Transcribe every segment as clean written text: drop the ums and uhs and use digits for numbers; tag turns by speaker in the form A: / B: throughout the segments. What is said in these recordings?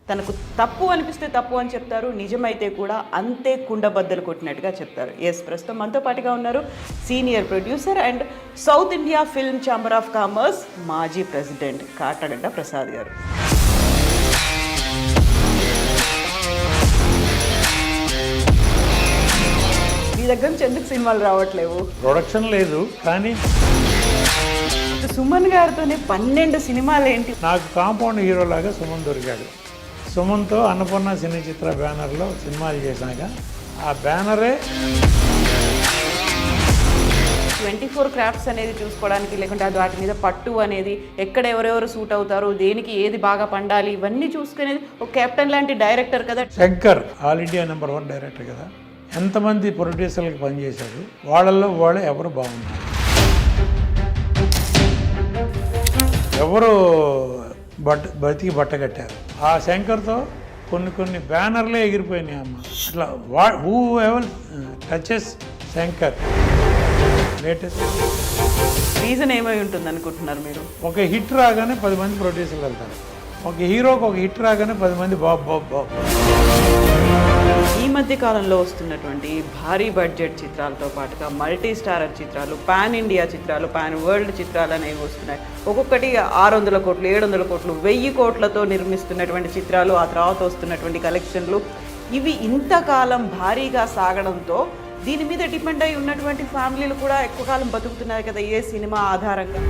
A: తనకు తప్పు అనిపిస్తే తప్పు అని చెప్తారు, నిజమైతే కూడా అంతే కుండబద్దలు కొట్టినట్టుగా చెప్తారు. ఎస్, ప్రస్తుతం మనతో పాటుగా ఉన్నారు senior producer and south India film chamber of commerce మాజీ ప్రెసిడెంట్ కాటగడ్డ ప్రసాద్ గారు. మీ దగ్గర నుంచి ఎందుకు సినిమాలు రావట్లేవు?
B: ప్రొడక్షన్ లేదు, కానీ
A: సుమన్ గారితోనే 12 సినిమాలు ఏంటి?
B: నాకు కాంపౌండ్ హీరో లాగా సుమన్ దొరికాడు. సుమన్తో అన్నపూర్ణ సినీ చిత్ర బ్యానర్లో సినిమాలు చేశాక ఆ బ్యానరే
A: 24 క్రాఫ్ట్స్ అనేది చూసుకోవడానికి, లేకుంటే అది వాటి మీద పట్టు అనేది, ఎక్కడ ఎవరెవరు సూట్ అవుతారు, దేనికి ఏది బాగా పండాలి, ఇవన్నీ చూసుకునేది ఒక కెప్టెన్ లాంటి డైరెక్టర్ కదా.
B: Shankar all India number 1 director కదా. ఎంతమంది ప్రొడ్యూసర్లకు పనిచేశారు, వాళ్ళల్లో వాళ్ళు ఎవరు బాగున్నారు, ఎవరు బతికి బట్టగట్టారు. ఆ శంకర్తో కొన్ని బ్యానర్లే ఎగిరిపోయినాయి అమ్మ. అట్లా who ever touches Shankar latest.
A: Reason ఏమై ఉంటుంది అనుకుంటున్నారు మీరు?
B: ఒక హిట్ రాగానే 10 మంది ప్రొడ్యూసర్లు వెళ్తారు. ఒక హీరోకి ఒక హిట్ రాగానే 10 మంది బాబు.
A: ఈ మధ్య కాలంలో వస్తున్నటువంటి భారీ బడ్జెట్ చిత్రాలతో పాటుగా మల్టీ స్టారర్ చిత్రాలు, పాన్ ఇండియా చిత్రాలు, పాన్ వరల్డ్ చిత్రాలు అనేవి వస్తున్నాయి. ఒక్కొక్కటి 600 కోట్లు, 700 కోట్లు, 1000 కోట్లతో నిర్మిస్తున్నటువంటి చిత్రాలు, ఆ తర్వాత వస్తున్నటువంటి కలెక్షన్లు, ఇవి ఇంతకాలం భారీగా సాగడంతో దీని మీద డిపెండ్ అయి ఉన్నటువంటి ఫ్యామిలీలు కూడా ఎక్కువ కాలం బతుకుతున్నాయి కదా ఏ సినిమా ఆధారంగా.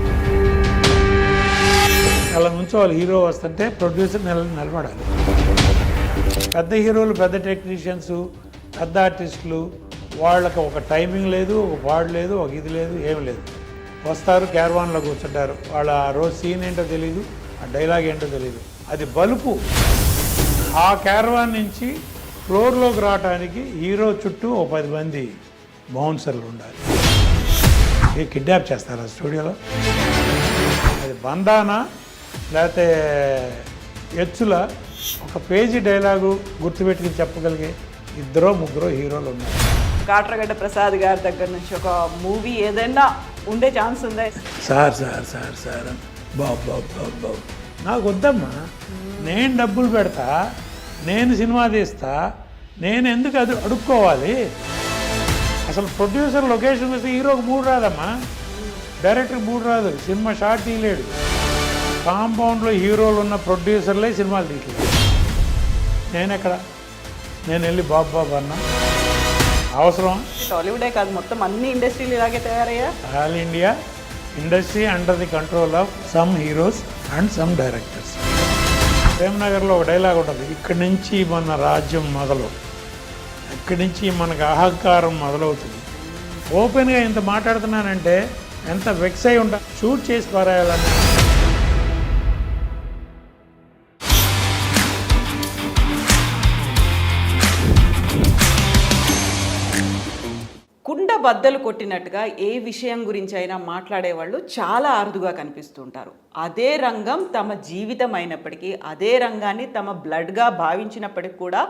B: అలా నుంచి వాళ్ళు హీరో వస్తుంటే ప్రొడ్యూసర్ నిలబడాలి. పెద్ద హీరోలు, పెద్ద టెక్నీషియన్స్, పెద్ద ఆర్టిస్టులు, వాళ్ళకి ఒక టైమింగ్ లేదు, ఒక పాడు లేదు, ఒక ఇది లేదు, ఏమి లేదు. వస్తారు, క్యారవాన్లో కూర్చుంటారు. వాళ్ళ ఆ రోజు సీన్ ఏంటో తెలియదు, ఆ డైలాగ్ ఏంటో తెలియదు. అది బలుపు. ఆ క్యారవాన్ నుంచి ఫ్లోర్లోకి రావడానికి హీరో చుట్టూ ఒక 10 మంది బౌన్సర్లు ఉండాలి. కిడ్నాప్ చేస్తారు ఆ స్టూడియోలో. అది బంధానా లేకపోతే ఎచ్చుల ఒక పేజీ డైలాగు గుర్తుపెట్టుకుని చెప్పగలిగే 2-3 హీరోలు ఉన్నారు.
A: కాటగడ్డ ప్రసాద్ గారి దగ్గర నుంచి ఒక మూవీ ఏదైనా ఉండే ఛాన్స్ ఉందా?
B: సార్ బాబు నాకు వద్దమ్మా, నేను డబ్బులు పెడతా, నేను సినిమా తీస్తా, నేను ఎందుకు అది అడుక్కోవాలి? అసలు ప్రొడ్యూసర్ లొకేషన్ వస్తే హీరోకి 3 రాదమ్మా, డైరెక్టర్కి 3 రాదు, సినిమా షార్ట్ తీయలేడు. కాంపౌండ్లో హీరోలు ఉన్న ప్రొడ్యూసర్లే సినిమాలు తీయలేదు. నేను వెళ్ళి బాబు అన్నా అవసరం?
A: టాలీవుడే కాదు, మొత్తం అన్ని ఇండస్ట్రీలు ఇలాగే తయారయ్యా.
B: All India industry under the control of some heroes and some directors. ప్రేమ్నగర్లో ఒక డైలాగ్ ఉంటుంది, ఇక్కడి నుంచి మన రాజ్యం మొదలు, ఇక్కడి నుంచి మనకు అహంకారం మొదలవుతుంది. ఓపెన్గా ఇంత మాట్లాడుతున్నానంటే ఎంత వెక్స్ అయి ఉంటా. షూట్ చేసి పారాయాలని.
A: కుండ బద్దలు కొట్టినట్టుగా ఏ విషయం గురించి అయినా మాట్లాడేవాళ్ళు చాలా అరుదుగా కనిపిస్తుంటారు. అదే రంగం తమ జీవితం అయినప్పటికీ, అదే రంగాన్ని తమ బ్లడ్గా భావించినప్పటికీ కూడా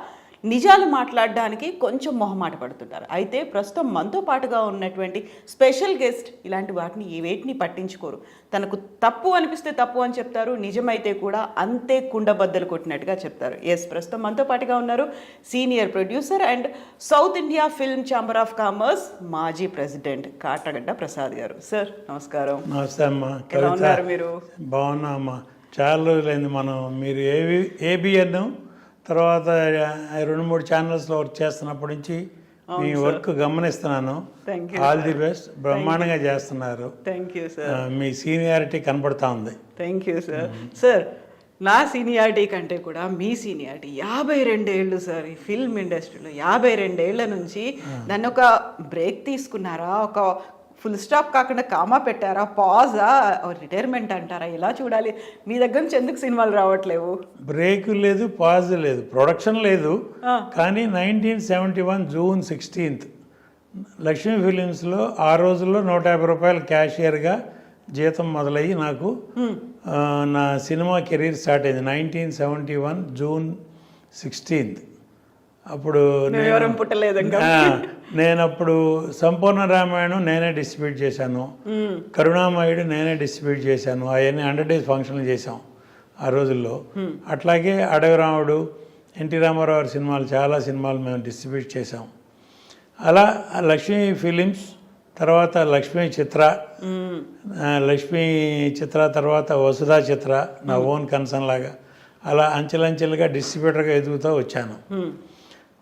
A: నిజాలు మాట్లాడడానికి కొంచెం మొహమాట పడుతుంటారు. అయితే ప్రస్తుతం మనతో పాటుగా ఉన్నటువంటి స్పెషల్ గెస్ట్ ఇలాంటి వేటిని పట్టించుకోరు. తనకు తప్పు అనిపిస్తే తప్పు అని చెప్తారు, నిజమైతే కూడా అంతే కుండబద్దలు కొట్టినట్టుగా చెప్తారు. ఎస్, ప్రస్తుతం మనతో పాటుగా ఉన్నారు senior producer and south India film chamber of commerce మాజీ ప్రెసిడెంట్ కాటగడ్డ ప్రసాద్ గారు. సార్ నమస్కారం.
B: నమస్తే అమ్మా.
A: ఎలా ఉన్నారు మీరు?
B: బాగున్నా అమ్మా. చాలా రోజులైంది మీరు ఏబిఎన్ తర్వాత 2-3 ఛానల్స్లో వర్క్ చేస్తున్నప్పటి నుంచి మీ వర్క్ గమనిస్తున్నాను. All the best. బ్రహ్మాండంగా చేస్తున్నారు.
A: Thank you sir.
B: మీ సీనియారిటీ కనపడతా ఉంది.
A: Thank you sir. సార్, నా సీనియారిటీ కంటే కూడా మీ సీనియారిటీ 52 ఏళ్ళు సార్. ఈ ఫిల్మ్ ఇండస్ట్రీలో 52 ఏళ్ల నుంచి దాన్ని ఒక బ్రేక్ తీసుకున్నారా, ఒక ఫుల్ స్టాప్ కాకుండా కామా పెట్టారా, పాజా, రిటైర్మెంట్ అంటారా, ఎలా చూడాలి? మీ దగ్గర నుంచి ఎందుకు సినిమాలు రావట్లేవు?
B: బ్రేక్ లేదు, పాజ్ లేదు, ప్రొడక్షన్ లేదు. కానీ 1971 జూన్ 16 లక్ష్మీ ఫిలిమ్స్లో ఆ రోజుల్లో 150 రూపాయలు క్యాషియర్గా జీతం మొదలయ్యి నాకు నా సినిమా కెరీర్ స్టార్ట్ అయింది 1971 జూన్ 16. అప్పుడు నేను అప్పుడు సంపూర్ణ రామాయణం నేనే డిస్ట్రిబ్యూట్ చేశాను, కరుణామయుడు నేనే డిస్ట్రిబ్యూట్ చేశాను. అవన్నీ 100 days ఫంక్షన్లు చేశాం. ఆ రోజుల్లో. అట్లాగే అడవి రాముడు, ఎన్టీ రామారావు గారి సినిమాలు, చాలా సినిమాలు మేము డిస్ట్రిబ్యూట్ చేసాం. అలా లక్ష్మీ ఫిలిమ్స్, తర్వాత లక్ష్మీ చిత్ర, లక్ష్మీ చిత్ర తర్వాత వసుధా చిత్ర, నా ఓన్ కన్సర్న్ లాగా అలా అంచెలంచెలుగా డిస్ట్రిబ్యూటర్గా ఎదుగుతూ వచ్చాను.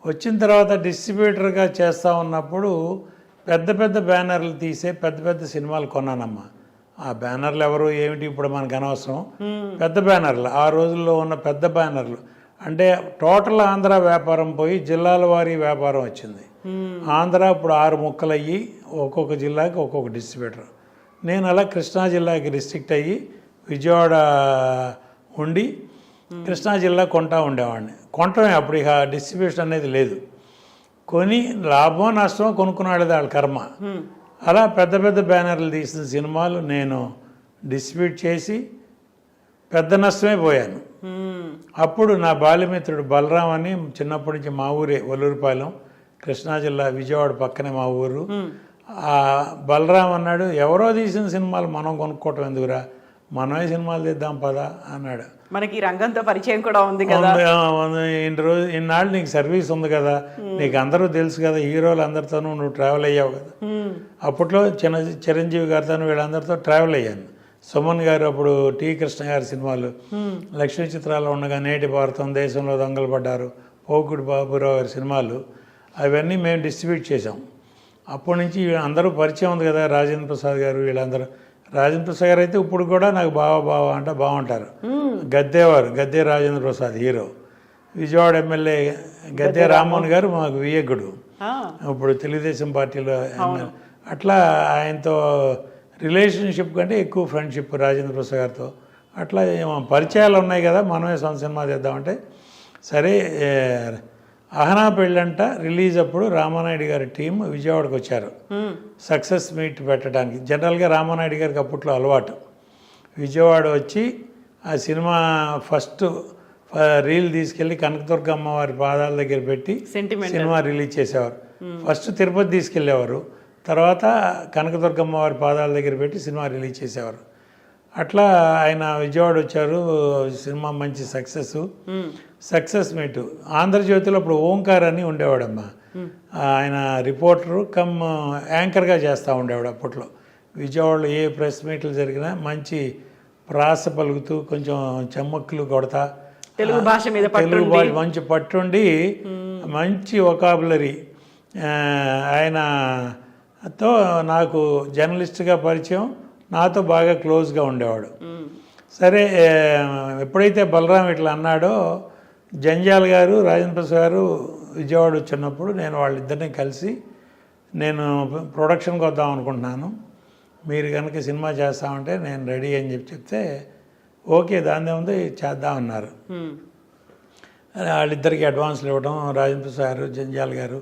B: వచ్చిన తర్వాత డిస్ట్రిబ్యూటర్గా చేస్తూ ఉన్నప్పుడు పెద్ద పెద్ద బ్యానర్లు తీసే పెద్ద పెద్ద సినిమాలు కొన్నానమ్మా. ఆ బ్యానర్లు ఎవరు ఏమిటి ఇప్పుడు మనకు అనవసరం. పెద్ద బ్యానర్లు, ఆ రోజుల్లో ఉన్న పెద్ద బ్యానర్లు అంటే టోటల్ ఆంధ్ర వ్యాపారం పోయి జిల్లాల వారీ వ్యాపారం వచ్చింది. ఆంధ్ర ఇప్పుడు 6 ముక్కలు అయ్యి ఒక్కొక్క జిల్లాకి ఒక్కొక్క డిస్ట్రిబ్యూటర్. నేను అలా కృష్ణా జిల్లాకి రిస్ట్రిక్ట్ అయ్యి విజయవాడ ఉండి కృష్ణా జిల్లా కొంటా ఉండేవాడిని. కొంటమే అప్పుడు ఇక డిస్ట్రిబ్యూషన్ అనేది లేదు. కొని లాభం నష్టం కొనుక్కున్నాడు వాళ్ళ కర్మ. అలా పెద్ద పెద్ద బ్యానర్లు తీసిన సినిమాలు నేను డిస్ట్రిబ్యూట్ చేసి పెద్ద నష్టమే పోయాను. అప్పుడు నా బాల్యమిత్రుడు బలరాం అని, చిన్నప్పటి నుంచి మా ఊరే ఒల్లూరుపాలెం, కృష్ణా జిల్లా, విజయవాడ పక్కనే మా ఊరు. ఆ బలరాం అన్నాడు, ఎవరో తీసిన సినిమాలు మనం కొనుక్కోవటం ఎందుకురా, మనమే సినిమాలు తీద్దాం పదా అన్నాడు.
A: మనకి రంగంతో పరిచయం కూడా ఉంది కదా,
B: ఇన్నాళ్ళు నీకు సర్వీస్ ఉంది కదా, నీకు అందరూ తెలుసు కదా, హీరోలు అందరితోనూ నువ్వు ట్రావెల్ అయ్యావు కదా. అప్పట్లో చిరంజీవి గారితో వీళ్ళందరితో ట్రావెల్ అయ్యాను. సుమన్ గారు అప్పుడు టి కృష్ణ గారి సినిమాలు, లక్ష్మీ చిత్రాలు ఉండగా నేటి భారతం, దేశంలో దొంగలు పడ్డారు, పోకుడు బాబురావు గారి సినిమాలు, అవన్నీ మేము డిస్ట్రిబ్యూట్ చేసాం. అప్పటి నుంచి అందరూ పరిచయం ఉంది కదా, రాజేంద్ర ప్రసాద్ గారు వీళ్ళందరూ. రాజేంద్ర ప్రసాద్ గారు అయితే ఇప్పుడు కూడా నాకు బావ అంటే బాగుంటారు. గద్దే రాజేంద్ర ప్రసాద్ హీరో, విజయవాడ ఎమ్మెల్యే గద్దే రామ్మోహన్ గారు మాకు వియ్యకుడు, ఇప్పుడు తెలుగుదేశం పార్టీలో ఎమ్మెల్యే. అట్లా ఆయనతో రిలేషన్షిప్ కంటే ఎక్కువ ఫ్రెండ్షిప్ రాజేంద్ర ప్రసాద్ గారితో. అట్లా పరిచయాలు ఉన్నాయి కదా, మనమే సొంత సినిమా చేద్దామంటే సరే. అహనా పెళ్ళంట రిలీజ్ అప్పుడు రామానాయుడు గారి టీం విజయవాడకు వచ్చారు సక్సెస్ మీట్ పెట్టడానికి. జనరల్గా రామానాయుడు గారికి అప్పట్లో అలవాటు విజయవాడ వచ్చి ఆ సినిమా ఫస్ట్ రీల్ తీసుకెళ్ళి కనకదుర్గమ్మ వారి పాదాల దగ్గర పెట్టి సినిమా రిలీజ్ చేసేవారు. ఫస్ట్ తిరుపతి తీసుకెళ్ళేవారు, తర్వాత కనకదుర్గమ్మ వారి పాదాల దగ్గర పెట్టి సినిమా రిలీజ్ చేసేవారు. అట్లా ఆయన విజయవాడ వచ్చారు, సినిమా మంచి సక్సెస్ మీట్. ఆంధ్రజ్యోతిలో అప్పుడు ఓంకార్ అని ఉండేవాడమ్మా, ఆయన రిపోర్టరు కమ్ యాంకర్గా చేస్తూ ఉండేవాడు. అప్పట్లో విజయవాడలో ఏ ప్రెస్ మీట్లు జరిగినా మంచి ప్రాస పలుకుతూ కొంచెం చెమ్మక్కులు కొడతా,
A: తెలుగు భాష
B: మంచి పట్టుండి మంచి వొకాబులరీ. ఆయనతో నాకు జర్నలిస్ట్గా పరిచయం, నాతో బాగా క్లోజ్గా ఉండేవాడు. సరే, ఎప్పుడైతే బలరాం ఇట్లా అన్నాడో, జంజాల్ గారు, రాజేంద్ర ప్రసాద్ గారు విజయవాడ వచ్చినప్పుడు నేను వాళ్ళిద్దరిని కలిసి, నేను ప్రొడక్షన్కి వద్దాం అనుకుంటున్నాను, మీరు కనుక సినిమా చేస్తామంటే నేను రెడీ అని చెప్తే ఓకే దాని ఉంది చేద్దామన్నారు. వాళ్ళిద్దరికి అడ్వాన్స్లు ఇవ్వడం, రాజేంద్ర ప్రసాద్ గారు, జంజాల్ గారు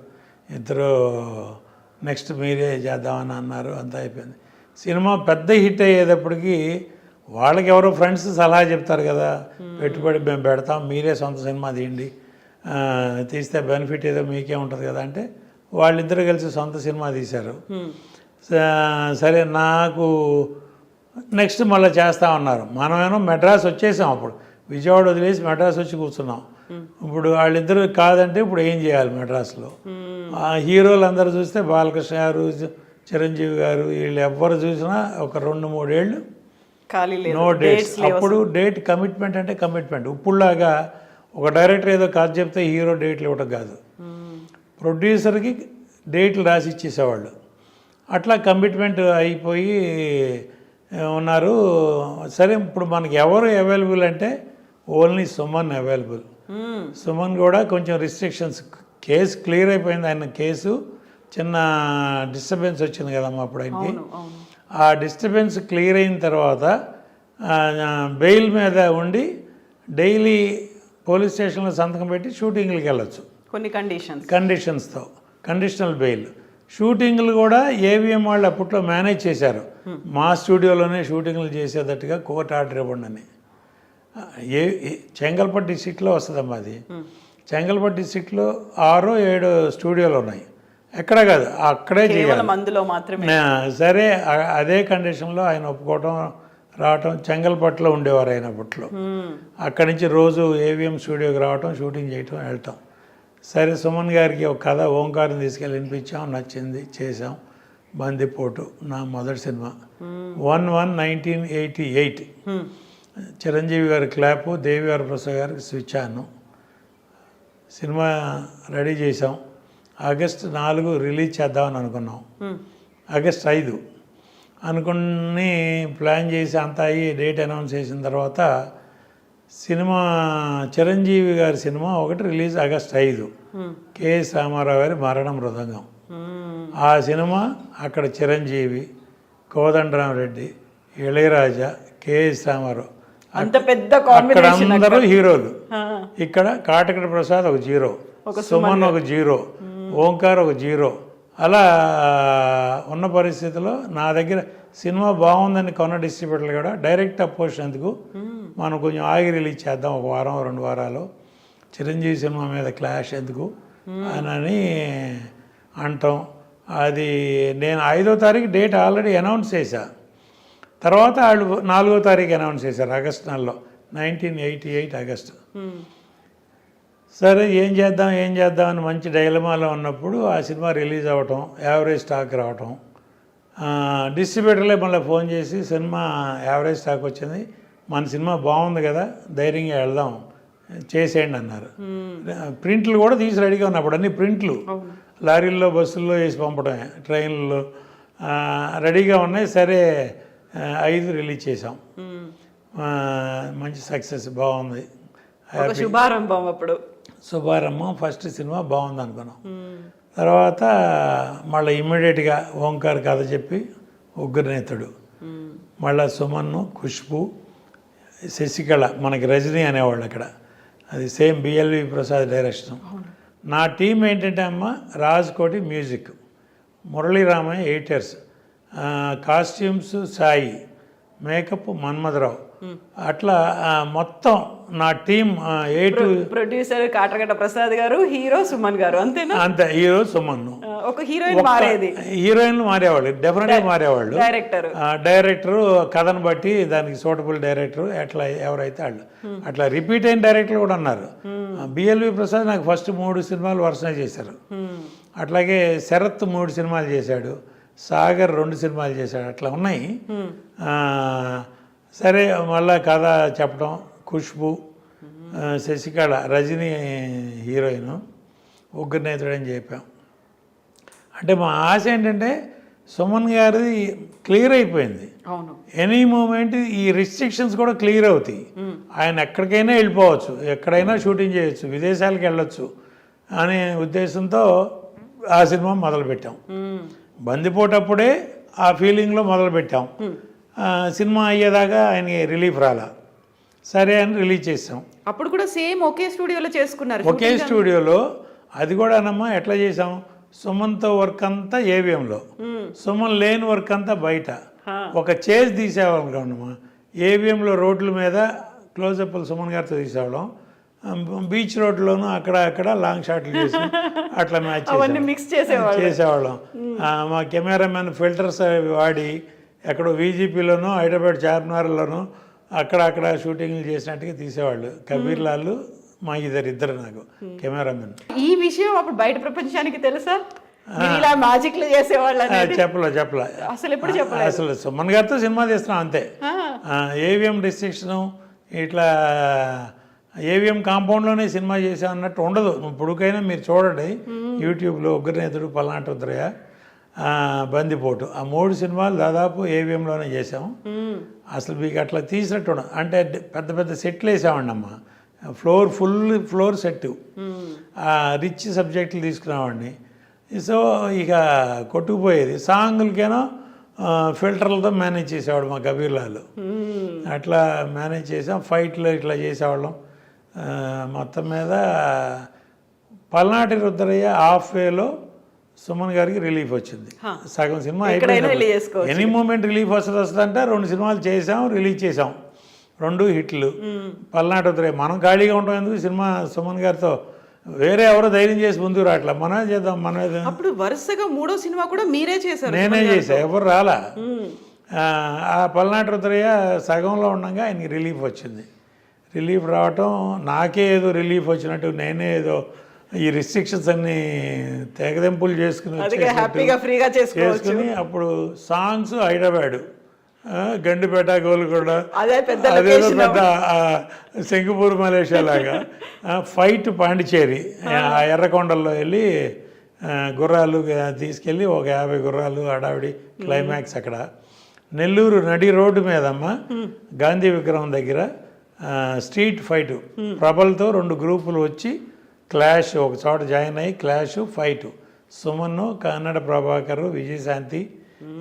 B: ఇద్దరు నెక్స్ట్ మీరే చేద్దామని అన్నారు. అంతా అయిపోయింది. సినిమా పెద్ద హిట్ అయ్యేటప్పటికి వాళ్ళకి ఎవరో ఫ్రెండ్స్ సలహా చెప్తారు కదా, పెట్టుబడి మేము పెడతాం, మీరే సొంత సినిమా తీయండి, తీస్తే బెనిఫిట్ ఏదో మీకే ఉంటుంది కదా అంటే వాళ్ళిద్దరు కలిసి సొంత సినిమా తీశారు. సరే, నాకు నెక్స్ట్ మళ్ళీ చేస్తామన్నారు. మనమేమో మెడ్రాస్ వచ్చేసాం, అప్పుడు విజయవాడ వదిలేసి మెడ్రాస్ వచ్చి కూర్చున్నాం. ఇప్పుడు వాళ్ళిద్దరు కాదంటే ఇప్పుడు ఏం చేయాలి మెడ్రాస్లో? హీరోలు అందరూ చూస్తే బాలకృష్ణ గారు, చిరంజీవి గారు, వీళ్ళు ఎవ్వరు చూసినా ఒక 2-3 ఏళ్ళు నో డేట్స్. అప్పుడు డేట్ కమిట్మెంట్ అంటే కమిట్మెంట్. ఇప్పుడులాగా ఒక డైరెక్టర్ ఏదో కాదు చెప్తే హీరో డేట్లు ఇవ్వడం కాదు, ప్రొడ్యూసర్కి డేట్లు రాసి ఇచ్చేసేవాళ్ళు. అట్లా కమిట్మెంట్ అయిపోయి ఉన్నారు. సరే, ఇప్పుడు మనకి ఎవరు అవైలబుల్ అంటే ఓన్లీ సుమన్ అవైలబుల్. సుమన్ కూడా కొంచెం రిస్ట్రిక్షన్స్, కేసు క్లియర్ అయిపోయింది. ఆయన కేసు చిన్న డిస్టర్బెన్స్ వచ్చింది కదమ్మా అప్పుడు ఆయనకి. ఆ డిస్టర్బెన్స్ క్లియర్ అయిన తర్వాత బెయిల్ మీద ఉండి డైలీ పోలీస్ స్టేషన్లో సంతకం పెట్టి షూటింగ్లకి వెళ్ళొచ్చు
A: కొన్ని
B: కండిషన్స్తో, కండిషనల్ బెయిల్. షూటింగ్లు కూడా ఏవిఎం వాళ్ళు అప్పట్లో మేనేజ్ చేశారు. మా స్టూడియోలోనే షూటింగ్లు చేసేటట్టుగా కోర్టు ఆర్డర్ ఇవ్వండి అని. చెంగల్పట్టు డిస్ట్రిక్ట్లో వస్తుందమ్మా అది. చెంగల్పట్టు డిస్ట్రిక్ట్లో 6-7 స్టూడియోలు ఉన్నాయి. ఎక్కడ కాదు, అక్కడే చేయాలి. సరే, అదే కండిషన్లో ఆయన ఒప్పుకోవటం, రావటం, చెంగల్పట్టులో ఉండేవారు అయినప్పట్లో. అక్కడి నుంచి రోజు ఏవిఎం స్టూడియోకి రావటం, షూటింగ్ చేయటం, వెళ్ళటం. సరే సుమన్ గారికి ఒక కథ ఓంకారం తీసుకెళ్ళి వినిపించాం, నచ్చింది, చేసాం. బందిపోటు నా మొదటి సినిమా 1/1/1988. చిరంజీవి గారి క్లాపు, దేవివారి ప్రసాద్ గారికి స్విచ్ ఆను. సినిమా రెడీ చేసాం. ఆగస్టు 4 రిలీజ్ చేద్దామని అనుకున్నాం. ఆగస్ట్ 5 అనుకుని ప్లాన్ చేసి అంతా అయ్యి డేట్ అనౌన్స్ చేసిన తర్వాత సినిమా చిరంజీవి గారి సినిమా ఒకటి రిలీజ్ ఆగస్ట్ 5, కెఎస్ రామారావు గారి మరణ మృదంగం. ఆ సినిమా అక్కడ చిరంజీవి, కోదండరామరెడ్డి, ఇళయరాజా, కెఎస్ రామారావు,
A: అంత పెద్ద
B: అక్కడ అందరూ హీరోలు. ఇక్కడ కాటకడ ప్రసాద్ ఒక 0, సుమన్ ఒక 0, ఓంకార్ ఒక 0. అలా ఉన్న పరిస్థితిలో నా దగ్గర సినిమా బాగుందని కొన్న డిస్ట్రిబ్యూటర్లు కూడా డైరెక్ట్ అపోజ్ ఎందుకు, మనం కొంచెం ఆగి రిలీజ్ చేద్దాం, 1 వారం 2 వారాలు, చిరంజీవి సినిమా మీద క్లాష్ ఎందుకు అని అంటాం. అది నేను 5వ తారీఖు డేట్ ఆల్రెడీ అనౌన్స్ చేశా. తర్వాత వాళ్ళు 4వ తారీఖు అనౌన్స్ చేశారు ఆగస్టు నెలలో, 1988 ఆగస్టు. సరే ఏం చేద్దాం అని మంచి డైలమాలో ఉన్నప్పుడు ఆ సినిమా రిలీజ్ అవ్వటం, యావరేజ్ స్టాక్ రావటం. డిస్ట్రిబ్యూటర్లే మళ్ళీ ఫోన్ చేసి సినిమా యావరేజ్ స్టాక్ వచ్చింది, మన సినిమా బాగుంది కదా, ధైర్యంగా వెళ్దాం, చేసేయండి అన్నారు. ప్రింట్లు కూడా తీసి రెడీగా ఉన్నప్పుడు అన్ని ప్రింట్లు లారీల్లో, బస్సుల్లో వేసి పంపడమే, ట్రైన్లలో రెడీగా ఉన్నాయి. సరే 5 రిలీజ్ చేసాం. మంచి సక్సెస్, బాగుంది,
A: శుభారంభం. అప్పుడు
B: శుభారంభం, ఫస్ట్ సినిమా బాగుంది అనుకున్నాం. తర్వాత మళ్ళీ ఇమ్మీడియట్గా ఓంకార్ కథ చెప్పి ఉగ్రనేతుడు, మళ్ళీ సుమన్ను, ఖుష్బు, శశికళ, మనకి రజనీ అనేవాళ్ళు అక్కడ, అది సేమ్ బిఎల్వి ప్రసాద్ డైరెక్షన్. నా టీం ఏంటంటే అమ్మ Rajkoti music, Muraliramaiah editors, costumes Sai, makeup Manmadharao, అట్లా మొత్తం నా టీం
A: ప్రొడ్యూసర్ కాటగడ్డ ప్రసాద్ గారు, హీరో సుమన్ గారు, అంతేనా?
B: అంతే, హీరో సుమన్.
A: ఒక హీరోయిన్ మారేది,
B: హీరోయిన్లు మారేవాళ్ళు, డెఫినెట్గా మారేవాళ్ళు. డైరెక్టర్ కథను బట్టి దానికి సూటబుల్ డైరెక్టర్ ఎట్లా ఎవరైతే వాళ్ళు అట్లా రిపీట్ అయిన డైరెక్టర్లు కూడా ఉన్నారు. బిఎల్వి ప్రసాద్ నాకు ఫస్ట్ 3 సినిమాలు వరుసనే చేశారు. అట్లాగే శరత్ 3 సినిమాలు చేశాడు, సాగర్ 2 సినిమాలు చేశాడు, అట్లా ఉన్నాయి. సరే మళ్ళా కథ చెప్పడం, ఖుష్బు, శశికళ, రజనీ హీరోయిన్, ఉగ్రనేతుడు అని చెప్పాం. అంటే మా ఆశ ఏంటంటే సుమన్ గారిది క్లియర్ అయిపోయింది. ఎనీ మూమెంట్ ఈ రిస్ట్రిక్షన్స్ కూడా క్లియర్ అవుతాయి. ఆయన ఎక్కడికైనా వెళ్ళిపోవచ్చు, ఎక్కడైనా షూటింగ్ చేయొచ్చు, విదేశాలకు వెళ్ళొచ్చు అనే ఉద్దేశంతో ఆ సినిమా మొదలుపెట్టాం. బందిపోటప్పుడే ఆ ఫీలింగ్లో మొదలుపెట్టాం. సినిమా అయ్యేదాకా ఆయనకి రిలీఫ్ రాలా. సరే అని రిలీజ్ చేసాం.
A: అప్పుడు కూడా సేమ్ ఒకే స్టూడియోలో చేసుకున్నారు.
B: ఒకే స్టూడియోలో. అది కూడా అన్నమ్మా ఎట్లా చేసాం, సుమన్తో వర్క్ అంతా ఏవిఎంలో, సుమన్ లేని వర్క్ అంతా బయట. ఒక చేజ్ తీసేవాళ్ళమ్మా, ఏవిఎంలో రోడ్ల మీద క్లోజప్లు సుమన్ గారితో తీసేవాళ్ళం, బీచ్ రోడ్లోనూ అక్కడ లాంగ్ షాట్లు చేసి అట్లా మ్యాచ్ చేసేవాళ్ళం. మా కెమెరామెన్ ఫిల్టర్స్ వాడి ఎక్కడో వీజీపీలోనూ, హైదరాబాద్ చార్మినార్లోనూ అక్కడ షూటింగ్లు చేసినట్టుగా తీసేవాళ్ళు. కబీర్ లాల్ మా ఇద్దరు నాకు కెమెరామెన్.
A: ఈ విషయం అప్పుడు బయట ప్రపంచానికి తెలుసా? ఇలా మ్యాజిక్లు చేసేవాళ్ళు?
B: చెప్పలే
A: అసలు ఎప్పుడు చెప్పలేదు.
B: అసలు సుమన్ గారితో సినిమా తీస్తున్నాం అంతే. ఏవిఎం డిస్ట్రిక్షన్ ఇట్లా ఏవిఎం కాంపౌండ్లోనే సినిమా చేసాం అన్నట్టు ఉండదు. ఇప్పుడుకైనా మీరు చూడండి యూట్యూబ్లో ఉగ్రనేతుడు, పల్నాటి రుద్రయ్య, బందిపోటు, ఆ 3 సినిమాలు దాదాపు ఏవిఎంలోనే చేసాం. అసలు మీకు అట్లా తీసినట్టు అంటే పెద్ద పెద్ద సెట్లు వేసామండి అమ్మ, ఫుల్ ఫ్లోర్ సెట్, రిచ్ సబ్జెక్టులు తీసుకున్నామండి. సో ఇక కొట్టుకుపోయేది. సాంగులకేనో ఫిల్టర్లతో మేనేజ్ చేసేవాడు మా కబీర్ లాల్. అట్లా మేనేజ్ చేసాం. ఫైట్లు ఇట్లా చేసేవాళ్ళం. మొత్తం మీద పల్నాటి రుద్రయ్య హాఫ్ వేలో సుమన్ గారికి రిలీఫ్ వచ్చింది. సగం సినిమా అయిపోయింది. ఎనీ మూమెంట్ రిలీఫ్ వస్తుందంటే 2 సినిమాలు చేసాం, రిలీజ్ చేసాం, 2 హిట్లు. పల్నాటి రుద్రయ్య మనం ఖాళీగా ఉంటాం ఎందుకు, సినిమా సుమన్ గారితో వేరే ఎవరో ధైర్యం చేసి ముందుకు రావట్లా, మనమే చేద్దాం. మనమే
A: అప్పుడు వరుసగా 3వ సినిమా కూడా మీరే చేశారు?
B: నేనే చేసా, ఎవరు రాలా. ఆ పల్నాటి రుద్రయ్య సగంలో ఉండగా ఆయనకి రిలీఫ్ వచ్చింది. రిలీఫ్ రావటం నాకే ఏదో రిలీఫ్ వచ్చినట్టు, నేనే ఏదో ఈ రిస్ట్రిక్షన్స్ అన్నీ తెగదెంపులు
A: హ్యాపీగా ఫ్రీగా
B: చేసుకుని అప్పుడు సాంగ్స్ హైదరాబాదు, గండిపేట, గోల్కొండ, అదేదో పెద్ద సింగపూర్ మలేషియా లాగా, ఫైట్ పాండిచేరి, ఆ ఎర్రకొండల్లో వెళ్ళి గుర్రాలు తీసుకెళ్ళి ఒక 50 గుర్రాలు హడావిడి క్లైమాక్స్ అక్కడ. నెల్లూరు నడి రోడ్డు మీదమ్మ గాంధీ విగ్రహం దగ్గర స్ట్రీట్ ఫైటు, ప్రబల్తో 2 గ్రూపులు వచ్చి క్లాష్, ఒక చోట జాయిన్ అయ్యి క్లాష్ ఫైటు. సుమన్, కన్నడ ప్రభాకర్, విజయశాంతి,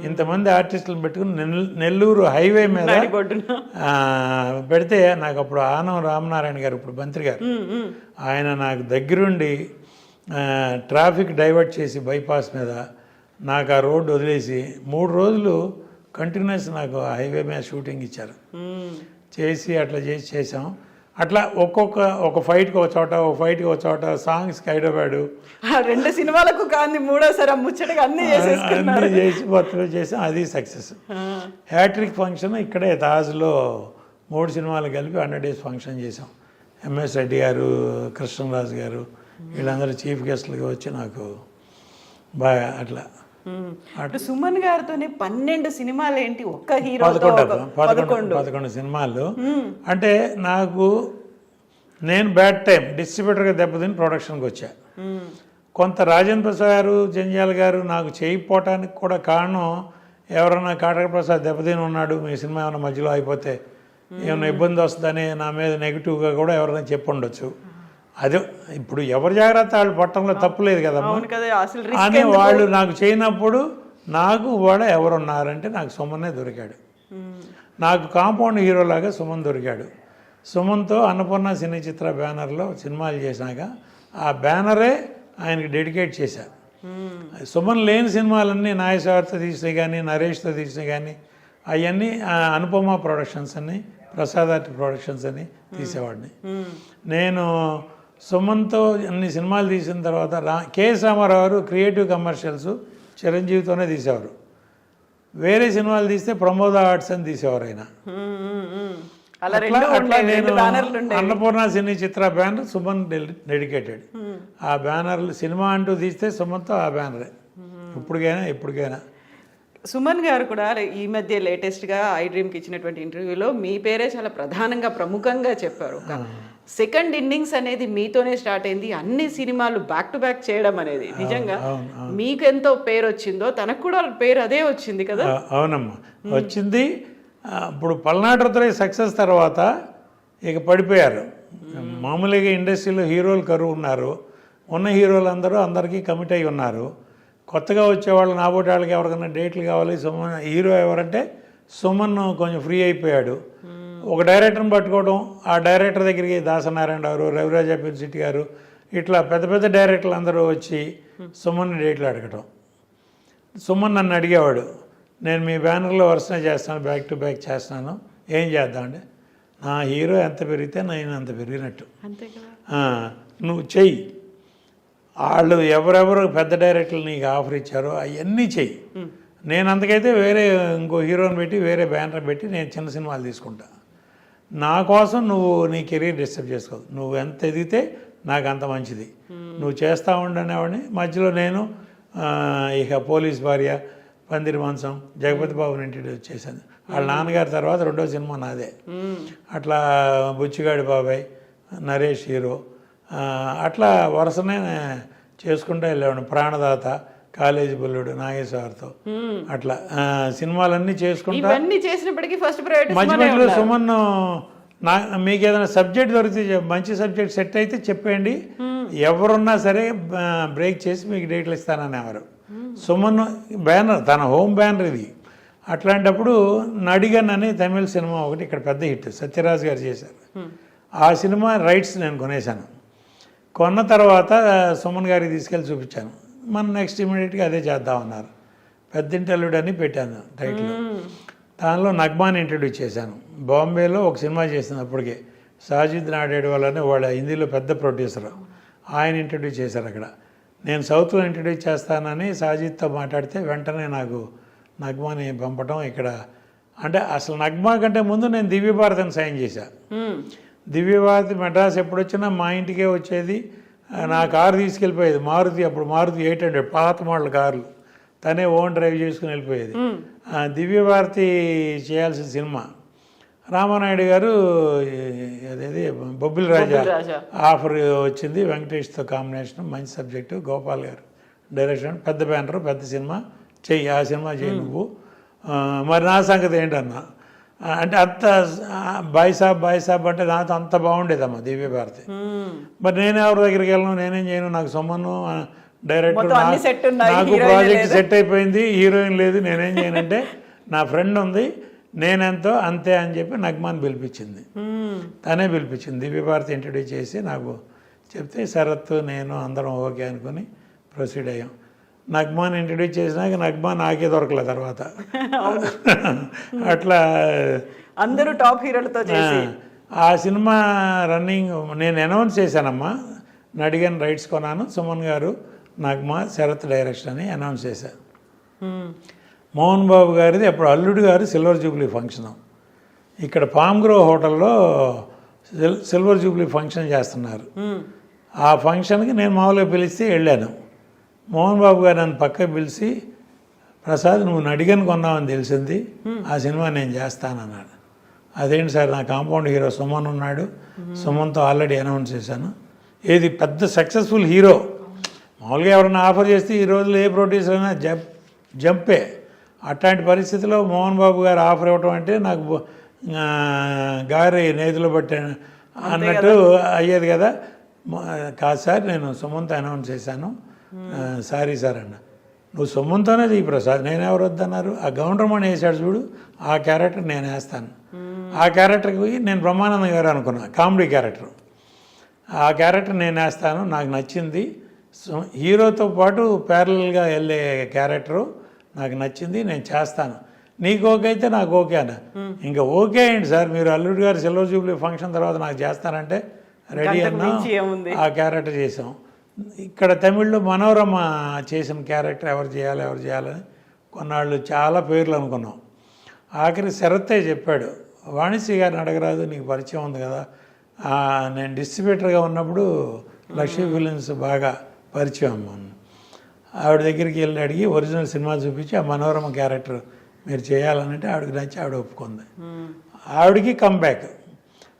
B: ఇంతమంది ఆర్టిస్టులను పెట్టుకుని నెల్లూరు హైవే మీద పెడితే నాకు అప్పుడు ఆనం రామనారాయణ గారు, ఇప్పుడు మంత్రి గారు, ఆయన నాకు దగ్గరుండి ట్రాఫిక్ డైవర్ట్ చేసి బైపాస్ మీద నాకు ఆ రోడ్డు వదిలేసి 3 రోజులు కంటిన్యూస్ నాకు హైవే మీద షూటింగ్ ఇచ్చారు. చేసి అట్లా చేసాం. అట్లా ఒక ఫైట్కి ఒక చోట, ఒక ఫైట్కి ఒక చోట, సాంగ్స్కి హైదరాబాదు,
A: 2 సినిమాలకు కానీ 3వసారి ముచ్చటగా అన్నీ
B: చేసి బర్త్డే చేసాం. అది సక్సెస్. హ్యాట్రిక్ ఫంక్షన్ ఇక్కడే తాజ్లో 3 సినిమాలు కలిపి 100 days ఫంక్షన్ చేసాం. ఎంఎస్ రెడ్డి గారు, కృష్ణరాజు గారు వీళ్ళందరూ చీఫ్ గెస్ట్లుగా వచ్చి నాకు బాగా అట్లా.
A: సుమన్ గారితోనే 12 సినిమాలు ఏంటి, ఒక్క హీరో
B: 11 సినిమాలు. అంటే నాకు నేను బ్యాడ్ టైం డిస్ట్రిబ్యూటర్గా దెబ్బతిని ప్రొడక్షన్కి వచ్చా. కొంత రాజేంద్ర ప్రసాద్ గారు, జంజాల్ గారు నాకు చేయకపోవటానికి కూడా కారణం, ఎవరన్నా కాటక ప్రసాద్ దెబ్బతిని ఉన్నాడు, మీ సినిమా ఏమైనా మధ్యలో అయిపోతే ఏమైనా ఇబ్బంది వస్తుందని నా మీద నెగిటివ్గా కూడా ఎవరైనా చెప్పుండొచ్చు. అదే ఇప్పుడు ఎవరి జాగ్రత్త వాళ్ళు పట్టడంలో తప్పు లేదు కదమ్మా. అని వాళ్ళు నాకు చేయనప్పుడు నాకు కూడా ఎవరున్నారంటే నాకు సుమన్నే దొరికాడు. నాకు కాంపౌండ్ హీరోలాగా సుమన్ దొరికాడు. సుమన్తో అన్నపూర్ణ సినీ చిత్ర బ్యానర్లో సినిమాలు చేసినాక ఆ బ్యానరే ఆయనకి డెడికేట్ చేశారు. సుమన్ లేని సినిమాలన్నీ నాగేశ్వరతో తీసినాయి కానీ, నరేష్తో తీసినాయి కానీ, అవన్నీ అనుపమ ప్రొడక్షన్స్ అని, ప్రసాద్ ఆర్ట్ ప్రొడక్షన్స్ అని తీసేవాడిని. నేను సుమన్తో అన్ని సినిమాలు తీసిన తర్వాత కెఎస్ రామారావు గారు క్రియేటివ్ కమర్షియల్స్ చిరంజీవితోనే తీసేవారు. వేరే సినిమాలు తీస్తే ప్రమోద ఆర్ట్స్ అని తీసేవారు ఆయన. అట్లా నేను అన్నపూర్ణ సినీ చిత్ర బ్యానర్ సుమన్ డెడికేటెడ్. ఆ బ్యానర్లు సినిమా అంటూ తీస్తే సుమన్తో ఆ బ్యానరే ఇప్పటికైనా.
A: సుమన్ గారు కూడా ఈ మధ్య లేటెస్ట్గా ఐ డ్రీమ్కి ఇచ్చినటువంటి ఇంటర్వ్యూలో మీ పేరే చాలా ప్రముఖంగా చెప్పారు. సెకండ్ ఇన్నింగ్స్ అనేది మీతోనే స్టార్ట్ అయింది, అన్ని సినిమాలు బ్యాక్ టు బ్యాక్ చేయడం అనేది. నిజంగా మీకు ఎంతో పేరు వచ్చిందో తనకు కూడా పేరు అదే వచ్చింది కదా.
B: అవునమ్మా, వచ్చింది. ఇప్పుడు పల్నాటి రుద్రయ్య సక్సెస్ తర్వాత ఇక పడిపోయారు. మామూలుగా ఇండస్ట్రీలో హీరోలు కరువు ఉన్నారు. ఉన్న హీరోలు అందరికీ కమిట్ అయి ఉన్నారు. కొత్తగా వచ్చేవాళ్ళు నాబోటి వాళ్ళకి ఎవరికైనా డేట్లు కావాలి. సుమన్ హీరో ఎవరంటే సుమన్ కొంచెం ఫ్రీ అయిపోయాడు. ఒక డైరెక్టర్ని పట్టుకోవడం, ఆ డైరెక్టర్ దగ్గరికి దాసనారాయణ గారు, రవిరాజ పిన్సిటి గారు, ఇట్లా పెద్ద పెద్ద డైరెక్టర్లు అందరూ వచ్చి సుమన్ డేట్లు అడగటం. సుమన్ నన్ను అడిగేవాడు, నేను మీ బ్యానర్లో వరుసనే చేస్తాను, బ్యాక్ టు బ్యాక్ చేస్తున్నాను, ఏం చేద్దామంటే నా హీరో ఎంత పెరిగితే నేను అంత పెరిగినట్టు, నువ్వు చెయ్యి, వాళ్ళు ఎవరెవరు పెద్ద డైరెక్టర్లు నీకు ఆఫర్ ఇచ్చారో అవన్నీ చెయ్యి, నేను అంతకైతే వేరే ఇంకో హీరోని పెట్టి వేరే బ్యానర్ పెట్టి నేను చిన్న సినిమాలు తీసుకుంటా, నా కోసం నువ్వు నీ కెరీర్ డిస్టర్బ్ చేసుకోవు, నువ్వు ఎంత ఎదిగితే నాకు అంత మంచిది, నువ్వు చేస్తూ ఉండనేవాడిని. మధ్యలో నేను ఇక పోలీస్ భార్య, పందిరి మంచం, జగపతి బాబుని ఇంట్రడ్యూస్ చేశాను. వాళ్ళ నాన్నగారి తర్వాత 2వ సినిమా నాదే. అట్లా బుచ్చిగాడి బాబాయ్, నరేష్ హీరో, అట్లా వరుసనే చేసుకుంటూ వెళ్ళేవాడిని. ప్రాణదాత, కాలేజీ బుల్లుడు, నాగేశ్వరతో, అట్లా సినిమాలన్నీ చేసుకుంటా. మధ్య మధ్యలో సుమన్ మీకు ఏదైనా సబ్జెక్ట్ దొరికితే, మంచి సబ్జెక్ట్ సెట్ అయితే చెప్పండి, ఎవరున్నా సరే బ్రేక్ చేసి మీకు డేట్లు ఇస్తాననేవారు. సుమన్ బ్యానర్, తన హోమ్ బ్యానర్ ఇది. అట్లాంటప్పుడు నడిగన్ అని తమిళ సినిమా ఒకటి ఇక్కడ పెద్ద హిట్ సత్యరాజ్ గారు చేశారు. ఆ సినిమా రైట్స్ నేను కొనేశాను. కొన్న తర్వాత సుమన్ గారికి తీసుకెళ్ళి చూపించాను. మనం నెక్స్ట్ ఇమీడియట్గా అదే చేద్దామన్నారు. పెద్దింటల్లుడు అని పెట్టాను టైటిల్. దానిలో నగ్మాని ఇంట్రడ్యూస్ చేశాను. బాంబేలో ఒక సినిమా చేసింది అప్పటికే, సాజిద్ నాడేడు వాళ్ళని, వాళ్ళ హిందీలో పెద్ద ప్రొడ్యూసర్, ఆయన ఇంట్రడ్యూస్ చేశారు అక్కడ. నేను సౌత్లో ఇంట్రడ్యూస్ చేస్తానని సాజిద్తో మాట్లాడితే వెంటనే నాకు నగ్మాని పంపటం, ఇక్కడ అంటే అసలు నగ్మా కంటే ముందు నేను దివ్యభారతిని సైన్ చేశా. దివ్యభారతి మెడ్రాస్ ఎప్పుడు వచ్చినా మా ఇంటికే వచ్చేది. నా కారు తీసుకెళ్ళిపోయేది, మారుతి, అప్పుడు మారుతి 800 పాత మోడల్ కార్లు, తనే ఓన్ డ్రైవ్ చేసుకుని వెళ్ళిపోయేది. దివ్యభారతి చేయాల్సిన సినిమా రామానాయుడు గారు అదేది బొబ్బిలి రాజా ఆఫర్ వచ్చింది, వెంకటేష్తో కాంబినేషన్, మంచి సబ్జెక్టు, గోపాల్ గారు డైరెక్షన్, పెద్ద బ్యానర్, పెద్ద సినిమా, చెయ్యి, ఆ సినిమా చెయ్యి నువ్వు. మరి నా సంగతి ఏంటన్నా అంటే అంత బాయ్ సాబ్ అంటే నాతో అంత బాగుండేదమ్మా దివ్యభారతి. మరి నేను ఎవరి దగ్గరికి వెళ్ళను, నేనేం చేయను, నాకు సొమ్మను డైరెక్టర్, నాకు ప్రాజెక్ట్ సెట్ అయిపోయింది, హీరోయిన్ లేదు, నేనేం చేయనంటే నా ఫ్రెండ్ ఉంది, నేనెంతో అంతే అని చెప్పి నగ్మాన్ పిలిపించింది. తనే పిలిపించింది, దివ్యభారతి ఇంట్రడ్యూస్ చేసి నాకు చెప్తే శరత్ నేను అందరం ఓకే అనుకుని ప్రొసీడ్ అయ్యాం. నగ్మాన్ ఇంట్రడ్యూస్ చేసినాక నగ్మా నాకే దొరకలే తర్వాత. అట్లా
A: అందరూ టాప్ హీరోలతో
B: ఆ సినిమా రన్నింగ్ నేను అనౌన్స్ చేశానమ్మా, నడిగన్ రైట్స్ కొన్నాను, సుమన్ గారు, నగ్మా, శరత్ డైరెక్షన్ అని అనౌన్స్ చేశాను. మోహన్ బాబు గారిది అప్పుడు అల్లుడు గారు సిల్వర్ జూబ్లీ ఫంక్షన్ ఇక్కడ పామ్ గ్రో హోటల్లో సిల్వర్ జూబ్లీ ఫంక్షన్ చేస్తున్నారు. ఆ ఫంక్షన్కి నేను మామూలుగా పిలిస్తే వెళ్ళాను. మోహన్ బాబు గారు నన్ను పక్కకు పిలిచి, ప్రసాద్ నువ్వు నడిగని కొన్నావని తెలిసింది, ఆ సినిమా నేను చేస్తానన్నాడు. అదేంటి సార్, నా కాంపౌండ్ హీరో సుమన్ ఉన్నాడు, సుమన్తో ఆల్రెడీ అనౌన్స్ చేశాను. ఏది పెద్ద సక్సెస్ఫుల్ హీరో, మామూలుగా ఎవరైనా ఆఫర్ చేస్తే ఈ రోజుల్లో ఏ ప్రొడ్యూసర్ అయినా జంపే. అట్లాంటి పరిస్థితిలో మోహన్ బాబు గారు ఆఫర్ ఇవ్వటం అంటే నాకు గారి నేతిలో పట్టాను అన్నట్టు అయ్యేది కదా. కాదు సార్, నేను సుమన్తో అనౌన్స్ చేశాను, సారీ సార్ అన్న. నువ్వు సుమన్తోనే ఈ ప్రసాద్, నేనెవరు వద్దన్నారు, ఆ గౌండ్రమణి వేసాడు చూడు, ఆ క్యారెక్టర్ నేను వేస్తాను. ఆ క్యారెక్టర్కి పోయి నేను బ్రహ్మానందం గారు అనుకున్నా, కామెడీ క్యారెక్టర్, ఆ క్యారెక్టర్ నేను వేస్తాను, నాకు నచ్చింది. హీరోతో పాటు ప్యారలల్గా వెళ్ళే క్యారెక్టరు నాకు నచ్చింది, నేను చేస్తాను, నీకు ఓకే అయితే నాకు ఓకే అన్న. ఇంకా ఓకే ఏంటి సార్, మీరు అల్లుడు గారు సిల్వర్ జూబ్లీ ఫంక్షన్ తర్వాత నాకు చేస్తానంటే రెడీ అన్నా. ఆ క్యారెక్టర్ చేసాం. ఇక్కడ తమిళ్లో మనోరమ చేసిన క్యారెక్టర్ ఎవరు చేయాలని కొన్నాళ్ళు చాలా పేర్లు అనుకున్నాం. ఆఖరి శరత్తే చెప్పాడు, వాణిశ్రీ గారిని అడగరాదు, నీకు పరిచయం ఉంది కదా. నేను డిస్ట్రిబ్యూటర్గా ఉన్నప్పుడు లక్ష్మీ ఫిలిమ్స్ బాగా పరిచయం అమ్మ. ఆవిడ దగ్గరికి వెళ్ళి అడిగి ఒరిజినల్ సినిమా చూపించి ఆ మనోరమ క్యారెక్టర్ మీరు చేయాలనంటే ఆవిడకి నచ్చి ఆవిడ ఒప్పుకుంది. ఆవిడకి కంబ్యాక్,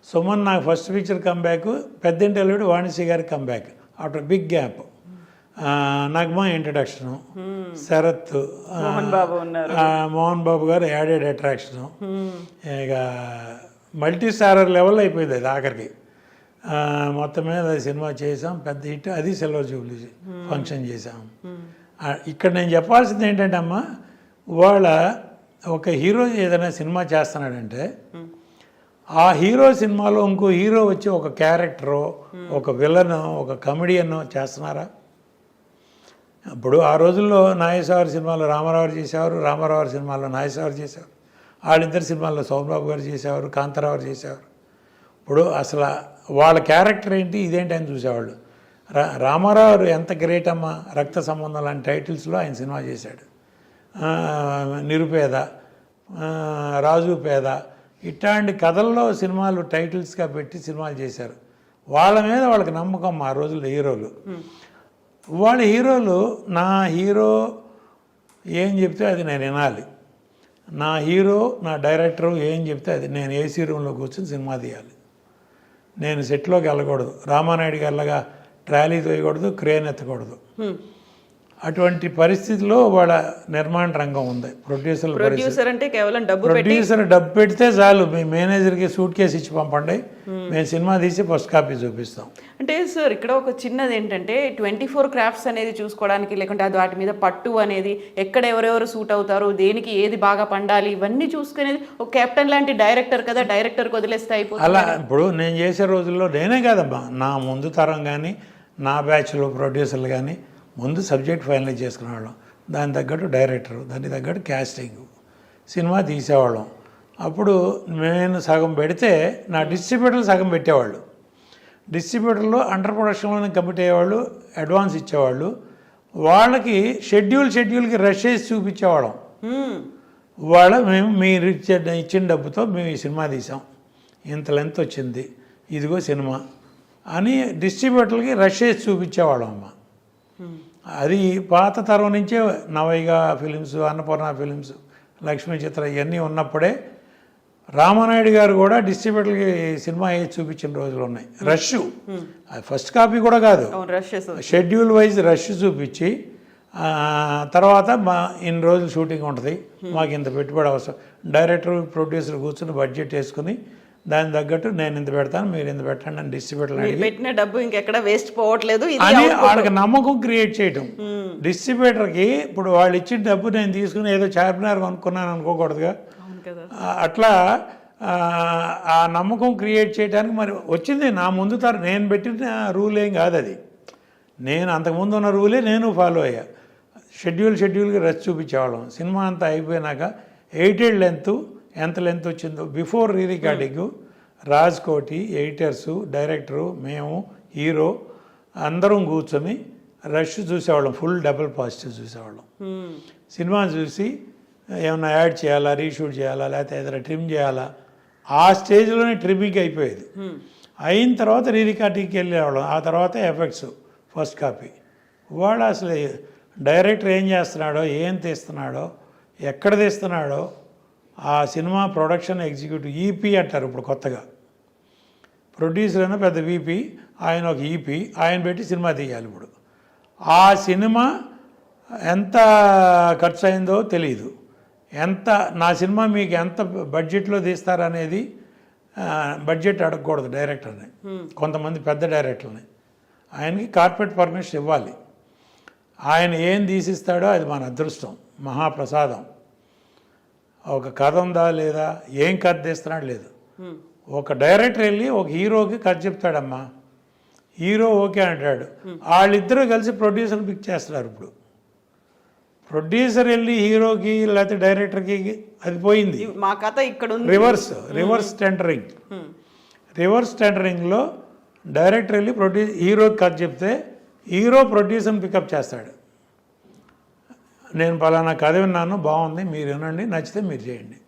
B: సుమన్ నాకు ఫస్ట్ పిక్చర్ కంబ్యాక్, పెద్దింటి అల్లుడు వాణిశ్రీ గారికి comeback after big gap. Nagma introduction, Sarath, Mohan Babu గారు యాడెడ్ అట్రాక్షను, ఇక మల్టీ స్టారర్ లెవెల్ అయిపోయింది అది ఆఖరికి. మొత్తం మీద సినిమా చేసాం, పెద్ద హిట్, అది సిల్వర్ జూబ్లీ ఫంక్షన్ చేసాం. ఇక్కడ నేను చెప్పాల్సింది ఏంటంటే అమ్మ, వాళ్ళ ఒక హీరో ఏదైనా సినిమా చేస్తున్నాడంటే ఆ హీరో సినిమాలో ఇంకో హీరో వచ్చి ఒక క్యారెక్టరో, ఒక విలనో, ఒక కమెడియన్నో చేస్తున్నారా? ఇప్పుడు ఆ రోజుల్లో నాగేశ్వర సినిమాలో రామారావు చేసేవారు, రామారావు సినిమాలో నాగేశ్వర చేసేవారు, వాళ్ళిద్దరు సినిమాల్లో సోమబాబు గారు చేసేవారు, కాంతారావు చేసేవారు. ఇప్పుడు అసలు వాళ్ళ క్యారెక్టర్ ఏంటి, ఇదేంటి అని చూసేవాళ్ళు. రామారావు ఎంత గ్రేట్ అమ్మ, రక్త సంబంధం లాంటి టైటిల్స్లో ఆయన సినిమా చేశాడు. నిరుపేద, రాజు పేద, ఇట్లాంటి కథల్లో సినిమాలు టైటిల్స్గా పెట్టి సినిమాలు చేశారు. వాళ్ళ మీద వాళ్ళకి నమ్మకం ఆ రోజుల్లో హీరోలు. వాళ్ళ హీరోలు, నా హీరో ఏం చెప్తే అది నేను వినాలి, నా హీరో నా డైరెక్టరు ఏం చెప్తే అది నేను ఏసీ రూమ్లో కూర్చొని సినిమా తీయాలి, నేను సెట్లోకి వెళ్ళకూడదు, రామానాయుడు గారిలాగా ట్రాలీ తోయకూడదు, క్రేన్ ఎత్తకూడదు. అటువంటి పరిస్థితిలో వాళ్ళ నిర్మాణ రంగం ఉంది.
A: ప్రొడ్యూసర్ అంటే కేవలం
B: ప్రొడ్యూసర్ డబ్బు పెడితే చాలు, మీ మేనేజర్కి సూట్ కేసు ఇచ్చి పంపండి, మేము సినిమా తీసి ఫస్ట్ కాపీ చూపిస్తాం.
A: అంటే సార్ ఇక్కడ ఒక చిన్నది ఏంటంటే 24 క్రాఫ్ట్స్ అనేది చూసుకోవడానికి, లేకుంటే అది వాటి మీద పట్టు అనేది, ఎక్కడ ఎవరెవరు సూట్ అవుతారు, దేనికి ఏది బాగా పండాలి, ఇవన్నీ చూసుకునేది ఒక కెప్టెన్ లాంటి డైరెక్టర్ కదా, డైరెక్టర్కి వదిలేస్తే అయిపోతుంది.
B: అలా ఇప్పుడు నేను చేసే రోజుల్లో నేనే కాదమ్మా, నా ముందు తరం కానీ నా బ్యాచ్లో ప్రొడ్యూసర్లు కానీ ముందు సబ్జెక్ట్ ఫైనలైజ్ చేసుకునేవాళ్ళం, దాని తగ్గట్టు డైరెక్టరు, దానికి తగ్గట్టు క్యాస్టింగ్, సినిమా తీసేవాళ్ళం. అప్పుడు నేను సగం పెడితే నా డిస్ట్రిబ్యూటర్లు సగం పెట్టేవాళ్ళు. డిస్ట్రిబ్యూటర్లు అండర్ ప్రొడక్షన్లోనే కమిట్ అయ్యేవాళ్ళు, అడ్వాన్స్ ఇచ్చేవాళ్ళు. వాళ్ళకి షెడ్యూల్కి రష్ చేసి చూపించేవాళ్ళం. వాళ్ళ మేము మీరు ఇచ్చిన డబ్బుతో మేము ఈ సినిమా తీసాం, ఇంత లెంత్ వచ్చింది, ఇదిగో సినిమా అని డిస్ట్రిబ్యూటర్లకి రష్ చేసి చూపించేవాళ్ళం అమ్మ. అది పాత తరం నుంచే నవైగా ఫిలిమ్స్, అన్నపూర్ణ ఫిలిమ్స్, లక్ష్మీ చిత్ర ఇవన్నీ ఉన్నప్పుడే రామానాయుడు గారు కూడా డిస్ట్రిబ్యూటర్కి సినిమా వేసి చూపించిన రోజులు ఉన్నాయి. రష్ అది ఫస్ట్ కాపీ కూడా కాదు, షెడ్యూల్ వైజ్ రష్ చూపించి తర్వాత ఇన్ని రోజులు షూటింగ్ ఉంటుంది, మాకు ఇంత పెట్టుబడి అవసరం, డైరెక్టర్ ప్రొడ్యూసర్ కూర్చుని బడ్జెట్ వేసుకుని దాని తగ్గట్టు నేను ఇంత పెడతాను, మీరు ఇంత పెట్టండి అని డిస్ట్రిబ్యూటర్
A: పెట్టిన డబ్బు ఇంకెక్కడ వేస్ట్ పోవట్లేదు
B: అని వాళ్ళకి నమ్మకం క్రియేట్ చేయటం. డిస్ట్రిబ్యూటర్కి ఇప్పుడు వాళ్ళు ఇచ్చిన డబ్బు నేను తీసుకుని ఏదో చార్మినార్ కొనుక్కున్నాను అనుకోకూడదుగా. అట్లా ఆ నమ్మకం క్రియేట్ చేయడానికి మరి వచ్చింది నా ముందు నేను పెట్టిన రూల్ ఏం కాదు అది, నేను అంతకుముందు ఉన్న రూలే నేను ఫాలో అయ్యా. షెడ్యూల్కి రచ్ చూపించేవాళ్ళం. సినిమా అంతా అయిపోయినాక 8 లెంత్ ఎంత లెంత్ వచ్చిందో before re recording Raj Koti, ఎడిటర్సు, director, మేము, హీరో అందరం కూర్చొని రష్ చూసేవాళ్ళం. ఫుల్ డబుల్ పాజిటివ్ చూసేవాళ్ళం. సినిమా చూసి ఏమన్నా యాడ్ చేయాలా, రీషూట్ చేయాలా, లేకపోతే ఏదైనా ట్రిమ్ చేయాలా, ఆ స్టేజ్లోనే ట్రిమ్మింగ్ అయిపోయేది. అయిన తర్వాత రీ రికార్డింగ్కి వెళ్ళేవాళ్ళం. ఆ తర్వాత ఎఫెక్ట్స్ ఫస్ట్ కాపీ. వాడు అసలు డైరెక్టర్ ఏం చేస్తున్నాడో, ఏం తీస్తున్నాడో, ఎక్కడ తీస్తున్నాడో, ఆ సినిమా ప్రొడక్షన్ ఎగ్జిక్యూటివ్ ఈపీ అంటారు ఇప్పుడు కొత్తగా. ప్రొడ్యూసర్ అయినా పెద్ద వీపీ, ఆయన ఒక ఈపీ, ఆయన పెట్టి సినిమా తీయాలి. ఇప్పుడు ఆ సినిమా ఎంత ఖర్చు అయిందో తెలియదు, నా సినిమా మీకు ఎంత బడ్జెట్లో తీస్తారనేది బడ్జెట్ అడగకూడదు డైరెక్టర్ని, కొంతమంది పెద్ద డైరెక్టర్ని. ఆయనకి కార్పొరేట్ పర్మిషన్ ఇవ్వాలి. ఆయన ఏం తీసిస్తాడో అది మన అదృష్టం, మహాప్రసాదం. ఒక కథ ఉందా లేదా, ఏం కథ తీస్తున్నాడు లేదు. ఒక డైరెక్టర్ వెళ్ళి ఒక హీరోకి కథ చెప్తాడమ్మా, హీరో ఓకే అంటాడు, వాళ్ళిద్దరూ కలిసి ప్రొడ్యూసర్ పిక్ చేస్తున్నారు. ఇప్పుడు ప్రొడ్యూసర్ వెళ్ళి హీరోకి లేకపోతే డైరెక్టర్కి అది పోయింది.
A: మా కథ ఇక్కడ
B: రివర్స్ టెండరింగ్లో డైరెక్టర్ వెళ్ళి హీరోకి కథ చెప్తే హీరో ప్రొడ్యూసర్ని పికప్ చేస్తాడు. నేను పలానా కథ విన్నాను, బాగుంది, మీరు వినండి, నచ్చితే మీరు చేయండి.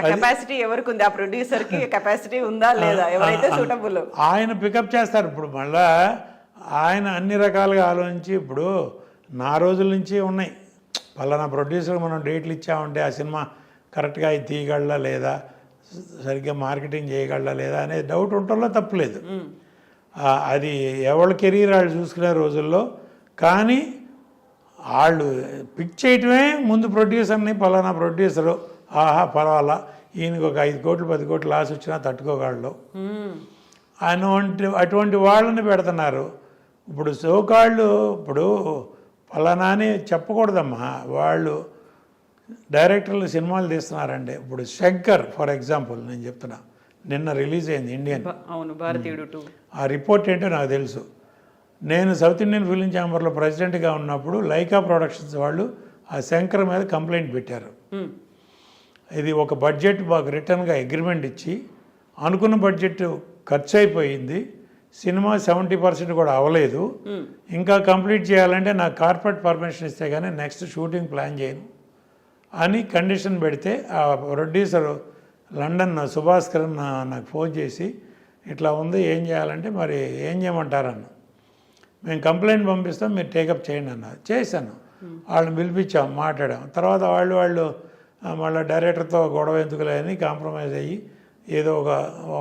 A: కెపాసిటీ ఎవరికి ఉంది, ఆ ప్రొడ్యూసర్కి కెపాసిటీ ఉందా లేదా, ఎవరైతే సూటబుల్
B: ఆయన పికప్ చేస్తారు. ఇప్పుడు మళ్ళా ఆయన అన్ని రకాలుగా ఆలోచించి, ఇప్పుడు నా రోజుల నుంచి ఉన్నాయి, పలానా ప్రొడ్యూసర్ మనం డేట్లు ఇచ్చామంటే ఆ సినిమా కరెక్ట్గా ఇది తీయగలరా లేదా, సరిగ్గా మార్కెటింగ్ చేయగలరా లేదా అనే డౌట్ ఉండటంలో తప్పులేదు. అది ఎవరి కెరీర్ వాళ్ళు చూసుకునే రోజుల్లో. కానీ వాళ్ళు పిక్ చేయటమే ముందు ప్రొడ్యూసర్ని, పలానా ప్రొడ్యూసరు ఆహా పర్వాలా, ఈయనకి ఒక 5 కోట్లు 10 కోట్లు లాస్ వచ్చినా తట్టుకోగలడు అటువంటి వాళ్ళని పెడుతున్నారు. ఇప్పుడు సోకాళ్ళు ఇప్పుడు పలానా అని చెప్పకూడదమ్మా, వాళ్ళు డైరెక్టర్లు సినిమాలు తీస్తున్నారండి. ఇప్పుడు శంకర్ ఫర్ ఎగ్జాంపుల్ నేను చెప్తున్నా, నిన్న రిలీజ్ అయింది ఇండియన్,
A: భారతీయుడు.
B: ఆ రిపోర్ట్ ఏంటో నాకు తెలుసు. నేను సౌత్ ఇండియన్ ఫిలిం ఛాంబర్లో ప్రెసిడెంట్గా ఉన్నప్పుడు లైకా ప్రొడక్షన్స్ వాళ్ళు ఆ శంకర్ మీద కంప్లైంట్ పెట్టారు. ఇది ఒక బడ్జెట్ మాకు రిటర్న్గా అగ్రిమెంట్ ఇచ్చి అనుకున్న బడ్జెట్ ఖర్చు అయిపోయింది, సినిమా 70% కూడా అవ్వలేదు, ఇంకా కంప్లీట్ చేయాలంటే నాకు కార్పొరేట్ పర్మిషన్ ఇస్తే కానీ నెక్స్ట్ షూటింగ్ ప్లాన్ చేయను అని కండిషన్ పెడితే ఆ ప్రొడ్యూసర్ లండన్ సుభాస్కర్ నాకు ఫోన్ చేసి ఇట్లా ఉంది ఏం చేయాలంటే మరి ఏం చేయమంటారన్న, మేము కంప్లైంట్ పంపిస్తాం మీరు టేకప్ చేయండి అన్నారు. చేశాను, వాళ్ళని పిలిపించాం, మాట్లాడాం. తర్వాత వాళ్ళు మళ్ళీ డైరెక్టర్తో గొడవ ఎందుకులే అని కాంప్రమైజ్ అయ్యి ఏదో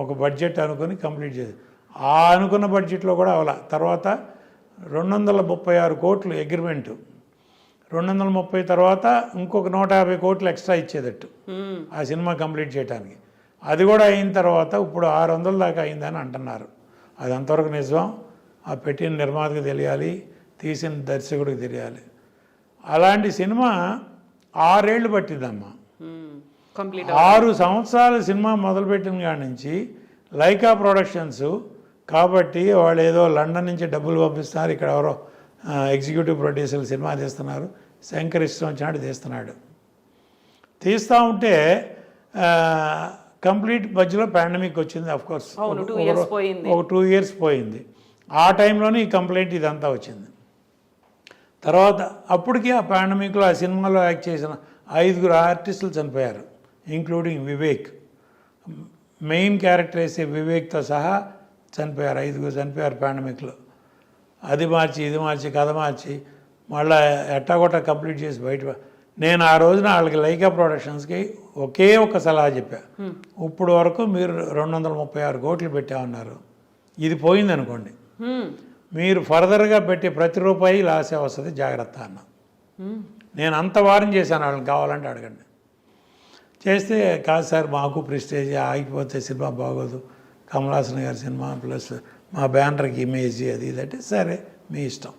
B: ఒక బడ్జెట్ అనుకుని కంప్లీట్ చేసి, ఆ అనుకున్న బడ్జెట్లో కూడా అవలా. తర్వాత 236 కోట్లు అగ్రిమెంటు, 230 తర్వాత ఇంకొక 150 కోట్లు ఎక్స్ట్రా ఇచ్చేదట్టు ఆ సినిమా కంప్లీట్ చేయడానికి. అది కూడా అయిన తర్వాత ఇప్పుడు 600 దాకా అయిందని అంటున్నారు. అది అంతవరకు నిజం, ఆ పెట్టిన నిర్మాతకు తెలియాలి, తీసిన దర్శకుడికి తెలియాలి. అలాంటి సినిమా 6 ఏళ్ళు పట్టిందమ్మా. 6 సంవత్సరాలు సినిమా మొదలుపెట్టిన కాడి నుంచి లైకా ప్రొడక్షన్స్ కాబట్టి వాళ్ళు ఏదో లండన్ నుంచి డబ్బులు పంపిస్తున్నారు, ఇక్కడ ఎవరో ఎగ్జిక్యూటివ్ ప్రొడ్యూసర్లు సినిమా తీస్తున్నారు, శంకర్ ఇష్టం వచ్చినట్టు తీస్తున్నాడు. తీస్తూ ఉంటే కంప్లీట్ మధ్యలో పాండమిక్ వచ్చింది. అఫ్కోర్స్ ఒక 2 ఇయర్స్ పోయింది. ఆ టైంలోనే ఈ కంప్లైంట్ ఇదంతా వచ్చింది. తర్వాత అప్పటికి ఆ పాండమిక్లో ఆ సినిమాలో యాక్ట్ చేసిన 5 ఆర్టిస్టులు చనిపోయారు, ఇంక్లూడింగ్ వివేక్. మెయిన్ క్యారెక్టర్ వేసే వివేక్తో సహా చనిపోయారు, 5 చనిపోయారు పాండమిక్లో. అది మార్చి ఇది మార్చి కథ మార్చి మళ్ళీ ఎట్టాగొట్టా కంప్లీట్ చేసి బయట. నేను ఆ రోజున వాళ్ళకి లైకా ప్రొడక్షన్స్కి ఒకే ఒక సలహా చెప్పా, ఇప్పుడు వరకు మీరు 236 కోట్లు పెట్టామన్నారు, ఇది పోయింది అనుకోండి, మీరు ఫర్దర్గా పెట్టే ప్రతి రూపాయి లాసే వస్తుంది, జాగ్రత్త అన్న. నేను అంత వారం చేశాను, వాళ్ళని కావాలంటే అడగండి. చేస్తే కాదు సార్ మాకు ప్రెస్టేజ్ ఆగిపోతే సినిమా బాగోదు, కమల్ హాసన్ గారి సినిమా ప్లస్ మా బ్యానర్కి ఇమేజ్ అది ఇదంటే సరే మీ ఇష్టం.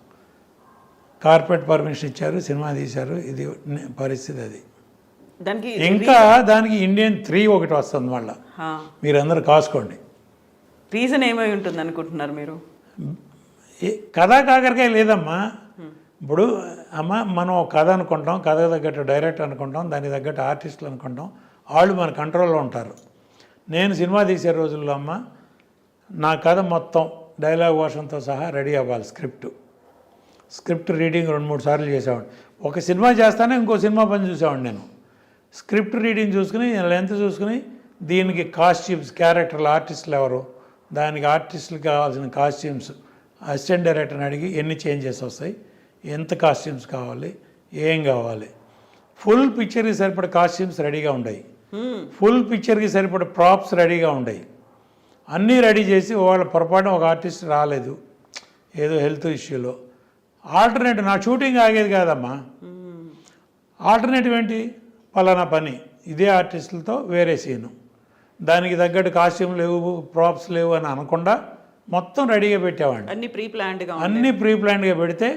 B: కార్పొరేట్ పర్మిషన్ ఇచ్చారు, సినిమా తీశారు, ఇది పరిస్థితి. అది
A: దానికి
B: ఇంకా దానికి ఇండియన్ 3 ఒకటి వస్తుంది మళ్ళీ, మీరందరూ కాసుకోండి.
A: రీజన్ ఏమై ఉంటుంది అనుకుంటున్నారు మీరు?
B: కథా కాకరకాయ లేదమ్మా. ఇప్పుడు అమ్మ మనం ఒక కథ అనుకుంటాం, కథకు తగ్గట్టు డైరెక్టర్ అనుకుంటాం, దానికి తగ్గట్టు ఆర్టిస్టులు అనుకుంటాం, వాళ్ళు మన కంట్రోల్లో ఉంటారు. నేను సినిమా తీసే రోజుల్లో అమ్మ నా కథ మొత్తం డైలాగ్ వర్షన్తో సహా రెడీ అవ్వాలి. స్క్రిప్ట్ రీడింగ్ 2-3 సార్లు చేసేవాడిని. ఒక సినిమా చేస్తానే ఇంకో సినిమా పని చూసేవాడిని నేను. స్క్రిప్ట్ రీడింగ్ చూసుకుని లెంత్ చూసుకుని దీనికి కాస్ట్యూమ్స్, క్యారెక్టర్లు, ఆర్టిస్టులు ఎవరు, దానికి ఆర్టిస్టులకు కావాల్సిన కాస్ట్యూమ్స్ అసిస్టెంట్ డైరెక్టర్ని అడిగి ఎన్ని చేంజెస్ వస్తాయి, ఎంత కాస్ట్యూమ్స్ కావాలి, ఏం కావాలి, ఫుల్ పిక్చర్కి సరిపడే కాస్ట్యూమ్స్ రెడీగా ఉన్నాయి, ఫుల్ పిక్చర్కి సరిపడే ప్రాప్స్ రెడీగా ఉన్నాయి, అన్నీ రెడీ చేసి వాళ్ళ పొరపాటున ఒక ఆర్టిస్ట్ రాలేదు ఏదో హెల్త్ ఇష్యూలో, ఆల్టర్నేటివ్ నా షూటింగ్ ఆగేది కాదమ్మా. ఆల్టర్నేటివ్ ఏంటి, పలానా పని ఇదే ఆర్టిస్టులతో వేరే సీను, దానికి తగ్గట్టు కాస్ట్యూమ్ లేవు, ప్రాప్స్ లేవు అని అనకుండా మొత్తం రెడీగా పెట్టేవాడిని. అన్నీ ప్రీ ప్లాన్డ్గా పెడితే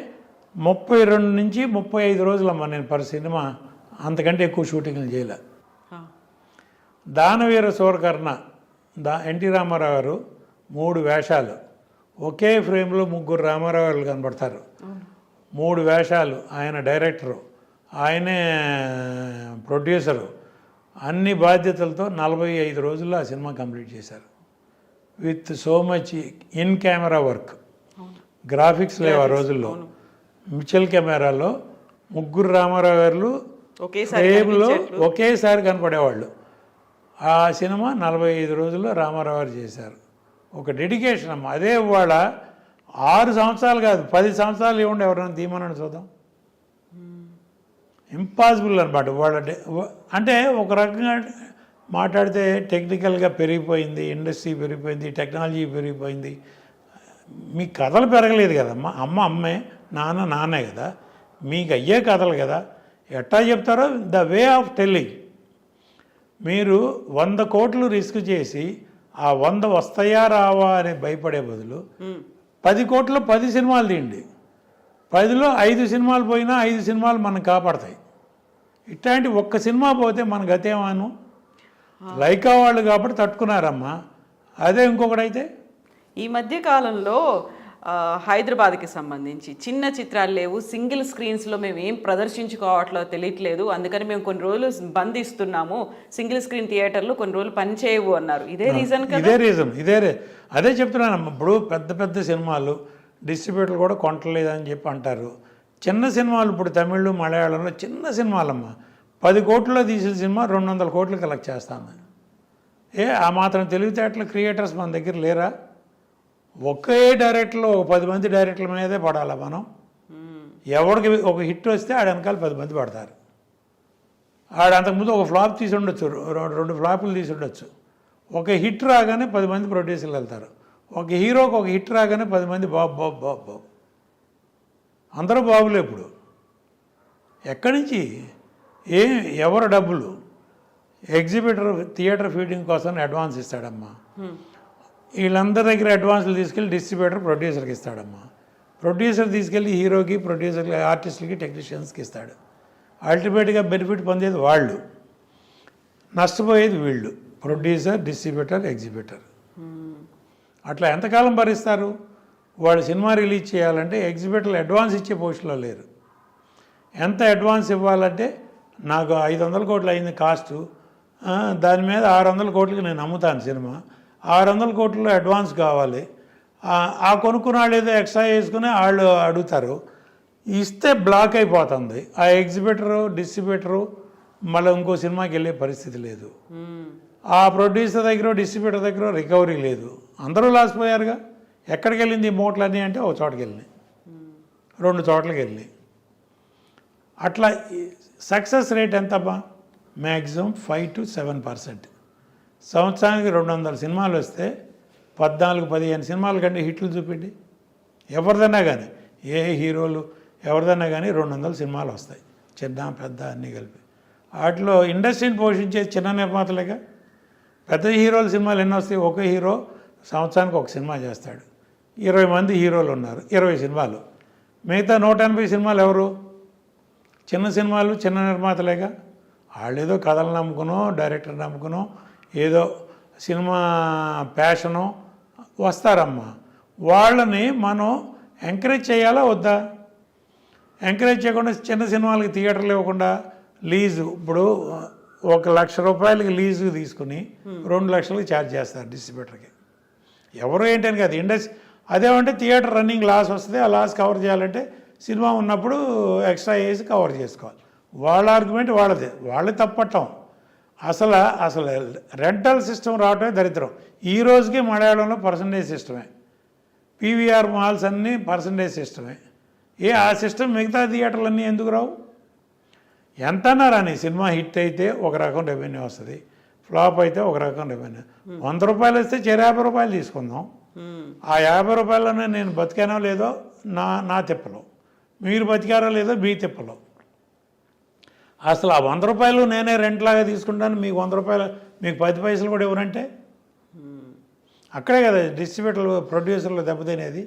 B: 32 నుంచి 35 రోజులమ్మా నేను పర్ సినిమా, అంతకంటే ఎక్కువ షూటింగ్లు చేయలే. దానవీర సూరకర్ణ ఎన్టీ రామారావు గారు 3 వేషాలు, ఒకే ఫ్రేమ్లో 3 రామారావు గారు కనబడతారు, 3 వేషాలు, ఆయన డైరెక్టరు, ఆయనే ప్రొడ్యూసరు, అన్ని బాధ్యతలతో 45 రోజుల్లో ఆ సినిమా కంప్లీట్ చేశారు. With so much in camera work, graphics లేవు ఆ రోజుల్లో. మిచెల్ కెమెరాలో 3 రామారావు గారు ఫ్రేమ్లో ఒకేసారి కనపడేవాళ్ళు. ఆ సినిమా 45 రోజుల్లో రామారావు గారు చేశారు. ఒక డెడికేషన్ అమ్మ. అదే ఇవాళ 6 సంవత్సరాలు కాదు 10 సంవత్సరాలు ఇవ్వండి ఎవరైనా తీయమని చూద్దాం, ఇంపాసిబుల్ అనమాట. వాళ్ళ అంటే ఒక రకంగా మాట్లాడితే టెక్నికల్గా పెరిగిపోయింది, ఇండస్ట్రీ పెరిగిపోయింది, టెక్నాలజీ పెరిగిపోయింది, మీ కథలు పెరగలేదు కదమ్మా. అమ్మే, నాన్నే కదా, మీకు అయ్యే కథలు కదా. ఎట్టా చెప్తారో ద వే ఆఫ్ టెల్లింగ్. మీరు 100 కోట్లు రిస్క్ చేసి ఆ 100 వస్తాయా రావా అని భయపడే బదులు 10 కోట్లు 10 సినిమాలు తీయండి, 10లో 5 సినిమాలు పోయినా 5 సినిమాలు మనం కాపాడతాయి. ఇట్లాంటి ఒక్క సినిమా పోతే మన గతేమాను. లైకా వాళ్ళు కాబట్టి తట్టుకున్నారమ్మా, అదే ఇంకొకటైతే.
A: ఈ మధ్య కాలంలో హైదరాబాద్కి సంబంధించి చిన్న చిత్రాలు లేవు, సింగిల్ స్క్రీన్స్లో మేము ఏం ప్రదర్శించుకోవట్లో తెలియట్లేదు, అందుకని మేము కొన్ని రోజులు బంద్ ఇస్తున్నాము, సింగిల్ స్క్రీన్ థియేటర్లు కొన్ని రోజులు పనిచేయవు అన్నారు. ఇదే రీజన్ కదా?
B: అదే చెప్తున్నానమ్మా. ఇప్పుడు పెద్ద పెద్ద సినిమాలు డిస్ట్రిబ్యూటర్లు కూడా కొంటలేదని చెప్పి అంటారు. చిన్న సినిమాలు ఇప్పుడు తమిళ్ మలయాళంలో చిన్న సినిమాలమ్మా 10 కోట్లలో తీసిన సినిమా 200 కోట్లు కలెక్ట్ చేస్తాను. ఆ మాత్రం తెలివితేటలు క్రియేటర్స్ మన దగ్గర లేరా? ఒకే డైరెక్టర్లో ఒక 10 మంది డైరెక్టర్ల మీదే పడాలా మనం. ఎవరికి ఒక హిట్ వస్తే ఆడ వెనకాల 10 మంది పడతారు. ఆడ అంతకుముందు ఒక ఫ్లాప్ తీసి ఉండొచ్చు, 2 ఫ్లాపులు తీసి ఉండొచ్చు. ఒక హిట్ రాగానే 10 మంది ప్రొడ్యూసర్లు వెళ్తారు. ఒక హీరోకి ఒక హిట్ రాగానే 10 మంది బాబు అందరూ బాబులే. ఇప్పుడు ఎక్కడి నుంచి ఎవరు డబ్బులు? ఎగ్జిబిటర్ థియేటర్ ఫీడింగ్ కోసం అడ్వాన్స్ ఇస్తాడమ్మా. వీళ్ళందరి దగ్గర అడ్వాన్స్లు తీసుకెళ్ళి డిస్ట్రిబ్యూటర్ ప్రొడ్యూసర్కి ఇస్తాడమ్మా. ప్రొడ్యూసర్ తీసుకెళ్ళి హీరోకి, ప్రొడ్యూసర్కి, ఆర్టిస్టులకి, టెక్నీషియన్స్కి ఇస్తాడు. అల్టిమేట్గా బెనిఫిట్ పొందేది వాళ్ళు, నష్టపోయేది వీళ్ళు, ప్రొడ్యూసర్, డిస్ట్రిబ్యూటర్, ఎగ్జిబిటర్. అట్లా ఎంతకాలం భరిస్తారు? వాళ్ళు సినిమా రిలీజ్ చేయాలంటే ఎగ్జిబిటర్లు అడ్వాన్స్ ఇచ్చే పొజిషన్లో లేరు. ఎంత అడ్వాన్స్ ఇవ్వాలంటే నాకు 500 కోట్లు అయింది కాస్టు, దాని మీద 600 కోట్లకి నేను అమ్ముతాను సినిమా, 600 కోట్లలో అడ్వాన్స్ కావాలి. ఆ కొనుక్కున్న వాళ్ళు ఏదో ఎక్స్ట్రా వేసుకుని వాళ్ళు అడుగుతారు. ఇస్తే బ్లాక్ అయిపోతుంది. ఆ ఎగ్జిబిటరు డిస్ట్రిబ్యూటరు మళ్ళీ ఇంకో సినిమాకి వెళ్ళే పరిస్థితి లేదు. ఆ ప్రొడ్యూసర్ దగ్గర డిస్ట్రిబ్యూటర్ దగ్గర రికవరీ లేదు. అందరూ లాస్ పోయారుగా. ఎక్కడికి వెళ్ళింది ఈ మూటలన్నీ అంటే ఒక చోటకి వెళ్ళినాయి, 2 చోట్లకి వెళ్ళినాయి. అట్లా సక్సెస్ రేట్ ఎంతమ్మా? Maximum 5 to 7%. సంవత్సరానికి 200 సినిమాలు వస్తే 14-15 సినిమాల కంటే హిట్లు చూపిండి. ఎవరిదన్నా కానీ, ఏ హీరోలు ఎవరిదన్నా కానీ 200 సినిమాలు వస్తాయి, చిన్న పెద్ద అన్నీ కలిపి. వాటిలో ఇండస్ట్రీని పోషించే చిన్న నిర్మాతలేగా. పెద్ద హీరోల సినిమాలు ఎన్ని వస్తాయి? ఒక హీరో సంవత్సరానికి ఒక సినిమా చేస్తాడు. 20 మంది హీరోలు ఉన్నారు, 20 సినిమాలు. మిగతా 180 సినిమాలు ఎవరు? చిన్న సినిమాలు, చిన్న నిర్మాతలేగా. వాళ్ళు ఏదో కథలు నమ్ముకునో, డైరెక్టర్ నమ్ముకునో, ఏదో సినిమా ప్యాషను వస్తారమ్మా. వాళ్ళని మనం ఎంకరేజ్ చేయాలా వద్దా? ఎంకరేజ్ చేయకుండా చిన్న సినిమాలకి థియేటర్లు ఇవ్వకుండా లీజు, ఇప్పుడు 1 లక్ష రూపాయలకి లీజు తీసుకుని 2 లక్షలకి ఛార్జ్ చేస్తారు డిస్ట్రిబ్యూటర్కి. ఎవరు ఏంటని కాదు, ఇండస్ట్రీ అదేమంటే థియేటర్ రన్నింగ్ లాస్ వస్తుంది. ఆ లాస్ కవర్ చేయాలంటే సినిమా ఉన్నప్పుడు ఎక్స్ట్రా వేసి కవర్ చేసుకోవాలి. వాళ్ళ ఆర్గ్యుమెంట్ వాళ్ళదే, వాళ్ళే తప్పట్టం. అసలు రెంటల్ సిస్టమ్ రావటమే దరిద్రం. ఈ రోజుకి మలయాళంలో పర్సంటేజ్ సిస్టమే, పీవీఆర్ మాల్స్ అన్నీ పర్సంటేజ్ సిస్టమే. ఆ సిస్టమ్ మిగతా థియేటర్లన్నీ ఎందుకు రావు? ఎంతన్నా రాని, సినిమా హిట్ అయితే ఒక రకం రెవెన్యూ వస్తుంది, ఫ్లాప్ అయితే ఒక రకం రెవెన్యూ. 100 రూపాయలు వస్తే 50 రూపాయలు తీసుకుందాం. ఆ 50 రూపాయలనే నేను బతికానో లేదో నా తిప్పలో, మీరు బతికారో లేదో మీ తిప్పలో. అసలు ఆ 100 రూపాయలు నేనే రెంట్ లాగా తీసుకుంటాను, మీకు 100 రూపాయలు, మీకు 10 పైసలు కూడా ఇవ్వరంటే అక్కడే కదా డిస్ట్రిబ్యూటర్లు ప్రొడ్యూసర్లు దెబ్బతినేది.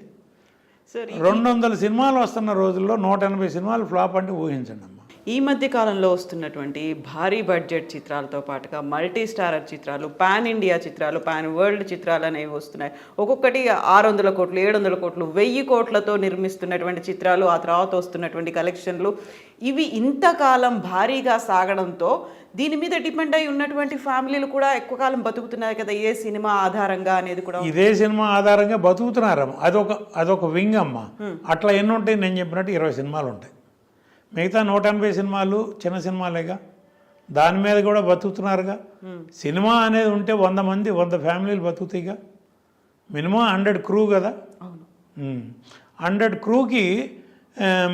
B: 200 సినిమాలు వస్తున్న రోజుల్లో 180 సినిమాలు ఫ్లాప్ అంటే ఊహించండి అమ్మా.
A: ఈ మధ్య కాలంలో వస్తున్నటువంటి భారీ బడ్జెట్ చిత్రాలతో పాటుగా మల్టీ స్టారర్ చిత్రాలు, పాన్ ఇండియా చిత్రాలు, పాన్ వరల్డ్ చిత్రాలు అనేవి వస్తున్నాయి. ఒక్కొక్కటి 600 కోట్లు, 700 కోట్లు, 1000 కోట్లతో నిర్మిస్తున్నటువంటి చిత్రాలు, ఆ తర్వాత వస్తున్నటువంటి కలెక్షన్లు, ఇవి ఇంతకాలం భారీగా సాగడంతో దీని మీద డిపెండ్ అయి ఉన్నటువంటి ఫ్యామిలీలు కూడా ఎక్కువ కాలం బతుకుతున్నాయి కదా, ఏ సినిమా ఆధారంగా అనేది కూడా.
B: ఇదే సినిమా ఆధారంగా బతుకుతున్నారమ్మ. అదొక వింగ్ అమ్మ. అట్లా ఎన్ని ఉంటాయి? నేను చెప్పినట్టు 20 సినిమాలు ఉంటాయి. మిగతా 180 సినిమాలు చిన్న సినిమాలేగా, దాని మీద కూడా బతుకుతున్నారుగా. సినిమా అనేది ఉంటే 100 మంది 100 ఫ్యామిలీలు బతుకుతాయిగా. మినిమం 100 క్రూ కదా. 100 క్రూకి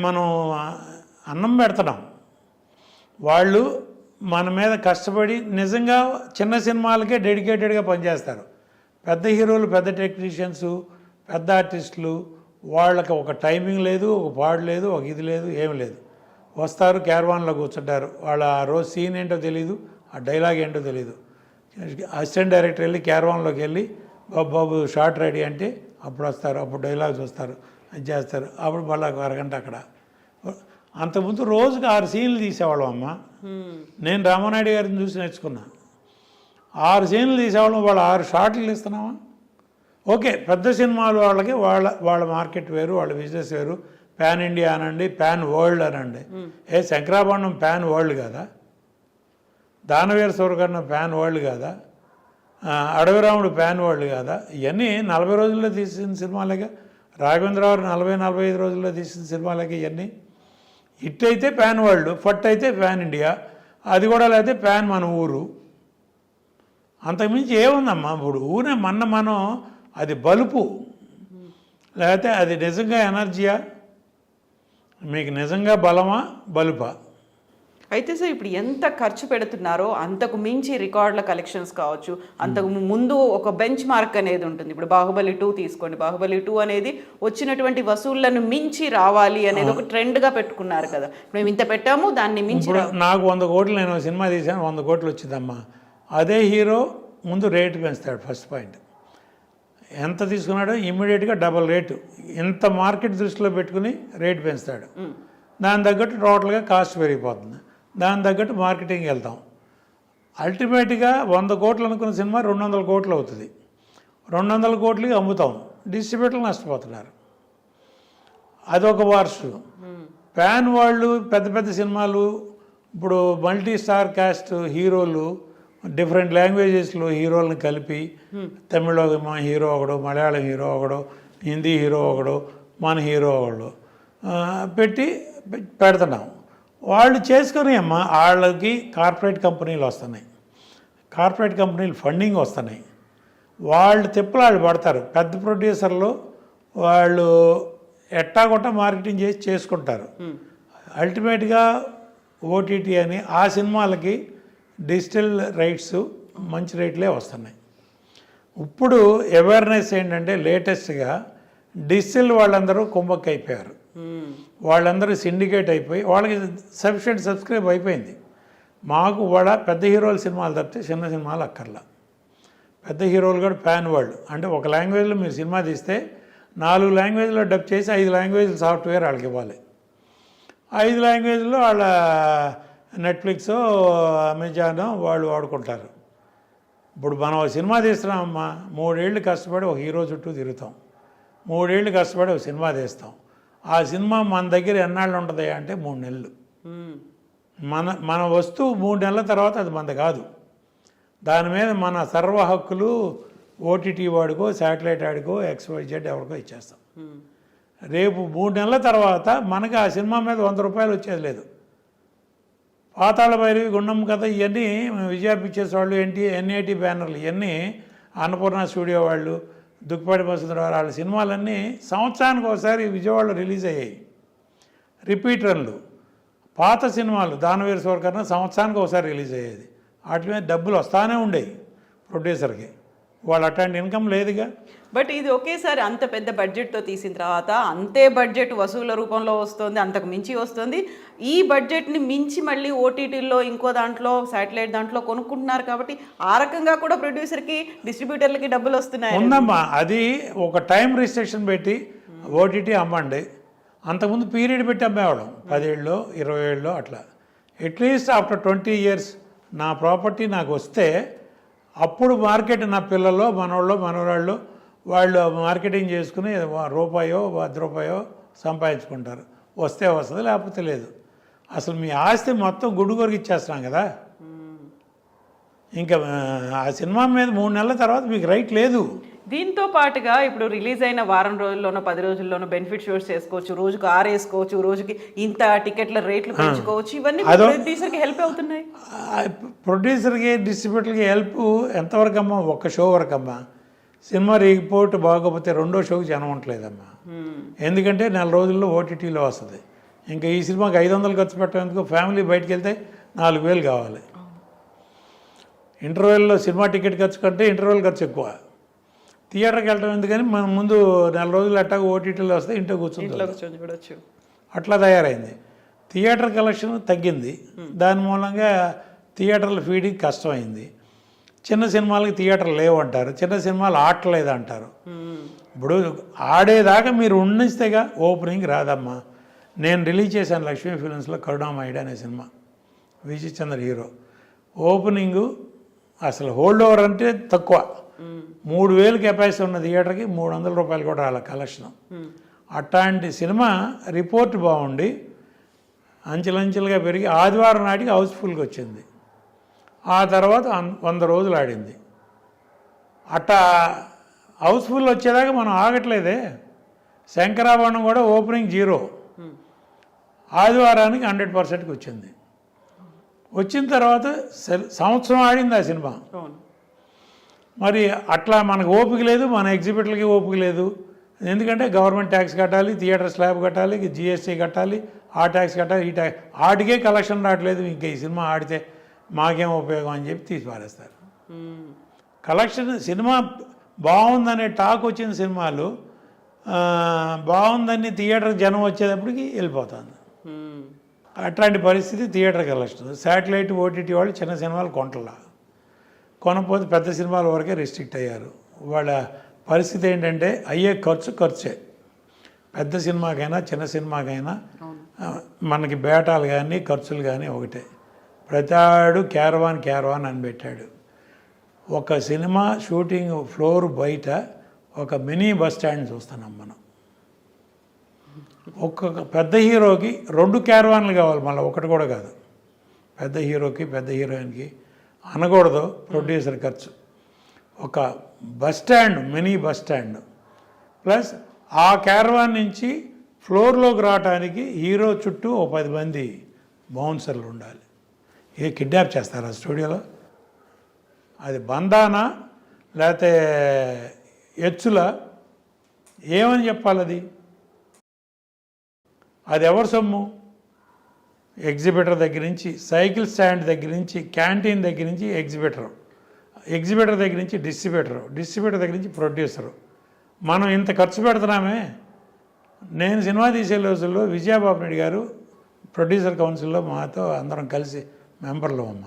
B: మనం అన్నం పెడుతున్నాం. వాళ్ళు మన మీద కష్టపడి నిజంగా చిన్న సినిమాలకే డెడికేటెడ్గా పనిచేస్తారు. పెద్ద హీరోలు, పెద్ద టెక్నీషియన్స్, పెద్ద ఆర్టిస్టులు, వాళ్ళకి ఒక టైమింగ్ లేదు, ఒక పాడు లేదు, ఒక ఇది లేదు, ఏమి లేదు. వస్తారు, క్యారవాన్లో కూర్చుంటారు. వాళ్ళ ఆ రోజు సీన్ ఏంటో తెలియదు, ఆ డైలాగ్ ఏంటో తెలియదు. అసిస్టెంట్ డైరెక్టర్ వెళ్ళి క్యారవాన్లోకి వెళ్ళి బాబు షార్ట్ రెడీ అంటే అప్పుడు వస్తారు, అప్పుడు డైలాగ్ చూస్తారు, అది చేస్తారు. అప్పుడు మళ్ళీ ఒక అరగంట అక్కడ. అంతకుముందు రోజుకి 6 సీన్లు తీసేవాళ్ళం అమ్మ. నేను రామానాయుడు గారిని చూసి నేర్చుకున్నా. 6 సీన్లు తీసేవాళ్ళం, వాళ్ళు 6 షార్ట్లు ఇస్తున్నామా? ఓకే, పెద్ద సినిమాలు వాళ్ళకి వాళ్ళ మార్కెట్ వేరు, వాళ్ళ బిజినెస్ వేరు. పాన్ ఇండియా అనండి, పాన్ వరల్డ్ అనండి. శంకరాభరణం పాన్ వరల్డ్ కాదా? దానవీర సూరకర్ణ పాన్ వరల్డ్ కాదా? అడవిరాముడు పాన్ వరల్డ్ కాదా? ఇవన్నీ 40 రోజుల్లో తీసిన సినిమాలేగా. రాఘవేంద్రరావు 40-45 రోజుల్లో తీసిన సినిమాలకి ఇవన్నీ. హిట్ అయితే పాన్ వరల్డ్, ఫట్ అయితే పాన్ ఇండియా, అది కూడా లేకపోతే పాన్ మన ఊరు. అంతకుమించి ఏముందమ్మా? ఇప్పుడు ఊరే మనం అది బలుపు, లేకపోతే అది నిజంగా ఎనర్జీయా, మీకు నిజంగా బలమా బలుపా?
A: అయితే సార్, ఇప్పుడు ఎంత ఖర్చు పెడుతున్నారో అంతకు మించి రికార్డుల కలెక్షన్స్ కావచ్చు, అంతకు ముందు ఒక బెంచ్ మార్క్ అనేది ఉంటుంది. ఇప్పుడు బాహుబలి 2 తీసుకోండి, బాహుబలి 2 అనేది వచ్చినటువంటి వసూళ్లను మించి రావాలి అనేది ఒక ట్రెండ్గా పెట్టుకున్నారు కదా. మేము ఇంత పెట్టాము, దాన్ని మించి.
B: నాకు 100 కోట్లు, నేను సినిమా తీసాను, 100 కోట్లు వచ్చిందమ్మా. అదే హీరో ముందు రేటు పెంచుతాడు. ఫస్ట్ పాయింట్ ఎంత తీసుకున్నాడో ఇమ్మీడియట్గా డబల్ రేటు. ఇంత మార్కెట్ దృష్టిలో పెట్టుకుని రేటు పెంచుతాడు. దాని తగ్గట్టు టోటల్గా కాస్ట్ పెరిగిపోతుంది. దాని తగ్గట్టు మార్కెటింగ్ వెళ్తాం. అల్టిమేట్గా 100 కోట్లు అనుకున్న సినిమా 200 కోట్లు అవుతుంది. 200 కోట్లకి అమ్ముతాం, డిస్ట్రిబ్యూటర్లు నష్టపోతున్నారు. అదొక వార్సు. ప్యాన్ వాళ్ళు పెద్ద పెద్ద సినిమాలు, ఇప్పుడు మల్టీ స్టార్ కాస్ట్ హీరోలు, డిఫరెంట్ లాంగ్వేజెస్లో హీరోలను కలిపి, తమిళ హీరో ఒకడు, మలయాళం హీరో ఒకడు, హిందీ హీరో ఒకడు, మన హీరో ఒకడు. పెడుతున్నాం. వాళ్ళు చేసుకొని అమ్మా వాళ్ళకి కార్పొరేట్ కంపెనీలు వస్తున్నాయి, కార్పొరేట్ కంపెనీలు ఫండింగ్ వస్తున్నాయి, వాళ్ళు తిప్పలాళ్ళు పడతారు. పెద్ద ప్రొడ్యూసర్లు వాళ్ళు ఎట్టాగొట్ట మార్కెటింగ్ చేసి చేసుకుంటారు. అల్టిమేట్గా ఓటీటీ అని ఆ సినిమాలకి డిజిటల్ రైట్స్ మంచి రేట్లే వస్తున్నాయి. ఇప్పుడు అవేర్నెస్ ఏంటంటే లేటెస్ట్గా డిజిటల్ వాళ్ళందరూ కుంభక్ అయిపోయారు, వాళ్ళందరూ సిండికేట్ అయిపోయి వాళ్ళకి సఫిషియెంట్ సబ్స్క్రైబ్ అయిపోయింది. మాకు కూడా పెద్ద హీరోల సినిమాలు తప్పితే చిన్న సినిమాలు అక్కర్లా. పెద్ద హీరోలు కూడా ప్యాన్ వాళ్ళు, అంటే ఒక లాంగ్వేజ్లో మీరు సినిమా తీస్తే 4 లాంగ్వేజ్లో డబ్ చేసి 5 లాంగ్వేజ్ల సాఫ్ట్వేర్ వాళ్ళకి ఇవ్వాలి. 5 లాంగ్వేజ్లో వాళ్ళ నెట్ఫ్లిక్స్, అమెజాన్ వాళ్ళు వాడుకుంటారు. ఇప్పుడు మనం ఒక సినిమా తీస్తున్నామమ్మా, 3 ఏళ్ళు కష్టపడి ఒక హీరో చుట్టూ తిరుగుతాం, 3 ఏళ్ళు కష్టపడి ఒక సినిమా తీస్తాం. ఆ సినిమా మన దగ్గర ఎన్నాళ్ళు ఉంటుంది అంటే 3 నెలలు. మన వస్తువు 3 నెలల తర్వాత అది మనది కాదు. దాని మీద మన సర్వ హక్కులు ఓటీటీ వాడికో శాటిలైట్ ఆడికో XYZ ఎవరికో ఇచ్చేస్తాం. రేపు 3 నెలల తర్వాత మనకి ఆ సినిమా మీద 100 రూపాయలు వచ్చేది లేదు. పాతాళ భైరవి, గుండం కథ ఇవన్నీ విజయ పిక్చర్స్ వాళ్ళు, NIT బ్యానర్లు ఇవన్నీ, అన్నపూర్ణ స్టూడియో వాళ్ళు, దుక్కిపాటి వసుంధర వాళ్ళ సినిమాలన్నీ సంవత్సరానికి ఒకసారి విజయవాడలో రిలీజ్ అయ్యాయి. రిపీట్ రన్లు. పాత సినిమాలు దానవీర సూరకర్ణ సంవత్సరానికి ఒకసారి రిలీజ్ అయ్యేది. వాటి మీద డబ్బులు వస్తానే ఉండేవి ప్రొడ్యూసర్కి. వాళ్ళు అట్లాంటి ఇన్కమ్ లేదుగా.
A: బట్ ఇది ఒకేసారి అంత పెద్ద బడ్జెట్తో తీసిన తర్వాత అంతే బడ్జెట్ వసూళ్ల రూపంలో వస్తుంది, అంతకు మించి వస్తుంది. ఈ బడ్జెట్ని మించి మళ్ళీ ఓటీటీల్లో ఇంకో దాంట్లో శాటిలైట్ దాంట్లో కొనుక్కుంటున్నారు కాబట్టి ఆ రకంగా కూడా ప్రొడ్యూసర్కి డిస్ట్రిబ్యూటర్లకి డబ్బులు వస్తున్నాయి.
B: ఉందమ్మా, అది ఒక టైం రిస్ట్రిక్షన్ పెట్టి ఓటీటీ అమ్మండి. అంతకుముందు పీరియడ్ పెట్టి అమ్మేవాళ్ళం, 10 ఏళ్ళు 20 ఏళ్ళు అట్లా. అట్లీస్ట్ ఆఫ్టర్ 20 ఇయర్స్ నా ప్రాపర్టీ నాకు వస్తే అప్పుడు మార్కెట్, నా పిల్లల్లో మనోళ్ళు మనవరాళ్ళు వాళ్ళు మార్కెటింగ్ చేసుకుని రూపాయో 10 రూపాయో సంపాదించుకుంటారు. వస్తే వస్తుంది, లేకపోతే లేదు. అసలు మీ ఆస్తి మొత్తం గుడ్డుగొరికి ఇచ్చేస్తున్నాం కదా. ఇంకా ఆ సినిమా మీద 3 నెలల తర్వాత మీకు రైట్ లేదు.
A: దీంతో పాటుగా ఇప్పుడు రిలీజ్ అయిన వారం రోజుల్లోనో 10 రోజుల్లోనో బెనిఫిట్ షోస్ చేసుకోవచ్చు, రోజుకు 6 వేసుకోవచ్చు, రోజుకి ఇంత టికెట్ల రేట్లు పెంచుకోవచ్చు. ఇవన్నీ ప్రొడ్యూసర్కి హెల్ప్ అవుతున్నాయి.
B: ప్రొడ్యూసర్కి డిస్ట్రిబ్యూటర్కి హెల్ప్ ఎంతవరకు అమ్మా? ఒక్క షో వరకు అమ్మా. సినిమా రిపోర్ట్ బాగోపోతే 2వ షోకి జనం ఉండలేదమ్మా. ఎందుకంటే 4 రోజుల్లో ఓటీటీలో వస్తుంది. ఇంకా ఈ సినిమాకి 500 ఖర్చు పెట్టేందుకు ఫ్యామిలీ బయటకు వెళ్తే 4000 కావాలి. ఇంటర్వెల్లో సినిమా టికెట్ ఖర్చు కంటే ఇంటర్వెల్ ఖర్చు ఎక్కువ. థియేటర్కి వెళ్ళడం ఎందుకని మనం ముందు 4 రోజులు అట్టాగా ఓటీటీలో వస్తే ఇంట్లో కూర్చొని అట్లా తయారైంది. థియేటర్ కలెక్షన్ తగ్గింది. దాని మూలంగా థియేటర్ల ఫీడింగ్ కష్టమైంది. చిన్న సినిమాలకి థియేటర్లు లేవంటారు, చిన్న సినిమాలు ఆడలేదు అంటారు. ఇప్పుడు ఆడేదాకా మీరు ఉండిస్తేగా ఓపెనింగ్ రాదమ్మా. నేను రిలీజ్ చేశాను లక్ష్మీ ఫిలిమ్స్లో కరుణామయుడు అనే సినిమా, విజయ్ చంద్ర హీరో. ఓపెనింగు అసలు హోల్డ్ ఓవర్ అంటే తక్కువ. 3000 కెపాసిటీ ఉన్న థియేటర్కి 300 రూపాయలు కూడా రాలే కలెక్షన్. అట్లాంటి సినిమా రిపోర్ట్ బాగుండి అంచెలంచెలుగా పెరిగి ఆదివారం నాటికి హౌస్ఫుల్గా వచ్చింది. ఆ తర్వాత 100 రోజులు ఆడింది. అట్టా హౌస్ఫుల్ వచ్చేదాకా మనం ఆగట్లేదే. శంకరాభరణం కూడా ఓపెనింగ్ 0, ఆదివారానికి 100%కి వచ్చింది. వచ్చిన తర్వాత సంవత్సరం ఆడింది ఆ సినిమా. మరి అట్లా మనకు ఓపిక లేదు, మన ఎగ్జిబిటర్లకి ఓపిక లేదు. ఎందుకంటే గవర్నమెంట్ ట్యాక్స్ కట్టాలి, థియేటర్ స్లాబ్ కట్టాలి, GST కట్టాలి, ఆ ట్యాక్స్ కట్టాలి, ఈ ట్యాక్స్. ఆడికే కలెక్షన్ రావట్లేదు, ఇంకా ఈ సినిమా ఆడితే మాకేం ఉపయోగం అని చెప్పి తీసి పారేస్తారు. కలెక్షన్ సినిమా బాగుందనే టాక్ వచ్చిన సినిమాలు బాగుందని థియేటర్ జనం వచ్చేటప్పటికి వెళ్ళిపోతుంది. అట్లాంటి పరిస్థితి థియేటర్ కలెక్షన్. శాటిలైట్ ఓటీటీ వాళ్ళు చిన్న సినిమాలు కొనపోతే పెద్ద సినిమాల వరకే రిస్ట్రిక్ట్ అయ్యారు. వాళ్ళ పరిస్థితి ఏంటంటే అయ్యే ఖర్చే. పెద్ద సినిమాకైనా చిన్న సినిమాకైనా మనకి బేటాలు కానీ ఖర్చులు కానీ ఒకటే. ప్రతాడు క్యారవాన్ అని పెట్టాడు. ఒక సినిమా షూటింగ్ ఫ్లోర్ బయట ఒక మినీ బస్ స్టాండ్ చూస్తున్నాం మనం. ఒక్కొక్క పెద్ద హీరోకి 2 క్యారవాన్లు కావాలి, మళ్ళీ ఒకటి కూడా కాదు. పెద్ద హీరోకి పెద్ద హీరోయిన్కి అనకూడదు ప్రొడ్యూసర్ ఖర్చు. ఒక bus stand, mini bus stand plus ఆ క్యారవాన్ నుంచి ఫ్లోర్లోకి రావడానికి హీరో చుట్టూ ఓ 10 మంది బౌన్సర్లు ఉండాలి. కిడ్నాప్ చేస్తారా స్టూడియోలో? అది బంధానా లేకపోతే ఎచ్చుల ఏమని చెప్పాలి? అది ఎవరి సొమ్ము? ఎగ్జిబిటర్ దగ్గర నుంచి, సైకిల్ స్టాండ్ దగ్గర నుంచి, క్యాంటీన్ దగ్గర నుంచి ఎగ్జిబిటర్ దగ్గర నుంచి డిస్ట్రిబ్యూటర్ దగ్గర నుంచి ప్రొడ్యూసరు. మనం ఇంత ఖర్చు పెడుతున్నామే. నేను సినిమా తీసే రోజుల్లో విజయబాబు నాయుడు గారు ప్రొడ్యూసర్ కౌన్సిల్లో మాతో అందరం కలిసి మెంబర్లు అమ్మ,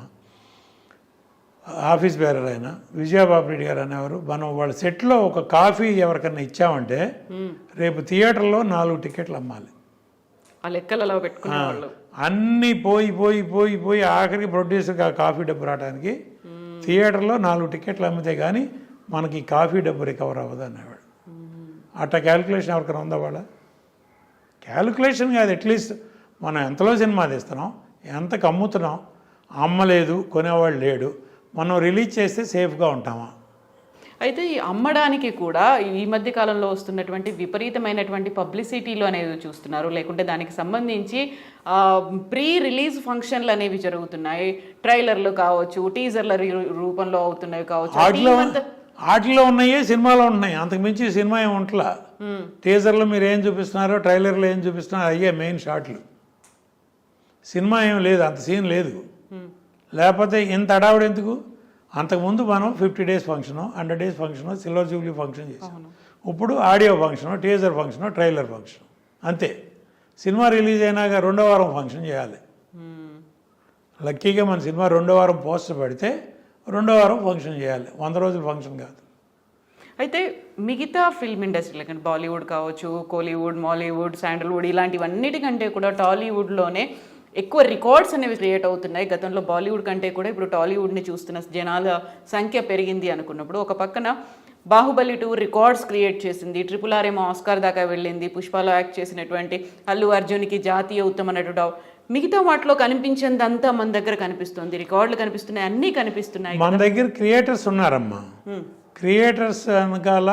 B: ఆఫీస్ బేరర్ అయిన విజయబాబు రెడ్డి గారు అనేవారు, మనం వాళ్ళ సెట్లో ఒక కాఫీ ఎవరికన్నా ఇచ్చామంటే రేపు థియేటర్లో 4 టికెట్లు అమ్మాలి.
A: ఆ లెక్కలలో పెట్టుకునేవాళ్ళు.
B: అన్నీ పోయి ఆఖరికి ప్రొడ్యూసర్కి ఆ కాఫీ డబ్బు రావడానికి థియేటర్లో 4 టికెట్లు అమ్మితే కానీ మనకి కాఫీ డబ్బు రికవర్ అవ్వదు అనేవాడు. అట్లా క్యాలిక్యులేషన్ ఎవరికైనా ఉందా? వాళ్ళ క్యాలిక్యులేషన్ కాదు. అట్లీస్ట్ మనం ఎంతలో సినిమా తీస్తున్నాం, ఎంతకు అమ్ముతున్నాం, అమ్మలేదు కొనేవాళ్ళు లేడు, మనం రిలీజ్ చేస్తే సేఫ్గా ఉంటామా?
A: అయితే ఈ అమ్మడానికి కూడా ఈ మధ్య కాలంలో వస్తున్నటువంటి విపరీతమైనటువంటి పబ్లిసిటీలు అనేవి చూస్తున్నారు, లేకుంటే దానికి సంబంధించి ప్రీ రిలీజ్ ఫంక్షన్లు అనేవి జరుగుతున్నాయి. ట్రైలర్లు కావచ్చు, టీజర్ల రూపంలో అవుతున్నాయి కావచ్చు.
B: వాటిలో ఉన్నాయే సినిమాలో ఉన్నాయి, అంతకు మించి సినిమా ఏమి ఉంటలా. టీజర్లో మీరు ఏం చూపిస్తున్నారో, ట్రైలర్లో ఏం చూపిస్తున్నారో అయ్యే మెయిన్ షాట్లు. సినిమా ఏం లేదు, అంత సీన్ లేదు. లేకపోతే ఇంత అడావుడు ఎందుకు? అంతకుముందు మనం 50 days function, 100 days function, silver Jubilee function చేసాం. ఇప్పుడు audio function, teaser function, trailer function అంతే. సినిమా రిలీజ్ అయినాక 2వ వారం ఫంక్షన్ చేయాలి. లక్కీగా మన సినిమా 2వ వారం పోస్టర్ పెడితే 2వ వారం ఫంక్షన్ చేయాలి, 100 రోజుల ఫంక్షన్ కాదు.
A: అయితే మిగతా ఫిల్మ్ ఇండస్ట్రీ లేకంటే బాలీవుడ్ కావచ్చు, కోలీవుడ్, మాలీవుడ్, శాండల్వుడ్ ఇలాంటివన్నిటికంటే కూడా టాలీవుడ్లోనే ఎక్కువ రికార్డ్స్ అనేవి క్రియేట్ అవుతున్నాయి. గతంలో బాలీవుడ్ కంటే కూడా ఇప్పుడు టాలీవుడ్ని చూస్తున్న జనాల సంఖ్య పెరిగింది అనుకున్నప్పుడు, ఒక పక్కన బాహుబలి 2 రికార్డ్స్ క్రియేట్ చేసింది, RRR ఏమో ఆస్కార్ దాకా వెళ్ళింది, పుష్పలో యాక్ట్ చేసినటువంటి అల్లు అర్జున్కి జాతీయ ఉత్తమ నటుడు, మిగతా వాటిలో కనిపించిందంతా మన దగ్గర కనిపిస్తుంది, రికార్డులు కనిపిస్తున్నాయి, అన్నీ కనిపిస్తున్నాయి.
B: మన దగ్గర క్రియేటర్స్ ఉన్నారమ్మా. క్రియేటర్స్ వెనకాల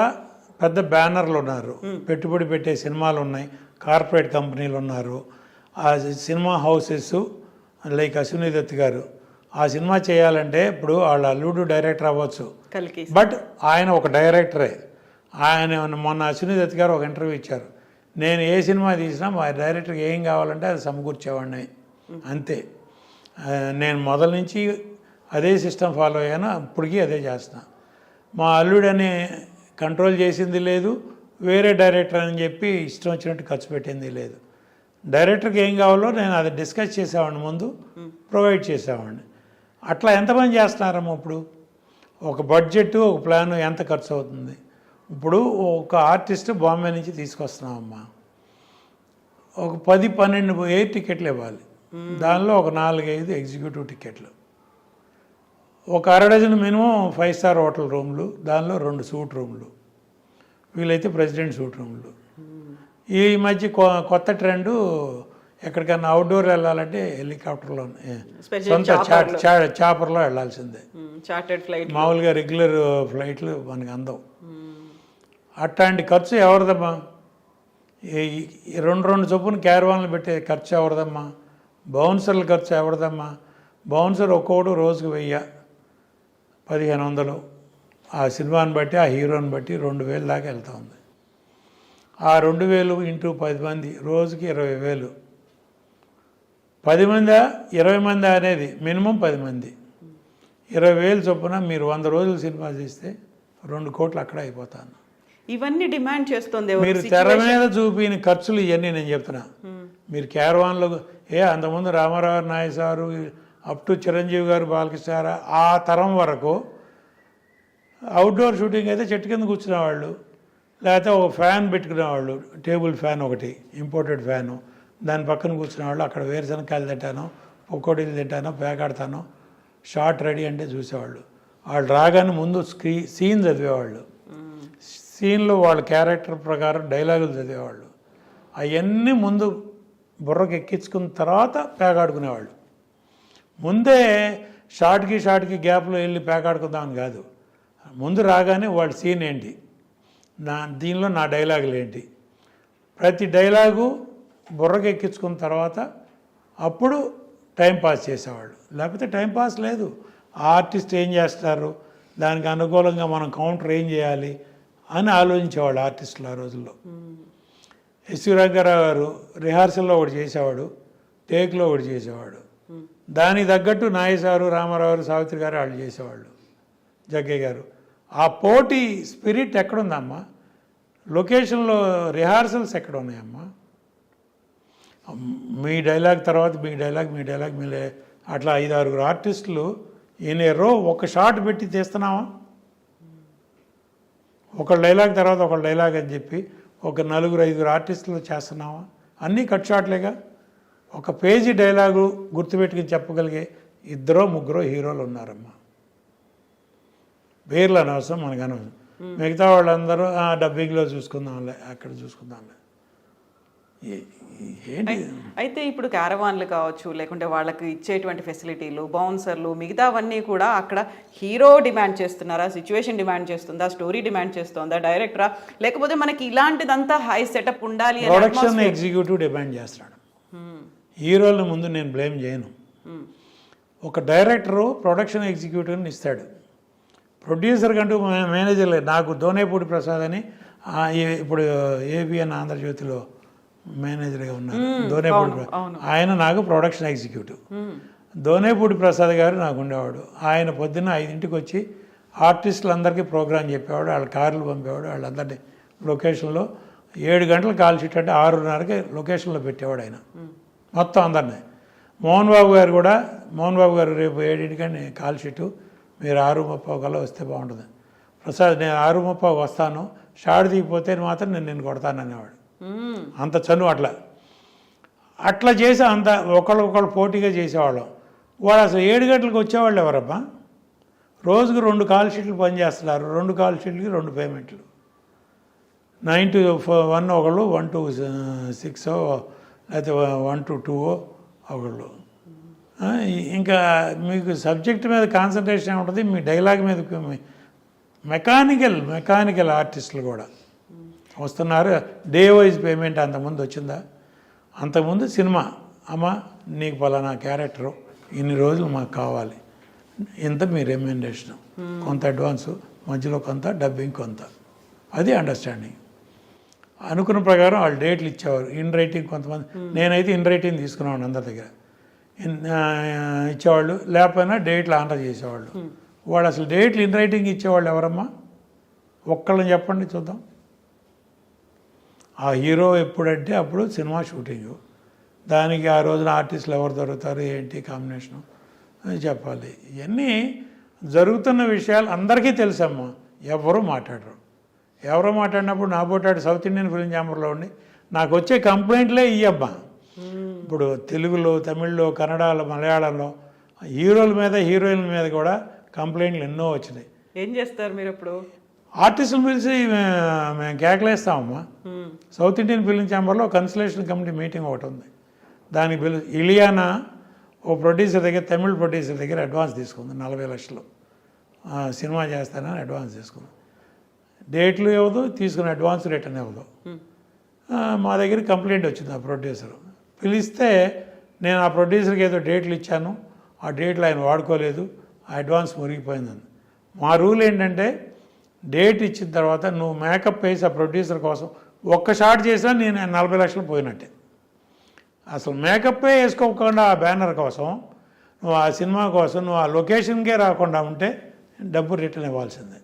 B: పెద్ద బ్యానర్లు ఉన్నారు, పెట్టుబడి పెట్టే సినిమాలు ఉన్నాయి, కార్పొరేట్ కంపెనీలు ఉన్నారు, ఆ cinema houses like Ashwini Dutt గారు ఆ సినిమా చేయాలంటే ఇప్పుడు వాళ్ళ అల్లుడు డైరెక్టర్ అవ్వచ్చు, బట్ ఆయన ఒక డైరెక్టరే. ఆయన మొన్న అశ్విని దత్ గారు ఒక ఇంటర్వ్యూ ఇచ్చారు, నేను ఏ సినిమా తీసినా మా డైరెక్టర్కి ఏం కావాలంటే అది సమకూర్చేవాడిని అంతే. నేను మొదల నుంచి అదే సిస్టమ్ ఫాలో అయ్యాను, ఇప్పటికీ అదే చేస్తున్నా. మా అల్లుడని కంట్రోల్ చేసింది లేదు, వేరే డైరెక్టర్ అని చెప్పి ఇష్టం వచ్చినట్టు ఖర్చు పెట్టింది లేదు. డైరెక్టర్కి ఏం కావాలో నేను అది డిస్కస్ చేసేవాడిని, ముందు ప్రొవైడ్ చేసేవాడిని. అట్లా ఎంతమంది చేస్తున్నారమ్మా? ఇప్పుడు ఒక బడ్జెట్, ఒక ప్లాన్ ఎంత ఖర్చు అవుతుంది? ఇప్పుడు ఒక ఆర్టిస్ట్ బాంబే నుంచి తీసుకొస్తున్నామమ్మా, ఒక 10-12 ఎయిర్ టికెట్లు ఇవ్వాలి, దానిలో ఒక 4-5 ఎగ్జిక్యూటివ్ టికెట్లు, ఒక 1/2 డజన్ మినిమం 5 స్టార్ హోటల్ రూమ్లు, దానిలో 2 సూట్ రూమ్లు, వీలైతే ప్రెసిడెంట్ సూట్ రూమ్లు. ఈ మధ్య కొత్త ట్రెండు ఎక్కడికైనా అవుట్డోర్ వెళ్ళాలంటే హెలికాప్టర్లో, సొంత చాపర్లో వెళ్ళాల్సిందే. మామూలుగా రెగ్యులర్ ఫ్లైట్లు మనకి అందవు. అట్లాంటి ఖర్చు ఎవరిదమ్మా? 2 చొప్పున క్యారవాన్లు పెట్టే ఖర్చు ఎవరిదమ్మా? బౌన్సర్ల ఖర్చు ఎవరిదమ్మా? బౌన్సర్ ఒక్కోడు రోజుకు 1000-1500, ఆ సినిమాని బట్టి, ఆ హీరోని బట్టి 2000 దాకా వెళ్తూ ఉంది. ఆ 2000 ఇంటూ 10 మంది రోజుకి 20,000. 10 మందా 20 మందా అనేది మినిమం 10 మంది, 20,000 చొప్పున మీరు 100 రోజులు సినిమా తీస్తే 2 కోట్లు అక్కడ అయిపోతాను.
A: ఇవన్నీ డిమాండ్ చేస్తుంది.
B: మీరు తెర మీద చూపిన ఖర్చులు ఇవన్నీ నేను చెప్తున్నా. మీరు క్యారవాన్లో అంతకుముందు Ramarao Nayak sir up to Chiranjeevi గారు, బాలకృష్ణ గారు, ఆ తరం వరకు అవుట్డోర్ షూటింగ్ అయితే చెట్టు కింద కూర్చునేవాళ్ళు, లేకపోతే ఒక ఫ్యాన్ పెట్టుకునేవాళ్ళు, టేబుల్ ఫ్యాన్ ఒకటి, ఇంపోర్టెడ్ ఫ్యాను, దాని పక్కన కూర్చునేవాళ్ళు. అక్కడ వేరుశనకాయలు తింటాను, పకోడీలు తింటాను, పేకాడతాను, షార్ట్ రెడీ అంటే చూసేవాళ్ళు. వాళ్ళు రాగానే ముందు సీన్ చదివేవాళ్ళు, సీన్లో వాళ్ళ క్యారెక్టర్ ప్రకారం డైలాగులు చదివేవాళ్ళు. అవన్నీ ముందు బుర్రకు ఎక్కించుకున్న తర్వాత పేకాడుకునేవాళ్ళు. ముందే షార్ట్కి గ్యాప్లో వెళ్ళి పేకాడుకుందామని కాదు, ముందు రాగానే వాళ్ళ సీన్ ఏంటి, దీనిలో నా డైలాగులు ఏంటి, ప్రతి డైలాగు బుర్రకి ఎక్కించుకున్న తర్వాత అప్పుడు టైం పాస్ చేసేవాళ్ళు. లేకపోతే టైం పాస్ లేదు. ఆ ఆర్టిస్ట్ ఏం చేస్తారు, దానికి అనుకూలంగా మనం కౌంటర్ ఏం చేయాలి అని ఆలోచించేవాళ్ళు ఆర్టిస్టులు ఆ రోజుల్లో. ఎస్వి రంగారావు గారు రిహార్సల్లో ఒకటి చేసేవాడు, టేక్లో ఒకటి చేసేవాడు. దానికి తగ్గట్టు నాగేశ్వరరావు, రామారావు గారు, సావిత్రి గారు వాళ్ళు చేసేవాళ్ళు, జగ్గయ్య గారు. ఆ పోటీ స్పిరిట్ ఎక్కడుందమ్మా? లొకేషన్లో రిహార్సల్స్ ఎక్కడ ఉన్నాయమ్మా? మీ డైలాగ్ తర్వాత మీ డైలాగ్ అట్లా 5-6 ఆర్టిస్టులు ఇన్ ఏ రో ఒక షాట్ పెట్టి తీస్తున్నావా? ఒక డైలాగ్ తర్వాత ఒక డైలాగ్ అని చెప్పి ఒక 4-5 ఆర్టిస్టులు చేస్తున్నావా? అన్నీ కట్ షాట్లేగా. ఒక పేజీ డైలాగు గుర్తుపెట్టుకుని చెప్పగలిగే 2-3 హీరోలు ఉన్నారమ్మా. పేర్లు అనవసరం, మనకు అనవసరం. మిగతా వాళ్ళందరూ డబ్బింగ్లో చూసుకుందాంలే, అక్కడ చూసుకుందాంలే. ఏంటి
A: అయితే ఇప్పుడు క్యారవాన్లు కావచ్చు, లేకుంటే వాళ్ళకి ఇచ్చేటువంటి ఫెసిలిటీలు, బౌన్సర్లు, మిగతావన్నీ కూడా అక్కడ హీరో డిమాండ్ చేస్తున్నారా, సిచ్యువేషన్ డిమాండ్ చేస్తుందా, స్టోరీ డిమాండ్ చేస్తుందా, డైరెక్టరా, లేకపోతే మనకి ఇలాంటిదంతా హై సెటప్ ఉండాలి?
B: ప్రొడక్షన్ ఎగ్జిక్యూటివ్ డిమాండ్ చేస్తున్నాడు. హీరోల ముందు నేను బ్లేమ్ చేయను. ఒక డైరెక్టరు ప్రొడక్షన్ ఎగ్జిక్యూటివ్ని ఇస్తాడు. ప్రొడ్యూసర్ కంటూ మేనేజర్ లేదు. నాకు దోనేపూడి ప్రసాద్ అని ఇప్పుడు ఏబిఎన్ ఆంధ్రజ్యోతిలో మేనేజర్గా ఉన్నారు, దోనేపూడి ప్రసాద్. ఆయన నాకు ప్రొడక్షన్ ఎగ్జిక్యూటివ్. దోనేపూడి ప్రసాద్ గారు నాకు ఉండేవాడు. ఆయన పొద్దున్న 5ంటికి వచ్చి ఆర్టిస్టులందరికీ ప్రోగ్రాం చెప్పేవాడు, వాళ్ళ కార్లు పంపేవాడు, వాళ్ళందరినీ లొకేషన్లో 7 గంటల కాల్ షీట్ అంటే 6:30కి లొకేషన్లో పెట్టేవాడు ఆయన మొత్తం అందరినీ. మోహన్ బాబు గారు రేపు 7ంటికని కాల్ షీటు, మీరు 6:30 కల్లా వస్తే బాగుంటుంది. ప్రసాద్, నేను 6:30 వస్తాను, షాడ్ దిగిపోతే మాత్రం నేను కొడతాను అనేవాడు. అంత చనువు. అట్లా చేసి ఒకళ్ళు పోటీగా చేసేవాళ్ళం. వాడు అసలు 7 గంటలకు వచ్చేవాళ్ళు ఎవరమ్మా? రోజుకు 2 కాల్ షీట్లు పనిచేస్తున్నారు. 2 కాల్ షీట్లకి 2 పేమెంట్లు. 9 to 1 ఒకళ్ళు, 1 to 6 లేకపోతే 1 to 2 ఒకళ్ళు. ఇంకా మీకు సబ్జెక్ట్ మీద కాన్సన్ట్రేషన్ ఉంటుంది, మీ డైలాగ్ మీద. మెకానికల్ ఆర్టిస్టులు కూడా వస్తున్నారు. డే వైజ్ పేమెంట్ అంతకుముందు వచ్చిందా? అంతకుముందు సినిమా, అమ్మ నీకు పలానా క్యారెక్టరు ఇన్ని రోజులు మాకు కావాలి, ఇంత మీ రెమ్యునరేషన్, కొంత అడ్వాన్సు, మధ్యలో కొంత, డబ్బింగ్ కొంత. అది అండర్స్టాండింగ్. అనుకున్న ప్రకారం వాళ్ళు డేట్లు ఇచ్చేవారు. ఇన్ రైటింగ్ కొంతమంది, నేనైతే ఇన్ రైటింగ్ తీసుకున్నాను అందరి దగ్గర. ఇచ్చేవాళ్ళు, లేకపోయినా డేట్లు ఆనర్ చేసేవాళ్ళు. వాళ్ళు అసలు డేట్లు ఇన్ రైటింగ్ ఇచ్చేవాళ్ళు ఎవరమ్మా? ఒక్కళ్ళని చెప్పండి చూద్దాం. ఆ హీరో ఎప్పుడంటే అప్పుడు సినిమా షూటింగు, దానికి ఆ రోజున ఆర్టిస్టులు ఎవరు దొరుకుతారు, ఏంటి కాంబినేషను అని చెప్పాలి. ఇవన్నీ జరుగుతున్న విషయాలు అందరికీ తెలుసమ్మా. ఎవరు మాట్లాడినప్పుడు నా పోటాడు సౌత్ ఇండియన్ ఫిల్మ్ ఛాంబర్లో ఉండి నాకు వచ్చే కంప్లైంట్లే ఇయ్యమ్మా. ఇప్పుడు తెలుగులో, తమిళ్లో, కన్నడలో, మలయాళంలో హీరోల మీద, హీరోయిన్ల మీద కూడా కంప్లైంట్లు ఎన్నో వచ్చినాయి.
A: ఏం చేస్తారు మీరు ఇప్పుడు?
B: ఆర్టిస్టులు పిలిచి మేము కేకలేస్తామమ్మా. సౌత్ ఇండియన్ ఫిల్మ్ ఛాంబర్లో కన్సలేషన్ కమిటీ మీటింగ్ ఒకటి ఉంది. దానికి ఇలియానా ఓ ప్రొడ్యూసర్ దగ్గర, తమిళ్ ప్రొడ్యూసర్ దగ్గర అడ్వాన్స్ తీసుకుంది 40 లక్షలు. సినిమా చేస్తానని అడ్వాన్స్ తీసుకుంది. డేట్లు ఇవ్వదు, తీసుకున్న అడ్వాన్స్ రిటర్న్ ఇవ్వదు. మా దగ్గర కంప్లైంట్ వచ్చింది. ఆ ప్రొడ్యూసర్ పిలిస్తే నేను ఆ ప్రొడ్యూసర్కి ఏదో డేట్లు ఇచ్చాను, ఆ డేట్లు ఆయన వాడుకోలేదు, ఆ అడ్వాన్స్ మురిగిపోయిందని. మా రూల్ ఏంటంటే డేట్ ఇచ్చిన తర్వాత నువ్వు మేకప్ వేసి ఆ ప్రొడ్యూసర్ కోసం ఒక్క షాట్ చేసినా నేను 40 లక్షలు పోయినట్టే. అసలు మేకప్పే వేసుకోకుండా ఆ బ్యానర్ కోసం, నువ్వు ఆ సినిమా కోసం నువ్వు ఆ లొకేషన్కే రాకుండా ఉంటే డబ్బు రిటర్న్ ఇవ్వాల్సిందే.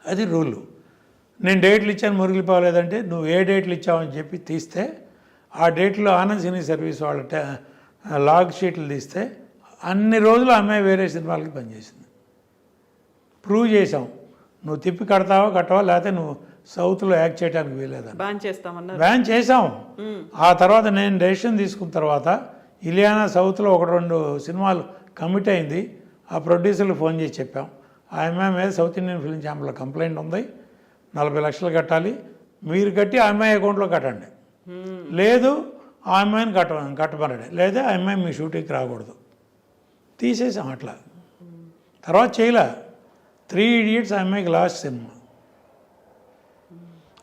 B: అది రూలు. నేను డేట్లు ఇచ్చాను మురిగిపోలేదంటే నువ్వు ఏ డేట్లు ఇచ్చావని చెప్పి తీస్తే, ఆ డేట్లో ఆనంద్ సినీ సర్వీస్ వాళ్ళ లాగ్ షీట్లు తీస్తే అన్ని రోజులు అమ్మాయి వేరే సినిమాలకి పనిచేసింది. ప్రూవ్ చేసాం. నువ్వు తిప్పి కట్టవా లేకపోతే నువ్వు సౌత్లో యాక్ట్ చేయడానికి వీలేదని బ్యాన్ చేసాం. ఆ తర్వాత నేను డెసిషన్ తీసుకున్న తర్వాత ఇలియానా సౌత్లో 1-2 సినిమాలు కమిట్ అయింది. ఆ ప్రొడ్యూసర్లు ఫోన్ చేసి చెప్పాం, ఆ అమ్మాయి మీద సౌత్ ఇండియన్ ఫిల్మ్ ఛాంబర్లో కంప్లైంట్ ఉంది, 40 లక్షలు కట్టాలి, మీరు కట్టి ఆ అమ్మాయి అకౌంట్లో కట్టండి, లేదు ఆ అమ్మాయిని కట్టమనండి, లేదా ఆ అమ్మాయి మీ షూటింగ్కి రాకూడదు. తీసేసాం. అట్లా తర్వాత చేయలే. 3 Idiots ఆ అమ్మాయికి లాస్ట్ సినిమా.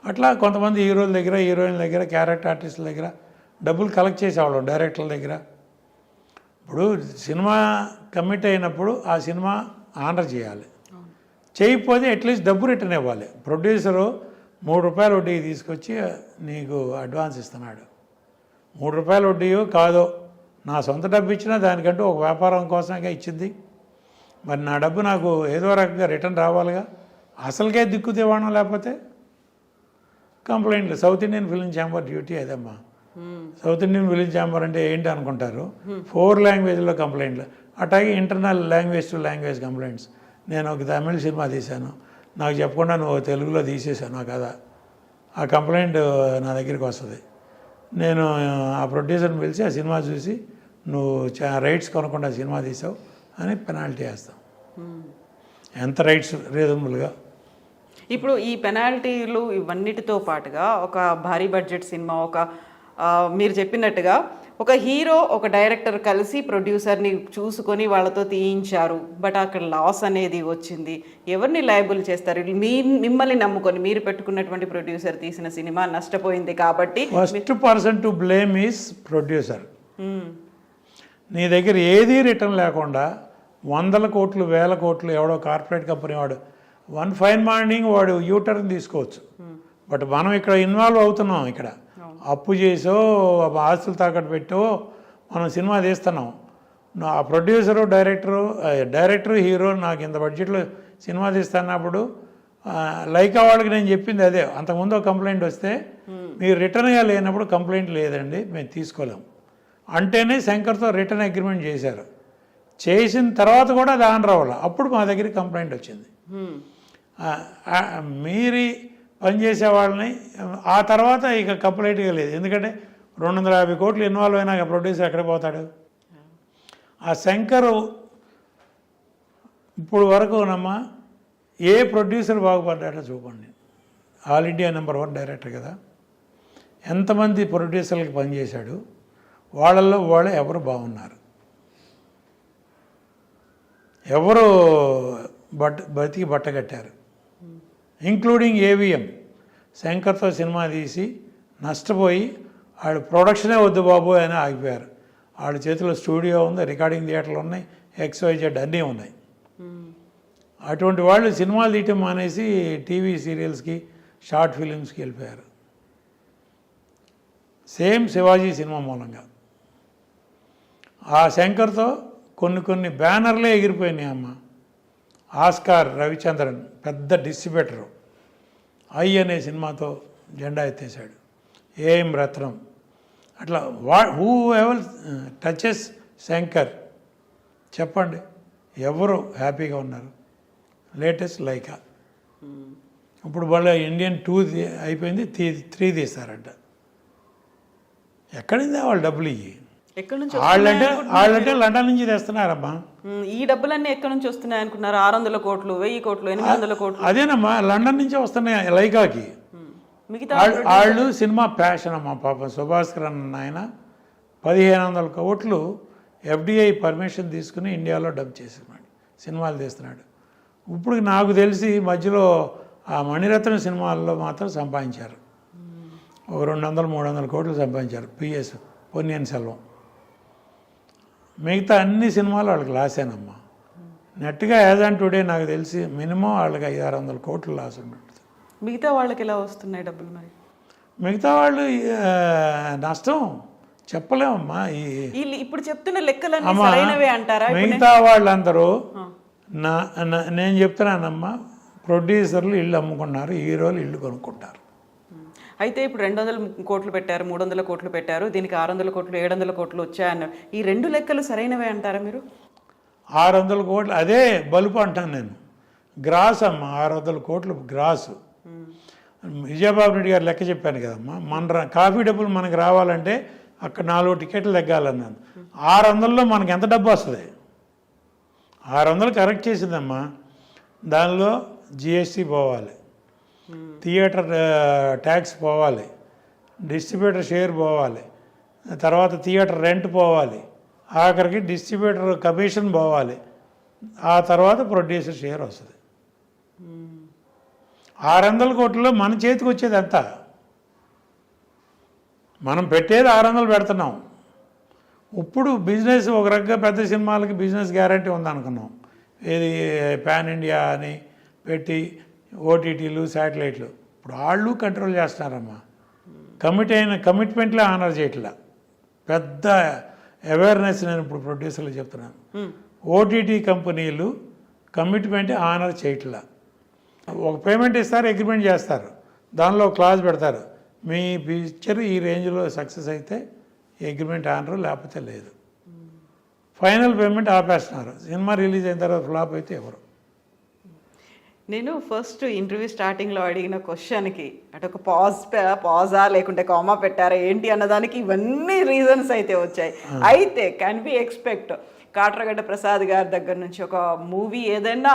B: అట్లా కొంతమంది హీరోల దగ్గర, హీరోయిన్ల దగ్గర, క్యారెక్టర్ ఆర్టిస్టుల దగ్గర డబ్బులు కలెక్ట్ చేసేవాళ్ళం, డైరెక్టర్ల దగ్గర. ఇప్పుడు సినిమా కమిట్ అయినప్పుడు ఆ సినిమా ఆనర్ చేయాలి, చేయకపోతే అట్లీస్ట్ డబ్బు రిటర్న్ ఇవ్వాలి. ప్రొడ్యూసరు ₹3 వడ్డీకి తీసుకొచ్చి నీకు అడ్వాన్స్ ఇస్తున్నాడు. ₹3 వడ్డీయో కాదో నా సొంత డబ్బు ఇచ్చినా దానికంటూ ఒక వ్యాపారం కోసంగా ఇచ్చింది. మరి నా డబ్బు నాకు ఏదో రకంగా రిటర్న్ రావాలిగా. అసలుకే దిక్కు తీవాణం లేకపోతే కంప్లైంట్లు. South Indian film chamber duty అదమ్మా. సౌత్ ఇండియన్ ఫిలిం ఛాంబర్ అంటే ఏంటి అనుకుంటారు, 4 లాంగ్వేజ్లో కంప్లైంట్లు, అట్లాగే internal language to language complaints. నేను ఒక తమిళ సినిమా తీశాను, నాకు చెప్పకుండా నువ్వు తెలుగులో తీసేశాను ఆ కథ, ఆ కంప్లైంట్ నా దగ్గరికి వస్తుంది. నేను ఆ ప్రొడ్యూసర్ని పిలిచి ఆ సినిమా చూసి నువ్వు రైట్స్ కొనకుండా సినిమా తీసావు అని పెనాల్టీ వేస్తాం. ఎంత రైట్స్ రీజనబుల్గా.
A: ఇప్పుడు ఈ పెనాల్టీలు ఇవన్నిటితో పాటుగా ఒక భారీ బడ్జెట్ సినిమా, మీరు చెప్పినట్టుగా ఒక హీరో ఒక డైరెక్టర్ కలిసి ప్రొడ్యూసర్ని చూసుకొని వాళ్ళతో తీయించారు, బట్ అక్కడ లాస్ అనేది వచ్చింది. ఎవరిని లయబుల్ చేస్తారు? మిమ్మల్ని నమ్ముకొని మీరు పెట్టుకున్నటువంటి ప్రొడ్యూసర్ తీసిన సినిమా నష్టపోయింది కాబట్టి
B: first person to blame is producer. నీ దగ్గర ఏదీ రిటర్న్ లేకుండా 100 కోట్లు 1000 కోట్లు ఎవడో కార్పొరేట్ కంపెనీ వాడు వన్ ఫైన్ మార్నింగ్ వాడు యూటర్న్ తీసుకోవచ్చు. బట్ మనం ఇక్కడ ఇన్వాల్వ్ అవుతున్నాం. ఇక్కడ అప్పు చేసో ఆస్తులు తాకట్టు పెట్టో మనం సినిమా తీస్తున్నాం. ఆ ప్రొడ్యూసరు డైరెక్టరు హీరో నాకు ఇంత బడ్జెట్లో సినిమా తీస్తున్నప్పుడు లైకా వాళ్ళకి నేను చెప్పింది అదే. అంతకుముందు కంప్లైంట్ వస్తే మీరు రిటర్న్గా లేనప్పుడు కంప్లైంట్ లేదండి మేము తీసుకోలేం అంటేనే శంకర్తో రిటర్న్ అగ్రిమెంట్ చేశారు. చేసిన తర్వాత కూడా అది ఆన్ రావాలి. అప్పుడు మా దగ్గరికి కంప్లైంట్ వచ్చింది. మీరి పనిచేసే వాళ్ళని ఆ తర్వాత ఇక కంప్లైంట్గా లేదు. ఎందుకంటే 250 కోట్లు ఇన్వాల్వ్ అయినాక ప్రొడ్యూసర్ ఎక్కడ పోతాడు? ఆ శంకరు ఇప్పుడు వరకునమ్మా ఏ ప్రొడ్యూసర్ బాగుపడ్డాడో చూపండి. ఆల్ ఇండియా నెంబర్ 1 డైరెక్టర్ కదా. ఎంతమంది ప్రొడ్యూసర్లకి పనిచేశాడు, వాళ్ళల్లో వాళ్ళే ఎవరు బాగున్నారు, ఎవరు బతికి బట్టగట్టారు, ఇంక్లూడింగ్ ఏవిఎం. శంకర్తో సినిమా తీసి నష్టపోయి వాళ్ళు ప్రొడక్షనే వద్దు బాబు అని ఆగిపోయారు. వాళ్ళ చేతిలో స్టూడియో ఉంది, రికార్డింగ్ థియేటర్లు ఉన్నాయి, XYZ అన్నీ ఉన్నాయి. అటువంటి వాళ్ళు సినిమాలు తీయటం మానేసి టీవీ సీరియల్స్కి షార్ట్ ఫిలిమ్స్కి వెళ్ళిపోయారు. సేమ్ శివాజీ సినిమా మూలంగా ఆ శంకర్తో కొన్ని బ్యానర్లే ఎగిరిపోయినాయి అమ్మ. ఆస్కార్ రవిచంద్రన్ పెద్ద డిస్ట్రిబ్యూటరు ఐ అనే సినిమాతో జెండా ఎత్తేసాడు. ఏఎం రత్నం అట్లా హూ ఎవర్ టచెస్ శంకర్ చెప్పండి ఎవరు హ్యాపీగా ఉన్నారు? Latest Lyca. ఇప్పుడు వాళ్ళ ఇండియన్ 2 అయిపోయింది, 3 తీస్తారంట. ఎక్కడింది వాళ్ళు డబ్బులు ఇవి? వాళ్ళంటే లండన్ నుంచి తెస్తున్నారమ్మా.
A: ఈ డబ్బులన్నీ ఎక్కడి నుంచి వస్తున్నాయి అనుకున్నారు? 600 కోట్లు 1000 కోట్లు 800 కోట్లు
B: అదేనమ్మా, లండన్ నుంచే వస్తున్నాయి లైకాకి. వాళ్ళు సినిమా ప్యాషన్ అమ్మా. పాపం సుభాస్కర్ అన్న ఆయన 1500 కోట్లు FDI పర్మిషన్ తీసుకుని ఇండియాలో డబ్ చేస్తున్నాడు, సినిమాలు తీస్తున్నాడు. ఇప్పుడు నాకు తెలిసి మధ్యలో ఆ మణిరత్నం సినిమాల్లో మాత్రం సంపాదించారు. ఒక 200-300 కోట్లు సంపాదించారు. PS పొన్నియిన్ సెల్వం. మిగతా అన్ని సినిమాలు వాళ్ళకి లాసేనమ్మా. నెట్గా యాజ్ ఆన్ టుడే నాకు తెలిసి మినిమం వాళ్ళకి 500-600 కోట్లు లాస్ ఉంటుంది.
A: మిగతా వాళ్ళకి ఎలా వస్తున్నాయి డబ్బులు? మరి
B: మిగతా వాళ్ళు నష్టం చెప్పలేమమ్మా.
A: ఇప్పుడు చెప్తున్న లెక్కలన్నీ సరైనవే అంటారా?
B: మిగతా వాళ్ళందరూ నేను చెప్తున్నానమ్మా, ప్రొడ్యూసర్లు ఇల్లు అమ్ముకున్నారు, హీరోలు ఇల్లు కొనుక్కుంటారు.
A: అయితే ఇప్పుడు 200 కోట్లు పెట్టారు, 300 కోట్లు పెట్టారు, దీనికి 600 కోట్లు 700 కోట్లు వచ్చాయన్నారు. ఈ 2 లెక్కలు సరైనవే అంటారా మీరు?
B: 600 కోట్లు అదే బలుపు అంటాను నేను. గ్రాస్ అమ్మ, 600 కోట్లు గ్రాసు. విజయబాబు రెడ్డి గారు లెక్క చెప్పాను కదమ్మా. మన కాఫీ డబ్బులు మనకు రావాలంటే అక్కడ 4 టికెట్లు తగ్గాలన్నాను. 600లో మనకి ఎంత డబ్బు వస్తుంది? 600 కరెక్ట్ చేసిందమ్మా. దానిలో GST పోవాలి, థియేటర్ ట్యాక్స్ పోవాలి, డిస్ట్రిబ్యూటర్ షేర్ పోవాలి, తర్వాత థియేటర్ రెంట్ పోవాలి, ఆఖరికి డిస్ట్రిబ్యూటర్ కమిషన్ పోవాలి, ఆ తర్వాత ప్రొడ్యూసర్ షేర్ వస్తుంది. 600 కోట్లలో మన చేతికి వచ్చేది ఎంత? మనం పెట్టేది 600 పెడుతున్నాం. ఇప్పుడు బిజినెస్ ఒక రకంగా పెద్ద సినిమాలకి బిజినెస్ గ్యారంటీ ఉందనుకున్నాం. ఇది పాన్ ఇండియా అని పెట్టి ఓటీటీలు శాటిలైట్లు ఇప్పుడు వాళ్ళు కంట్రోల్ చేస్తున్నారమ్మా. కమిట్మెంట్లే ఆనర్ చేయట్లా. పెద్ద అవేర్నెస్ నేను ఇప్పుడు ప్రొడ్యూసర్లు చెప్తున్నాను. ఓటీటీ కంపెనీలు కమిట్మెంట్ ఆనర్ చేయట్లా. ఒక పేమెంట్ ఇస్తారు, అగ్రిమెంట్ చేస్తారు, దానిలో క్లాజ్ పెడతారు, మీ పిక్చర్ ఈ రేంజ్లో సక్సెస్ అయితే అగ్రిమెంట్ ఆనరు, లేకపోతే లేదు. ఫైనల్ పేమెంట్ ఆపేస్తున్నారు. సినిమా రిలీజ్ అయిన తర్వాత ఫ్లాప్ అయితే ఎవరు.
A: నేను ఫస్ట్ ఇంటర్వ్యూ స్టార్టింగ్లో అడిగిన క్వశ్చన్కి అటు ఒక పాజా లేకుంటే కామా పెట్టారా ఏంటి అన్నదానికి ఇవన్నీ రీజన్స్ అయితే వచ్చాయి. అయితే can be expect Katragadda Prasad గారి దగ్గర నుంచి ఒక మూవీ ఏదైనా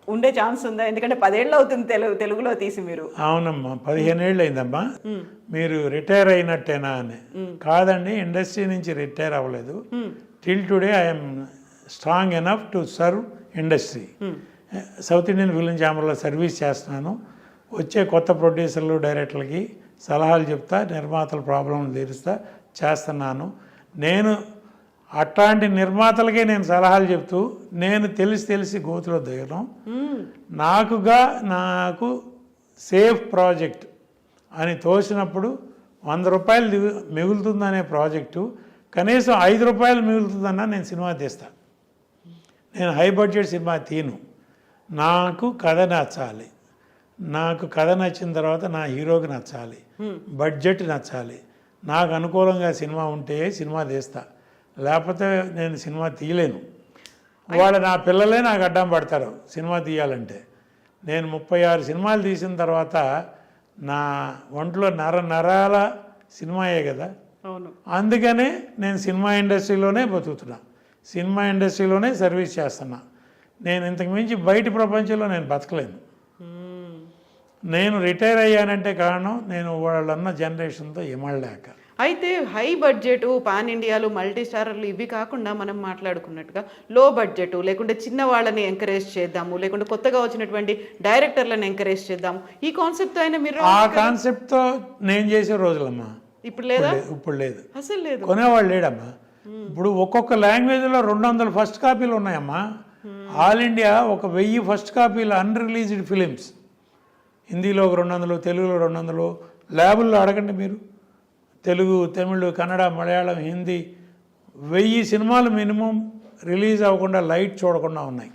A: ఉండే ఛాన్స్ ఉందా? ఎందుకంటే 10 ఏళ్ళు అవుతుంది తెలుగులో తీసి మీరు.
B: అవునమ్మా, 15 ఏళ్ళు అయిందమ్మా. మీరు రిటైర్ అయినట్టేనా అని. కాదండి, ఇండస్ట్రీ నుంచి రిటైర్ అవ్వలేదు. Till today I'm strong enough to serve industry. South Indian film ఛాంబర్లో సర్వీస్ చేస్తున్నాను. వచ్చే కొత్త ప్రొడ్యూసర్లు డైరెక్టర్లకి సలహాలు చెప్తా, నిర్మాతల ప్రాబ్లంలు తీరుస్తా చేస్తున్నాను. నేను అట్లాంటి నిర్మాతలకే నేను సలహాలు చెప్తూ నేను తెలిసి గోతులో దిగడం. నాకు సేఫ్ ప్రాజెక్ట్ అని తోసినప్పుడు 100 రూపాయలు మిగులుతుందనే ప్రాజెక్టు కనీసం 5 రూపాయలు మిగులుతుందన్నా నేను సినిమా తీస్తా. నేను హై బడ్జెట్ సినిమా తీను. నాకు కథ నచ్చాలి. నాకు కథ నచ్చిన తర్వాత నా హీరోకి నచ్చాలి, బడ్జెట్ నచ్చాలి. నాకు అనుకూలంగా సినిమా ఉంటే సినిమా తీస్తా, లేకపోతే నేను సినిమా తీయలేను. వాళ్ళు నా పిల్లలే నాకు అడ్డం పడతారు సినిమా తీయాలంటే. నేను 36 సినిమాలు తీసిన తర్వాత నా ఒంట్లో నరాల సినిమాయే కదా. అందుకనే నేను సినిమా ఇండస్ట్రీలోనే బతుకుతున్నా, సినిమా ఇండస్ట్రీలోనే సర్వీస్ చేస్తున్నా. నేను ఇంతకు మించి బయట ప్రపంచంలో నేను బతకలేను. నేను రిటైర్ అయ్యానంటే కారణం నేను వాళ్ళన్న జనరేషన్తో ఇమడలేక.
A: అయితే హై బడ్జెట్ పాన్ ఇండియాలు మల్టీ స్టారర్లు ఇవి కాకుండా మనం మాట్లాడుకున్నట్టుగా లో బడ్జెట్ లేకుంటే చిన్న వాళ్ళని ఎంకరేజ్ చేద్దాము, లేకుంటే కొత్తగా వచ్చినటువంటి డైరెక్టర్లను ఎంకరేజ్ చేద్దాము, ఈ కాన్సెప్ట్ అయినా మీరు
B: ఆ కాన్సెప్ట్తో నేను చేసే రోజులమ్మా.
A: ఇప్పుడు లేదా?
B: ఇప్పుడు లేదు,
A: అసలు లేదు,
B: కొనేవాళ్ళు లేడమ్మా. ఇప్పుడు ఒక్కొక్క లాంగ్వేజ్లో 200 ఫస్ట్ కాపీలు ఉన్నాయమ్మా. ఆల్ ఇండియా 1000 ఫస్ట్ కాపీలు అన్రిలీజ్డ్ ఫిలిమ్స్. హిందీలో 200, తెలుగులో 200. ల్యాబుల్లో అడగండి మీరు. తెలుగు, తమిళ్, కన్నడ, మలయాళం, హిందీ 1000 సినిమాలు మినిమం రిలీజ్ అవ్వకుండా లైట్ చూడకుండా ఉన్నాయి.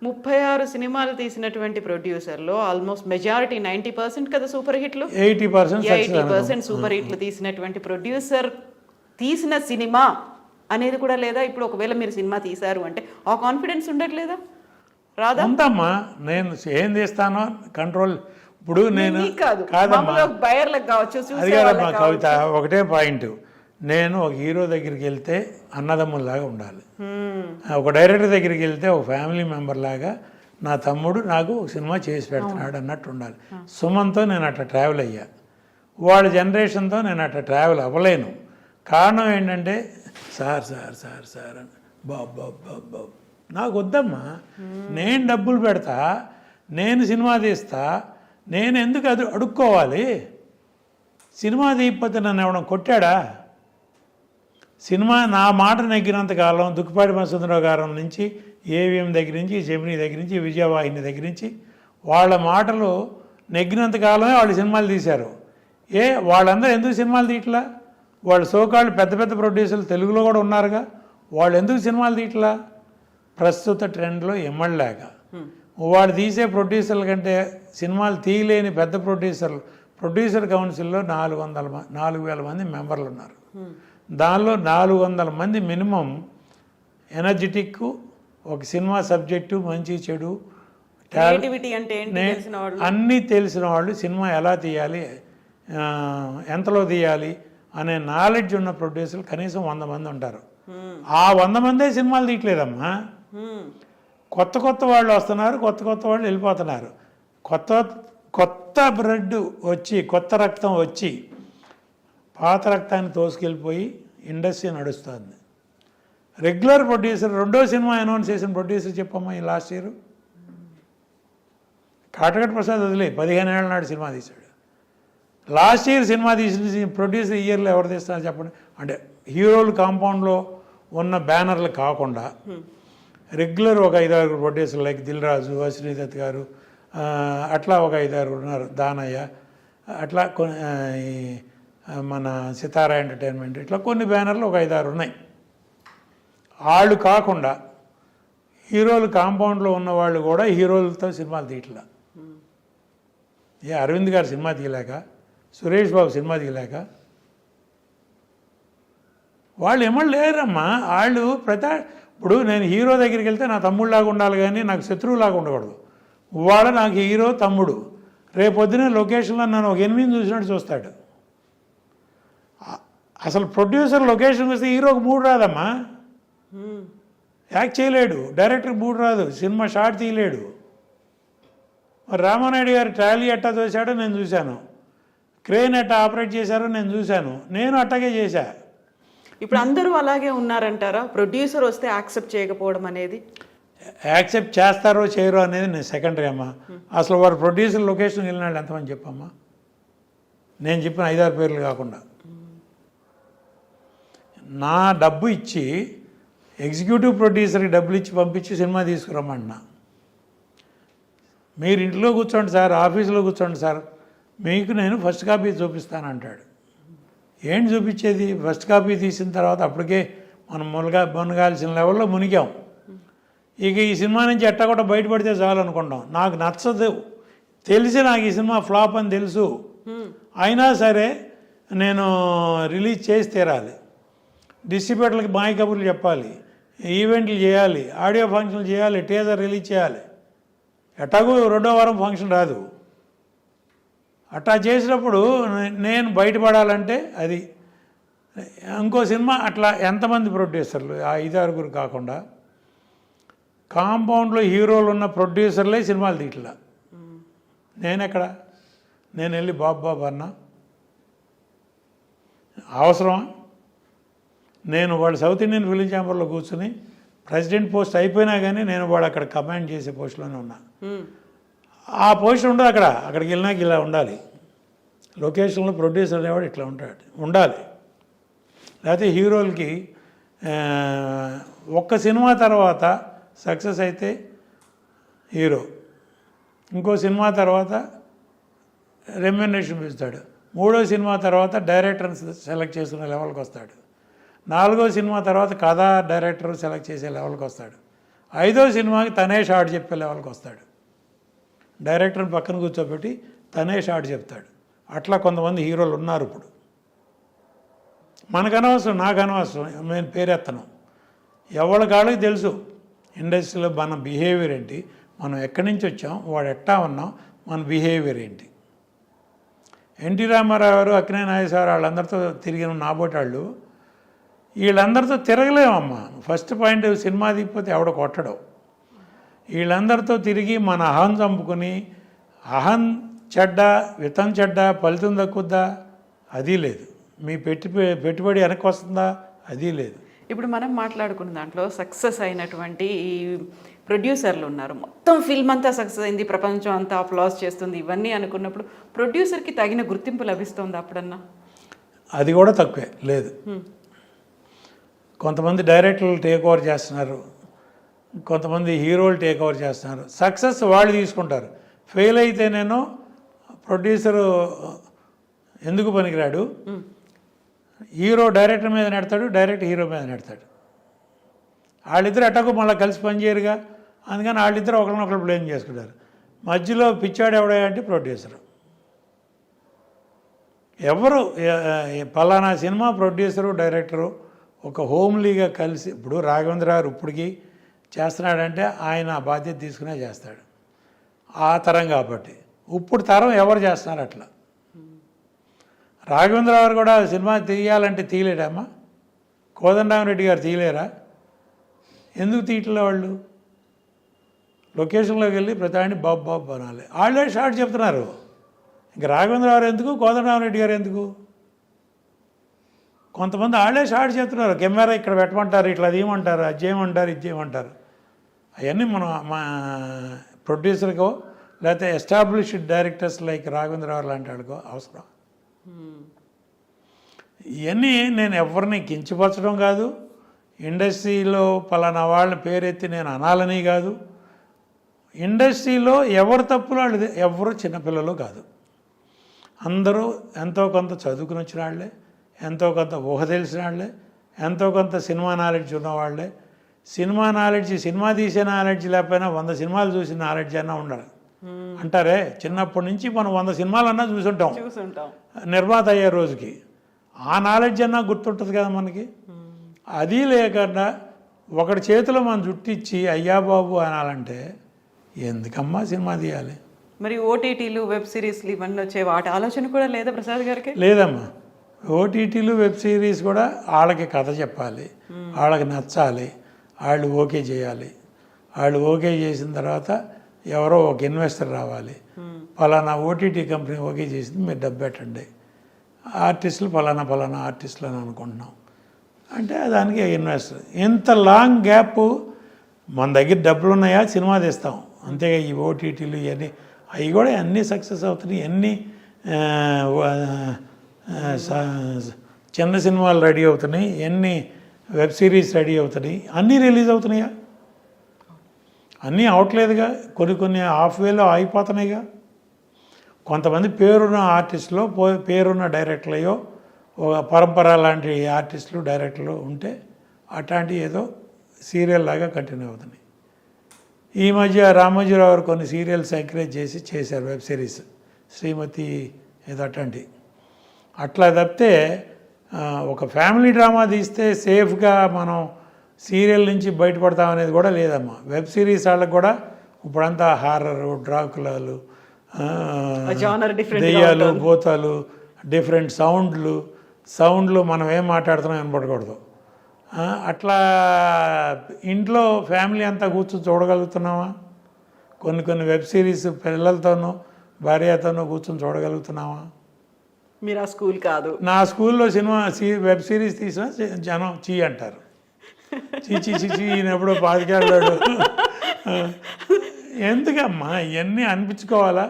A: 36 సినిమాలు తీసినటువంటి ప్రొడ్యూసర్లో ఆల్మోస్ట్ మెజారిటీ 90% కదా సూపర్ హిట్లు, 80% సూపర్ హిట్లు తీసినటువంటి ప్రొడ్యూసర్ తీసిన సినిమా అనేది కూడా లేదా? ఇప్పుడు ఒకవేళ మీరు సినిమా తీశారు అంటే ఆ కాన్ఫిడెన్స్ ఉండట్లేదా? రాదా?
B: ఉందమ్మా. నేను ఏం తీస్తానో కంట్రోల్. ఇప్పుడు నేను
A: కాదమ్మా,
B: అది కాదమ్మా కవిత, ఒకటే పాయింట్. నేను ఒక హీరో దగ్గరికి వెళ్తే అన్నదమ్ముల్లాగా ఉండాలి. ఒక డైరెక్టర్ దగ్గరికి వెళ్తే ఒక ఫ్యామిలీ మెంబర్ లాగా నా తమ్ముడు నాకు ఒక సినిమా చేసి పెడుతున్నాడు అన్నట్టు ఉండాలి. సుమన్తో నేను అట్లా ట్రావెల్ అయ్యా. వాళ్ళ జనరేషన్తో నేను అట్లా ట్రావెల్ అవ్వలేను. కారణం ఏంటంటే సార్ సార్ సార్ సార్ అని బాబు నాకు వద్దమ్మా. నేను డబ్బులు పెడతా, నేను సినిమా తీస్తా, నేను ఎందుకు అది అడుక్కోవాలి? సినిమా తీయకపోతే నన్ను ఎవడం కొట్టాడా? సినిమా నా మాట నెగ్గినంతకాలం దుక్కిపాటి మధుసూదనరావు గారి నుంచి, ఏవిఎం దగ్గర నుంచి, జెమినీ దగ్గర నుంచి, విజయవాహిని దగ్గర నుంచి వాళ్ళ మాటలు నెగ్గినంతకాలమే వాళ్ళు సినిమాలు తీశారు. వాళ్ళందరూ ఎందుకు సినిమాలు తీయట్లా? వాళ్ళు సోకాళ్ళు పెద్ద పెద్ద ప్రొడ్యూసర్లు తెలుగులో కూడా ఉన్నారుగా, వాళ్ళు ఎందుకు సినిమాలు తీయట్లా? ప్రస్తుత ట్రెండ్లో ఇమ్మడలేక. వాడు తీసే ప్రొడ్యూసర్ల కంటే సినిమాలు తీయలేని పెద్ద ప్రొడ్యూసర్ కౌన్సిల్లో 4,000 మంది మెంబర్లు ఉన్నారు. దానిలో 400 మంది మినిమం ఎనర్జెటిక్, ఒక సినిమా సబ్జెక్టు, మంచి చెడు అన్నీ తెలిసిన వాళ్ళు, సినిమా ఎలా తీయాలి, ఎంతలో తీయాలి అనే నాలెడ్జ్ ఉన్న ప్రొడ్యూసర్లు కనీసం 100 మంది ఉంటారు. ఆ 100 మందే సినిమాలు తీయట్లేదమ్మా. కొత్త వాళ్ళు వస్తున్నారు, కొత్త వాళ్ళు వెళ్ళిపోతున్నారు. కొత్త బ్లడ్ వచ్చి, కొత్త రక్తం వచ్చి పాత రక్తాన్ని తోసుకెళ్ళిపోయి ఇండస్ట్రీ నడుస్తుంది. రెగ్యులర్ ప్రొడ్యూసర్, 2వ సినిమా అనౌన్స్ చేసిన ప్రొడ్యూసర్ చెప్పమ్మా ఈ లాస్ట్ ఇయర్. కాటగట్ ప్రసాద్ వదిలే 15 ఏళ్ళ నాడు సినిమా తీశాడు. లాస్ట్ ఇయర్ సినిమా తీసిన ప్రొడ్యూసర్ ఇయర్లో ఎవరు తీస్తున్నారు చెప్పండి. అంటే హీరోలు కాంపౌండ్లో ఉన్న బ్యానర్లు కాకుండా రెగ్యులర్ ఒక 5-6 ప్రొడ్యూసర్లు లైక్ దిల్ రాజు, అశ్విని దత్ గారు, అట్లా ఒక 5-6 ఉన్నారు, దానయ్య, అట్లా మన సితారా ఎంటర్టైన్మెంట్, ఇట్లా కొన్ని బ్యానర్లు ఒక 5-6 ఉన్నాయి. వాళ్ళు కాకుండా హీరోలు కాంపౌండ్లో ఉన్నవాళ్ళు కూడా హీరోలతో సినిమాలు తీయట్లా. అరవింద్ గారు సినిమా తీయలేక, సురేష్ బాబు సినిమా తీయలేక, వాళ్ళు ఏమన్నా లేరమ్మా. వాళ్ళు ఇప్పుడు నేను హీరో దగ్గరికి వెళ్తే నా తమ్ముళ్ళలాగా ఉండాలి కానీ నాకు శత్రువులాగా ఉండకూడదు. వాడు నాకు హీరో తమ్ముడు, రేపొద్దునే లొకేషన్లో నన్ను ఒక 8 చూసినట్టు చూస్తాడు. అసలు ప్రొడ్యూసర్ లొకేషన్ వస్తే హీరోకి 3 రాదమ్మా, యాక్ట్ చేయలేడు. డైరెక్టర్కి 3 రాదు, సినిమా షార్ట్ తీయలేడు. మరి రామానాయుడు గారు ట్రాలీ ఎట్టా తోసాడో నేను చూశాను, క్రేన్ ఎట్టా ఆపరేట్ చేశారో నేను చూశాను, నేను అట్టాగే చేశా.
A: ఇప్పుడు అందరూ అలాగే ఉన్నారంటారా? ప్రొడ్యూసర్ వస్తే యాక్సెప్ట్ చేయకపోవడం అనేది?
B: యాక్సెప్ట్ చేస్తారో చేయరో అనేది నేను సెకండరీ అమ్మా. అసలు వారు ప్రొడ్యూసర్ లొకేషన్కి వెళ్ళినాడు ఎంతమంది చెప్పమ్మా? నేను చెప్పిన 5-6 పేర్లు కాకుండా. నా డబ్బు ఇచ్చి ఎగ్జిక్యూటివ్ ప్రొడ్యూసర్కి డబ్బులు ఇచ్చి పంపించి సినిమా తీసుకురమ్మన్నా. మీరు ఇంట్లో కూర్చోండి సార్, ఆఫీసులో కూర్చోండి సార్, మీకు నేను ఫస్ట్ కాపీ చూపిస్తానంటాడు. ఏంటి చూపించేది? ఫస్ట్ కాపీ తీసిన తర్వాత అప్పటికే మనం మునగాల్సిన లెవెల్లో మునిగాం. ఇక ఈ సినిమా నుంచి ఎట్టా కూడా బయటపడితే చాలు అనుకుంటాం. నాకు నచ్చదు, తెలిసి నాకు ఈ సినిమా ఫ్లాప్ అని తెలుసు, అయినా సరే నేను రిలీజ్ చేసి తీరాలి. డిస్ట్రిబ్యూటర్లకి మాయ కబుర్లు చెప్పాలి, ఈవెంట్లు చేయాలి, ఆడియో ఫంక్షన్లు చేయాలి, టీజర్ రిలీజ్ చేయాలి. ఎట్టాగో 2వ వారం ఫంక్షన్ రాదు. అట్టా చేసినప్పుడు నేను బయటపడాలంటే అది ఇంకో సినిమా. అట్లా ఎంతమంది ప్రొడ్యూసర్లు, ఆ 5-6 కాకుండా కాంపౌండ్లో హీరోలు ఉన్న ప్రొడ్యూసర్లే సినిమాలు తీయట్లా. నేను వెళ్ళి బాబు అన్నా అవసరమా? నేను వాడు సౌత్ ఇండియన్ ఫిలిం ఛాంబర్లో కూర్చుని ప్రెసిడెంట్ పోస్ట్ అయిపోయినా కానీ నేను వాడు అక్కడ కమాండ్ చేసే పోస్టులోనే ఉన్నా. ఆ పోస్ట్ ఉండదు అక్కడికి వెళ్ళినాక ఇలా ఉండాలి. లొకేషన్లో ప్రొడ్యూసర్ అనేవాడు ఇట్లా ఉండాలి. లేకపోతే హీరోలకి ఒక్క సినిమా తర్వాత సక్సెస్ అయితే హీరో, ఇంకో సినిమా తర్వాత రెమ్యునరేషన్ ఇస్తాడు, 3వ సినిమా తర్వాత డైరెక్టర్ని సెలెక్ట్ చేసుకునే లెవెల్కి వస్తాడు, 4వ సినిమా తర్వాత కథా డైరెక్టర్ సెలెక్ట్ చేసే లెవెల్కి వస్తాడు, 5వ సినిమాకి తనే షార్ట్ చెప్పే లెవెల్కి వస్తాడు. డైరెక్టర్ని పక్కన కూర్చోబెట్టి తనే షార్ట్ చెప్తాడు. అట్లా కొంతమంది హీరోలు ఉన్నారు ఇప్పుడు. మనకు అనవసరం, నాకు అనవసరం, నేను పేరెత్తను. ఎవరి కాళ్ళకి తెలుసు ఇండస్ట్రీలో మన బిహేవియర్ ఏంటి, మనం ఎక్కడి నుంచి వచ్చాం, వాడు ఎట్టా ఉన్నాం, మన బిహేవియర్ ఏంటి. ఎన్టీ రామారావు గారు, అక్కినేని నాగేశ్వరరావు వాళ్ళందరితో తిరిగిన నాబోటాళ్ళు, వీళ్ళందరితో తిరగలేమమ్మా. ఫస్ట్ పాయింట్, సినిమా దిగిపోతే ఎవడ కొట్టడం. వీళ్ళందరితో తిరిగి మన అహం చంపుకొని, అహం చెడ్డ వితం చెడ్డ ఫలితం దక్కుద్దా, అది లేదు. మీ పెట్టుబడి వెనక్కి వస్తుందా, అది లేదు.
A: ఇప్పుడు మనం మాట్లాడుకున్న దాంట్లో సక్సెస్ అయినటువంటి ఈ ప్రొడ్యూసర్లు ఉన్నారు. మొత్తం ఫిల్మ్ అంతా సక్సెస్ అయింది, ప్రపంచం అంతా అప్లాస్ చేస్తుంది, ఇవన్నీ అనుకున్నప్పుడు ప్రొడ్యూసర్కి తగిన గుర్తింపు లభిస్తుంది అప్పుడన్నా?
B: అది కూడా తక్కువే, లేదు. కొంతమంది డైరెక్టర్లు టేక్ ఓవర్ చేస్తున్నారు, కొంతమంది హీరోలు టేక్ ఓవర్ చేస్తున్నారు. సక్సెస్ వాళ్ళు తీసుకుంటారు. ఫెయిల్ అయితే నేను ప్రొడ్యూసరు ఎందుకు పనికిరాడు, హీరో డైరెక్టర్ మీద నెడతాడు, డైరెక్టర్ హీరో మీద నెడతాడు. వాళ్ళిద్దరు ఎట్టకు మళ్ళీ కలిసి పనిచేయరుగా, అందుకని వాళ్ళిద్దరు ఒకరినొకరు బ్లేమ్ చేసుకుంటారు. మధ్యలో పిచ్చాడు ఎవడా అంటే ప్రొడ్యూసరు. ఎవరు పలానా సినిమా ప్రొడ్యూసరు డైరెక్టరు ఒక హోమ్లీగా కలిసి, ఇప్పుడు రాఘవేంద్ర గారు ఇప్పటికీ చేస్తున్నాడంటే ఆయన బాధ్యత తీసుకునే చేస్తాడు, ఆ తరం కాబట్టి. ఇప్పుడు తరం ఎవరు చేస్తున్నారు అట్లా. రాఘవేంద్ర గారు కూడా సినిమా తీయాలంటే తీయలేడమ్మా, కోదండరామరెడ్డి గారు తీయలేరా? ఎందుకు తీయట్లే వాళ్ళు? లొకేషన్లోకి వెళ్ళి ప్రతి బాబు అనాలి, వాళ్ళే షార్ట్ చెప్తున్నారు. ఇంక రాఘవేంద్ర గారు ఎందుకు, కోదండరామరెడ్డి గారు ఎందుకు? కొంతమంది వాళ్ళే షార్ట్ చెప్తున్నారు. కెమెరా ఇక్కడ పెట్టమంటారు, ఇట్లా అది ఏమంటారు, అది చేయమంటారు, ఇది చేయమంటారు. అవన్నీ మనం మా ప్రొడ్యూసర్కో లేకపోతే ఎస్టాబ్లిష్డ్ డైరెక్టర్స్ లైక్ రాఘవేంద్రరావు లాంటి వాళ్ళకో అవసరం. ఇవన్నీ నేను ఎవరిని కించపరచడం కాదు, ఇండస్ట్రీలో పలానా వాళ్ళ పేరెత్తి నేను అనాలని కాదు. ఇండస్ట్రీలో ఎవరు తప్పులు వాళ్ళది, ఎవరు చిన్నపిల్లలు కాదు. అందరూ ఎంతో కొంత చదువుకుని వచ్చిన వాళ్ళే, ఎంతో కొంత ఊహ తెలిసిన వాళ్ళే, ఎంతో కొంత సినిమా నాలెడ్జ్ ఉన్నవాళ్లే. సినిమా నాలెడ్జ్, సినిమా తీసే నాలెడ్జ్ లేకపోయినా 100 సినిమాలు చూసిన నాలెడ్జ్ అన్నా ఉండాలి అంటారే. చిన్నప్పటి నుంచి మనం 100 సినిమాలన్నా చూసుంటాం నిర్మాత అయ్యే రోజుకి. ఆ నాలెడ్జ్ అన్నా గుర్తుంటుంది కదా మనకి. అది లేకుండా ఒకటి చేతిలో మనం జుట్టిచ్చి అయ్యా బాబు అనాలంటే ఎందుకమ్మా సినిమా తీయాలి?
A: మరి ఓటీటీలు వెబ్ సిరీస్లు ఇవన్నీ వచ్చే వాటి ఆలోచన కూడా లేదా ప్రసాద్ గారికి?
B: లేదమ్మా. ఓటీటీలు వెబ్ సిరీస్ కూడా వాళ్ళకి కథ చెప్పాలి, వాళ్ళకి నచ్చాలి, వాళ్ళు ఓకే చేయాలి. వాళ్ళు ఓకే చేసిన తర్వాత ఎవరో ఒక ఇన్వెస్టర్ రావాలి, ఫలానా ఓటీటీ కంపెనీ ఓకే చేసింది, మీరు డబ్బు పెట్టండి, ఆర్టిస్టులు ఫలానా ఆర్టిస్టులు అని అనుకుంటున్నాం అంటే దానికి ఇన్వెస్టర్. ఇంత లాంగ్ గ్యాప్ మన దగ్గర డబ్బులు ఉన్నాయా సినిమా తీస్తాం అంతే. ఈ ఓటీటీలు ఇవన్నీ అవి కూడా అన్నీ సక్సెస్ అవుతున్నాయి. అన్నీ చిన్న సినిమాలు రెడీ అవుతున్నాయి, ఎన్ని వెబ్ సిరీస్ రెడీ అవుతున్నాయి, అన్నీ రిలీజ్ అవుతున్నాయా? అన్నీ అవట్లేదుగా. కొన్ని హాఫ్ వేలో అయిపోతున్నాయిగా. కొంతమంది పేరున్న ఆర్టిస్టులో పేరున్న డైరెక్టర్లయో ఒక పరంపర లాంటి ఆర్టిస్టులు డైరెక్టర్లు ఉంటే అట్లాంటివి ఏదో సీరియల్ లాగా కంటిన్యూ అవుతున్నాయి. ఈ మధ్య రామోజీరావు గారు కొన్ని సీరియల్స్ ఎంకరేజ్ చేశారు, వెబ్ సిరీస్ శ్రీమతి ఏదో అట్లాంటి. అట్లా తప్పితే ఒక ఫ్యామిలీ డ్రామా తీస్తే సేఫ్గా మనం సీరియల్ నుంచి బయటపడతామనేది కూడా లేదమ్మా. వెబ్ సిరీస్ వాళ్ళకి కూడా ఇప్పుడంతా హారరు, డ్రాకులాలు, దెయ్యాలు, భూతాలు, డిఫరెంట్ సౌండ్లు మనం ఏం మాట్లాడుతున్నాం వినపడకూడదు. అట్లా ఇంట్లో ఫ్యామిలీ అంతా కూర్చొని చూడగలుగుతున్నామా? కొన్ని వెబ్ సిరీస్ పిల్లలతోనూ భార్యతోనూ కూర్చొని చూడగలుగుతున్నామా?
A: మీరు ఆ స్కూల్ కాదు.
B: నా స్కూల్లో వెబ్ సిరీస్ తీసినా జనం చీ అంటారు. చీ ఈయనెప్పుడో 5 ఏళ్ళాడు. ఎందుకమ్మా ఇవన్నీ అనిపించుకోవాలా?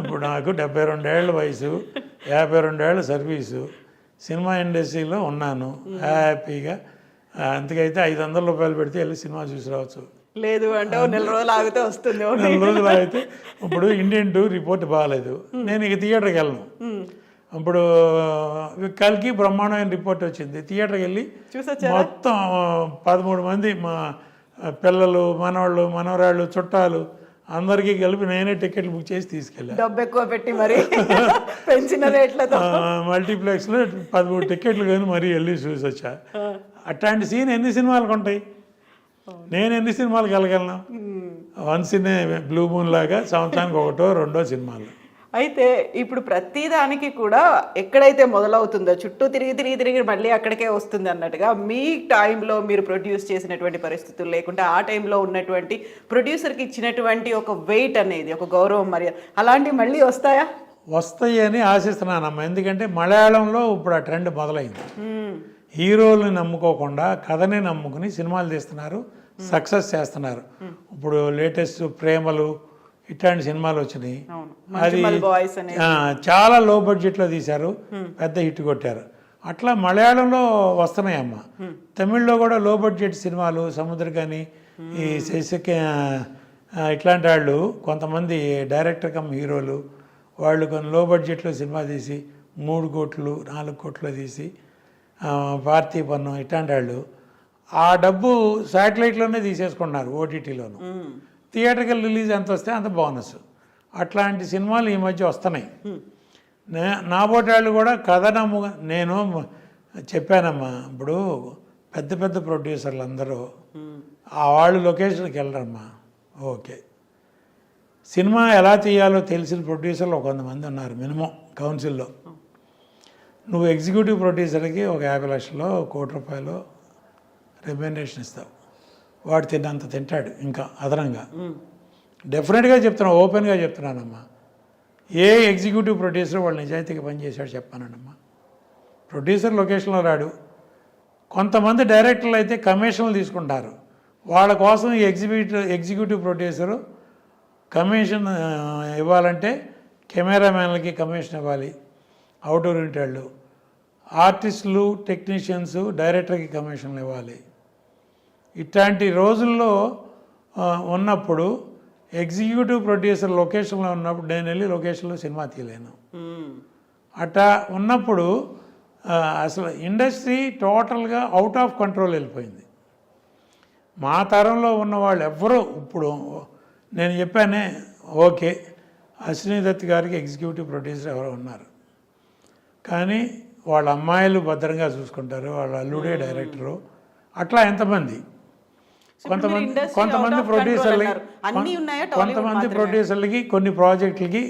B: ఇప్పుడు నాకు 72 ఏళ్ళ వయసు, 52 ఏళ్ళ సర్వీసు, సినిమా ఇండస్ట్రీలో ఉన్నాను హ్యాపీగా. అంతకైతే 500 రూపాయలు పెడితే వెళ్ళి సినిమా చూసి రావచ్చు.
A: లేదు అంటే 1 నెల రోజులు ఆగితే వస్తుంది.
B: 1 నెల రోజులు ఆగితే ఇప్పుడు ఇండియన్ 2 రిపోర్ట్ బాగాలేదు, నేను ఇక థియేటర్కి వెళ్ళను. ఇప్పుడు కల్కి బ్రహ్మాండమైన రిపోర్ట్ వచ్చింది, థియేటర్కి వెళ్ళి మొత్తం 13 మంది మా పిల్లలు, మనవాళ్ళు, మనవరాళ్ళు, చుట్టాలు అందరికీ కలిపి నేనే టికెట్లు బుక్ చేసి తీసుకెళ్ళాను.
A: డబ్బు ఎక్కువ పెట్టి మరి పెంచిన రేట్లతో
B: మల్టీప్లెక్స్లో 13 టికెట్లు కానీ మరీ వెళ్ళి చూసి వచ్చా. అట్లాంటి సీన్ ఎన్ని సినిమాలకు ఉంటాయి? నేను ఎన్ని సినిమాలకు వెళ్ళగలను? వన్స్ ఇన్ బ్లూ మూన్ లాగా సంవత్సరానికి 1, 2 సినిమాలు.
A: అయితే ఇప్పుడు ప్రతిదానికి కూడా ఎక్కడైతే మొదలవుతుందో చుట్టూ తిరిగి మళ్ళీ అక్కడికే వస్తుంది అన్నట్టుగా మీ టైంలో మీరు ప్రొడ్యూస్ చేసినటువంటి పరిస్థితులు లేకుంటే ఆ టైంలో ఉన్నటువంటి ప్రొడ్యూసర్కి ఇచ్చినటువంటి ఒక వెయిట్ అనేది, ఒక గౌరవం, మర్యాద అలాంటివి మళ్ళీ వస్తాయా?
B: వస్తాయి అని ఆశిస్తున్నానమ్మా. ఎందుకంటే మలయాళంలో ఇప్పుడు ఆ ట్రెండ్ మొదలైంది. హీరోల్ని నమ్ముకోకుండా కథని నమ్ముకుని సినిమాలు తీస్తున్నారు, సక్సెస్ చేస్తున్నారు. ఇప్పుడు లేటెస్ట్ ప్రేమలు ఇట్లాంటి సినిమాలు వచ్చినాయి. అది చాలా లో బడ్జెట్లో తీశారు, పెద్ద హిట్ కొట్టారు. అట్లా మలయాళంలో వస్తున్నాయమ్మా. తమిళ్లో కూడా లో బడ్జెట్ సినిమాలు, సముద్రకాని, ఈ ఇట్లాంటి వాళ్ళు కొంతమంది డైరెక్టర్ కమ్ హీరోలు వాళ్ళు కొన్ని లో బడ్జెట్లో సినిమా తీసి 3 కోట్లు 4 కోట్లు తీసి పార్థిపన్నం ఇట్లాంటి వాళ్ళు ఆ డబ్బు శాటిలైట్లోనే తీసేసుకుంటున్నారు, ఓటీటీలోను. థియేటర్కి రిలీజ్ ఎంత వస్తే అంత బోనస్. అట్లాంటి సినిమాలు ఈ మధ్య వస్తున్నాయి. నా పోటాళ్ళు కూడా కథ నేను చెప్పానమ్మా. ఇప్పుడు పెద్ద ప్రొడ్యూసర్లు అందరూ ఆ వాళ్ళు లొకేషన్కి వెళ్ళరమ్మా. ఓకే, సినిమా ఎలా తీయాలో తెలిసిన ప్రొడ్యూసర్లు కొంతమంది ఉన్నారు మినిమం కౌన్సిల్లో. నువ్వు ఎగ్జిక్యూటివ్ ప్రొడ్యూసర్కి ఒక 50 లక్షలు, 1 కోటి రూపాయలు రెమ్యూనరేషన్ ఇస్తావు, వాడు తిన్నంత తింటాడు ఇంకా అదనంగా. డెఫినెట్గా చెప్తున్నాను, ఓపెన్గా చెప్తున్నానమ్మా. ఏ ఎగ్జిక్యూటివ్ ప్రొడ్యూసర్ వాళ్ళు నిజాయితీగా పనిచేశాడు చెప్పానండమ్మా. ప్రొడ్యూసర్ లొకేషన్లో రాడు. కొంతమంది డైరెక్టర్లు అయితే కమిషన్లు తీసుకుంటారు, వాళ్ళ కోసం ఈ ఎగ్జిక్యూటివ్ ప్రొడ్యూసరు కమిషన్ ఇవ్వాలంటే కెమెరామ్యాన్లకి కమిషన్ ఇవ్వాలి, అవుట్డోర్ వాళ్ళు, ఆర్టిస్టులు, టెక్నీషియన్స్, డైరెక్టర్కి కమిషన్లు ఇవ్వాలి. ఇట్లాంటి రోజుల్లో ఉన్నప్పుడు ఎగ్జిక్యూటివ్ ప్రొడ్యూసర్ లొకేషన్లో ఉన్నప్పుడు నేను వెళ్ళి లొకేషన్లో సినిమా తీయలేను. అట్లా ఉన్నప్పుడు అసలు ఇండస్ట్రీ టోటల్గా అవుట్ ఆఫ్ కంట్రోల్ వెళ్ళిపోయింది. మా తరంలో ఉన్న వాళ్ళు ఎవ్వరూ ఇప్పుడు నేను చెప్పానే, ఓకే అశ్విని దత్ గారికి ఎగ్జిక్యూటివ్ ప్రొడ్యూసర్ ఎవరో ఉన్నారు, కానీ వాళ్ళ అమ్మాయిలు భద్రంగా చూసుకుంటారు, వాళ్ళ అల్లుడే డైరెక్టరు, అట్లా ఎంతమంది కొంతమంది ప్రొడ్యూసర్లకి కొన్ని ప్రాజెక్టులకి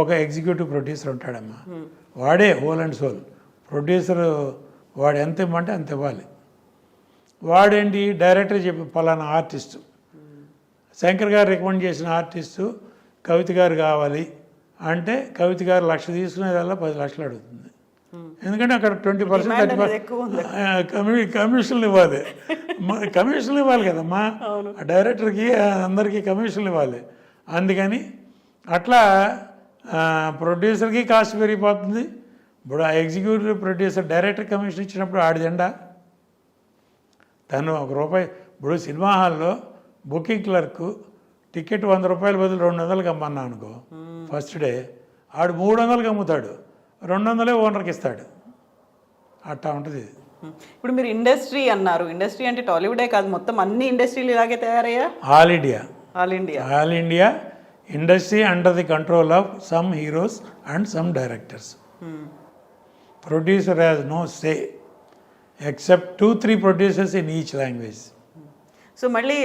B: ఒక ఎగ్జిక్యూటివ్ ప్రొడ్యూసర్ ఉంటాడమ్మా, వాడే హోల్ అండ్ సోల్ ప్రొడ్యూసర్. వాడు ఎంత ఇవ్వమంటే అంత ఇవ్వాలి. వాడేంటి డైరెక్టర్ చెప్పి పలానా ఆర్టిస్టు, శంకర్ గారు రికమెండ్ చేసిన ఆర్టిస్టు కవిత గారు కావాలి అంటే కవిత గారు 1,00,000 తీసుకునేదల్లా 10 లక్షలు అడుగుతుంది. ఎందుకంటే అక్కడ 20% కమిషన్లు ఇవ్వాలి. కమిషన్లు ఇవ్వాలి కదమ్మా డైరెక్టర్కి, అందరికీ కమిషన్లు ఇవ్వాలి. అందుకని అట్లా ప్రొడ్యూసర్కి కాస్ట్ పెరిగిపోతుంది. ఇప్పుడు ఆ ఎగ్జిక్యూటివ్ ప్రొడ్యూసర్ డైరెక్టర్ కమిషన్ ఇచ్చినప్పుడు ఆడిదండా తను ₹1. ఇప్పుడు సినిమా హాల్లో బుకింగ్ క్లర్క్ టికెట్ ₹100 బదులు 200కి అమ్మన్నా అనుకో, ఫస్ట్ డే ఆడు 300కి అమ్ముతాడు, 200 ఓనర్కి ఇస్తాడు. అట్టా ఉంటుంది.
A: ఇప్పుడు మీరు ఇండస్ట్రీ అన్నారు, ఇండస్ట్రీ అంటే టాలీవుడే కాదు, మొత్తం అన్ని ఇండస్ట్రీలు ఇలాగే తయారయ్యా.
B: All India industry under the control of some heroes and some directors. Producer has no say except 2-3 producers in each language.
A: So మళ్ళీ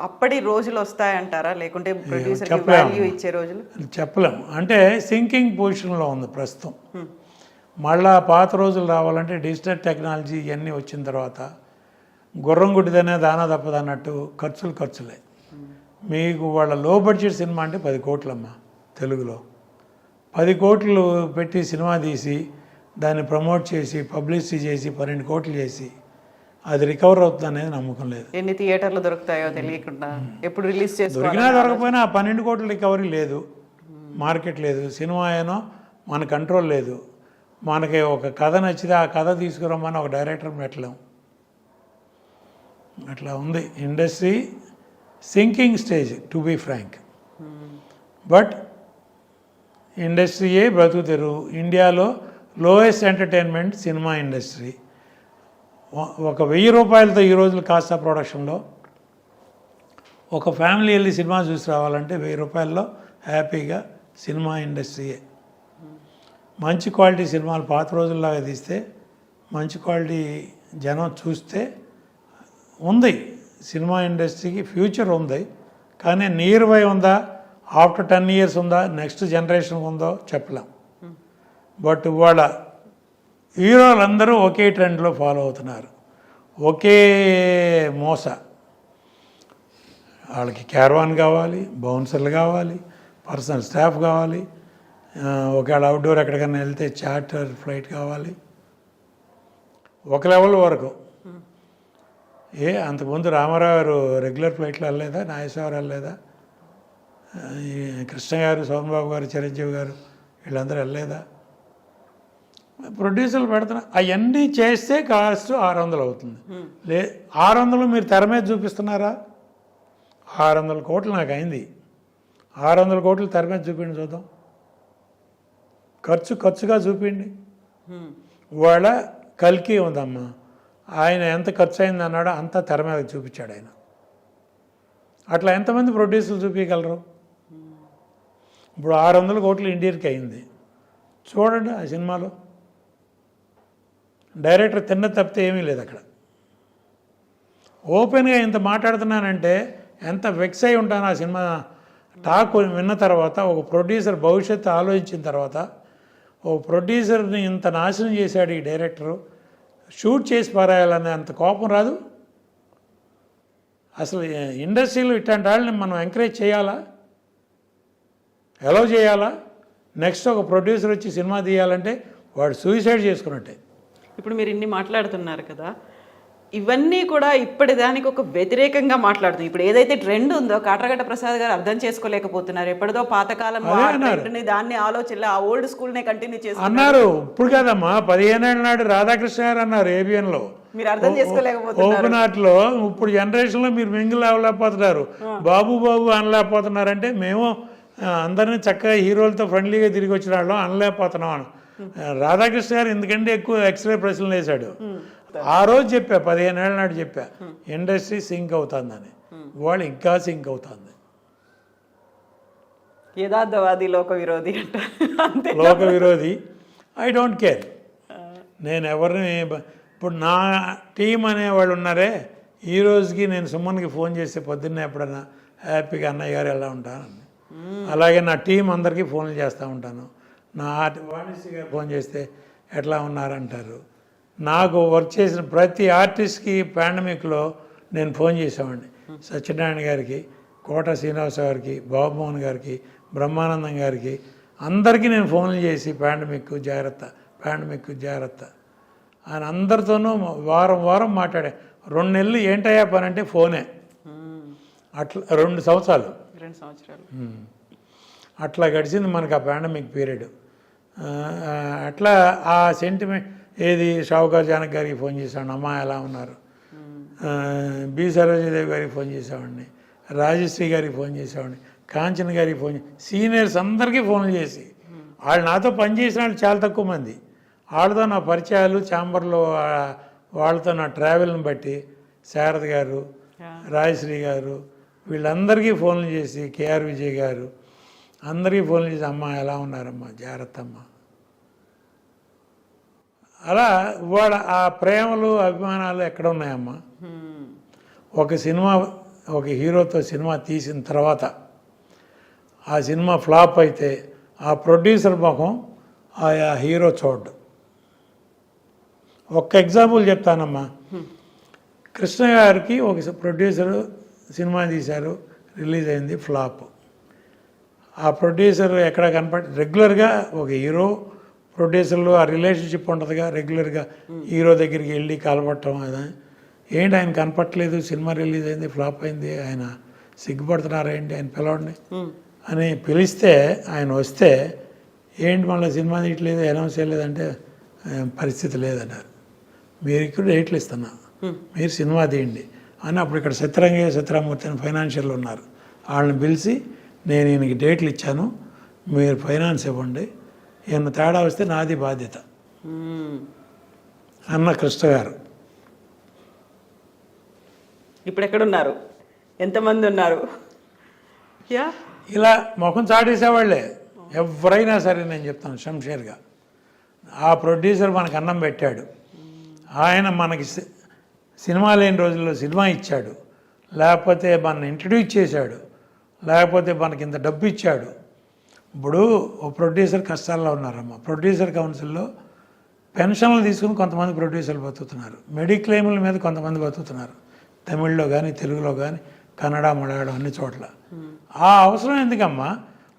A: అప్పటి రోజులు వస్తాయంటారా, లేకుంటే ప్రొడ్యూసర్కి వాల్యూ ఇచ్చే రోజులు?
B: చెప్పలేం. అంటే సింకింగ్ పొజిషన్లో ఉంది ప్రస్తుతం. మళ్ళా పాత రోజులు రావాలంటే డిజిటల్ టెక్నాలజీ ఇవన్నీ వచ్చిన తర్వాత గుర్రం గుడ్డిదనే దానా తప్పదన్నట్టు ఖర్చులే. మీకు వాళ్ళ లో బడ్జెట్ సినిమా అంటే 10 కోట్లమ్మా తెలుగులో. 10 కోట్లు పెట్టి సినిమా తీసి దాన్ని ప్రమోట్ చేసి పబ్లిసిటీ చేసి 12 కోట్లు చేసి అది రికవర్ అవుతుంది అనేది నమ్మకం లేదు.
A: ఎన్ని థియేటర్లు దొరుకుతాయో తెలియకుండా ఎప్పుడు రిలీజ్ చేసి
B: దొరికినా దొరకపోయినా ఆ 12 కోట్ల రికవరీ లేదు, మార్కెట్ లేదు, సినిమా ఏనో మన కంట్రోల్ లేదు. మనకి ఒక కథ నచ్చితే ఆ కథ తీసుకురమ్మని ఒక డైరెక్టర్ పెట్టలేం. అట్లా ఉంది industry, sinking stage to be frank. But ఇండస్ట్రీయే బ్రతుకుతారు. ఇండియాలో లోయెస్ట్ ఎంటర్టైన్మెంట్ సినిమా ఇండస్ట్రీ. ఒక ₹1000 ఈ రోజులు కాస్ట్ ఆఫ్ ప్రొడక్షన్లో ఒక ఫ్యామిలీ వెళ్ళి సినిమా చూసి రావాలంటే ₹1000 హ్యాపీగా సినిమా ఇండస్ట్రీయే. మంచి క్వాలిటీ సినిమాలు పాత రోజుల్లాగా తీస్తే మంచి క్వాలిటీ జనం చూస్తే ఉంది. సినిమా ఇండస్ట్రీకి ఫ్యూచర్ ఉంది, కానీ నియర్ బై ఉందా, ఆఫ్టర్ 10 years ఉందా, నెక్స్ట్ జనరేషన్ ఉందో చెప్పలేం. బట్ ఇవాళ హీరోలందరూ ఒకే ట్రెండ్లో ఫాలో అవుతున్నారు, ఒకే మోస. వాళ్ళకి క్యారవాన్ కావాలి, బౌన్సర్లు కావాలి, పర్సనల్ స్టాఫ్ కావాలి, ఒకవేళ అవుట్డోర్ ఎక్కడికైనా వెళ్తే చార్టర్ ఫ్లైట్ కావాలి. ఒక లెవెల్ వరకు. అంతకుముందు రామారావు గారు రెగ్యులర్ ఫ్లైట్లో వెళ్ళలేదా, నాగేశ్వరరావు వెళ్ళలేదా, కృష్ణ గారు, సోమబాబు గారు, చిరంజీవి గారు వీళ్ళందరూ వెళ్ళలేదా? ప్రొడ్యూసర్లు పెడుతున్నా అవన్నీ చేస్తే కాస్ట్ 600 అవుతుంది. 600 మీరు తెర మీద చూపిస్తున్నారా? 600 కోట్లు నాకు అయింది. 600 కోట్లు తెర మీద చూపిండి చూద్దాం. ఖర్చుగా చూపిండి. ఇవాళ కల్కి ఉందమ్మా, ఆయన ఎంత ఖర్చు అయింది అన్నాడో అంతా తెర మీద చూపించాడు ఆయన. అట్లా ఎంతమంది ప్రొడ్యూసర్లు చూపించగలరు? ఇప్పుడు 600 కోట్లు ఇండియన్కి అయింది. చూడండి ఆ సినిమాలో డైరెక్టర్ తిన్న తప్పితే ఏమీ లేదు అక్కడ. ఓపెన్గా ఇంత మాట్లాడుతున్నానంటే ఎంత వెక్స్ అయి ఉంటాను ఆ సినిమా టాక్ విన్న తర్వాత. ఒక ప్రొడ్యూసర్ భవిష్యత్తు ఆలోచించిన తర్వాత, ఒక ప్రొడ్యూసర్ని ఇంత నాశనం చేశాడు ఈ డైరెక్టరు, షూట్ చేసి పారాయాలనే అంత కోపం రాదు? అసలు ఇండస్ట్రీలో ఇట్లాంటి వాళ్ళని మనం ఎంకరేజ్ చేయాలా, అలౌ చేయాలా? నెక్స్ట్ ఒక ప్రొడ్యూసర్ వచ్చి సినిమా తీయాలంటే వాడు సూసైడ్ చేసుకున్నట్టే.
A: ఇప్పుడు మీరు ఇన్ని మాట్లాడుతున్నారు కదా, ఇవన్నీ కూడా ఇప్పటిదానికి ఒక వ్యతిరేకంగా మాట్లాడుతుంది. ఇప్పుడు ఏదైతే ట్రెండ్ ఉందో కాట్రగడ్డ ప్రసాద్ గారు అర్థం చేసుకోలేకపోతున్నారు. ఎప్పటిదో పాతకాలం దాన్ని ఆలోచన ఆ ఓల్డ్ స్కూల్ నే కంటిన్యూ చేస్తున్నారు
B: అన్నారు. ఇప్పుడు కాదమ్మా, 15 ఏళ్ళ నాడు రాధాకృష్ణ గారు అన్నారు ఏబిఎన్ లో,
A: మీరు అర్థం చేసుకోలేకపోతున్నారు.
B: ఓపెన్ ఆర్ట్ లో ఇప్పుడు జనరేషన్ లో మీరు మింగిల్ అవ్వలేకపోతున్నారు, బాబు బాబు అనలేకపోతున్నారంటే మేము అందరినీ చక్కగా హీరోలతో ఫ్రెండ్లీగా తిరిగి వచ్చిన వాళ్ళం అనలేకపోతున్నాం అని రాధాకృష్ణ గారు ఎందుకంటే ఎక్కువ ఎక్స్రే ప్రశ్నలు వేశాడు. ఆ రోజు చెప్పా, 15 ఏళ్ళ నాడు చెప్పా, ఇండస్ట్రీ సింక్ అవుతుందని. వాళ్ళు ఇంకా సింక్ అవుతుంది.
A: యథార్థవాది లోక విరోధి అంట.
B: లోక విరోధి. I don't care. నేను ఎవరిని ఇప్పుడు నా టీం అనేవాళ్ళు ఉన్నారే, ఈ రోజుకి నేను సుమన్కి ఫోన్ చేస్తే పొద్దున్నే ఎప్పుడన్నా హ్యాపీగా అన్నయ్య గారు ఎలా ఉంటానని, అలాగే నా టీం అందరికీ ఫోన్లు చేస్తూ ఉంటాను. నా వాణిశ్రీ గారు ఫోన్ చేస్తే ఎట్లా ఉన్నారంటారు. నాకు వర్క్ చేసిన ప్రతి ఆర్టిస్ట్కి పాండమిక్లో నేను ఫోన్ చేసేవాడిని. సత్యనారాయణ గారికి, కోట శ్రీనివాస గారికి, బాబుమోహన్ గారికి, బ్రహ్మానందం గారికి, అందరికీ నేను ఫోన్లు చేసి పాండమిక్ జాగ్రత్త, పాండమిక్ జాగ్రత్త అని అందరితోనూ వారం వారం మాట్లాడే. 2 నెలలు ఏంటయ్యా పని అంటే ఫోనే. అట్లా 2 సంవత్సరాలు అట్లా గడిచింది మనకు ఆ పాండమిక్ పీరియడ్. అట్లా ఆ సెంటిమెంట్ ఏది షావుకార్ జానక్ గారికి ఫోన్ చేసేవాడిని, అమ్మ ఎలా ఉన్నారు. బి సరోజదేవి గారికి ఫోన్ చేసేవాడిని, రాజశ్రీ గారికి ఫోన్ చేసేవాడిని, కాంచన్ గారికి ఫోన్ సీనియర్స్ అందరికీ ఫోన్లు చేసి, వాళ్ళు నాతో పనిచేసిన వాళ్ళు చాలా తక్కువ మంది, వాళ్ళతో నా పరిచయాలు ఛాంబర్లో వాళ్ళతో నా ట్రావెల్ని బట్టి శారద గారు, రాజశ్రీ గారు వీళ్ళందరికీ ఫోన్లు చేసి, కేఆర్ విజయ్ గారు అందరికీ ఫోన్లు చేసి, అమ్మ ఎలా ఉన్నారమ్మా, జాగ్రత్త అమ్మ. అలా వాళ్ళ ఆ ప్రేమలు అభిమానాలు ఎక్కడ ఉన్నాయమ్మా. ఒక హీరోతో సినిమా తీసిన తర్వాత ఆ సినిమా ఫ్లాప్ అయితే ఆ ప్రొడ్యూసర్ ముఖం ఆ హీరో చూడ్డు. ఒక్క ఎగ్జాంపుల్ చెప్తానమ్మా. కృష్ణ గారికి ఒక ప్రొడ్యూసరు సినిమా తీశారు, రిలీజ్ అయింది, ఫ్లాప్. ఆ ప్రొడ్యూసర్ ఎక్కడ రెగ్యులర్గా ఒక హీరో ప్రొడ్యూసర్లు ఆ రిలేషన్షిప్ ఉంటుందిగా, రెగ్యులర్గా హీరో దగ్గరికి వెళ్ళి కలపట్టడం. ఏంటి ఆయన కనపట్లేదు, సినిమా రిలీజ్ అయింది, ఫ్లాప్ అయింది, ఆయన సిగ్గుపడుతున్నారా ఏంటి, ఆయన పిలవండి అని పిలిస్తే ఆయన వస్తే, ఏంటి మళ్ళీ సినిమా తీయట్లేదు, అనౌన్స్ చేయలేదంటే పరిస్థితి లేదన్నారు. మీరు ఇక్కడ డేట్లు ఇస్తున్నా, మీరు సినిమా తీయండి అని. అప్పుడు ఇక్కడ సత్యరామూర్తి అని ఫైనాన్షియల్ ఉన్నారు, వాళ్ళని పిలిచి నేను ఈయనకి డేట్లు ఇచ్చాను, మీరు ఫైనాన్స్ ఇవ్వండి, ఈయన తేడా వస్తే నాది బాధ్యత అన్న కృష్ణ గారు.
A: ఇప్పుడు ఎక్కడున్నారు, ఎంతమంది ఉన్నారు?
B: ఇలా ముఖం చాటేసేవాళ్ళే ఎవరైనా సరే. నేను చెప్తాను షంషేర్గా, ఆ ప్రొడ్యూసర్ మనకు అన్నం పెట్టాడు, ఆయన మనకి సినిమా లేని రోజుల్లో సినిమా ఇచ్చాడు, లేకపోతే మన ఇంట్రడ్యూస్ చేశాడు, లేకపోతే మనకి ఇంత డబ్బు ఇచ్చాడు. ఇప్పుడు ఓ ప్రొడ్యూసర్ కష్టాల్లో ఉన్నారమ్మా. ప్రొడ్యూసర్ కౌన్సిల్లో పెన్షన్లు తీసుకుని కొంతమంది ప్రొడ్యూసర్లు బతుకుతున్నారు, మెడిక్లెయిముల మీద కొంతమంది బతుకుతున్నారు, తమిళ్లో కానీ తెలుగులో కానీ కన్నడ మలయాళం అన్ని చోట్ల. ఆ అవసరం ఎందుకమ్మా?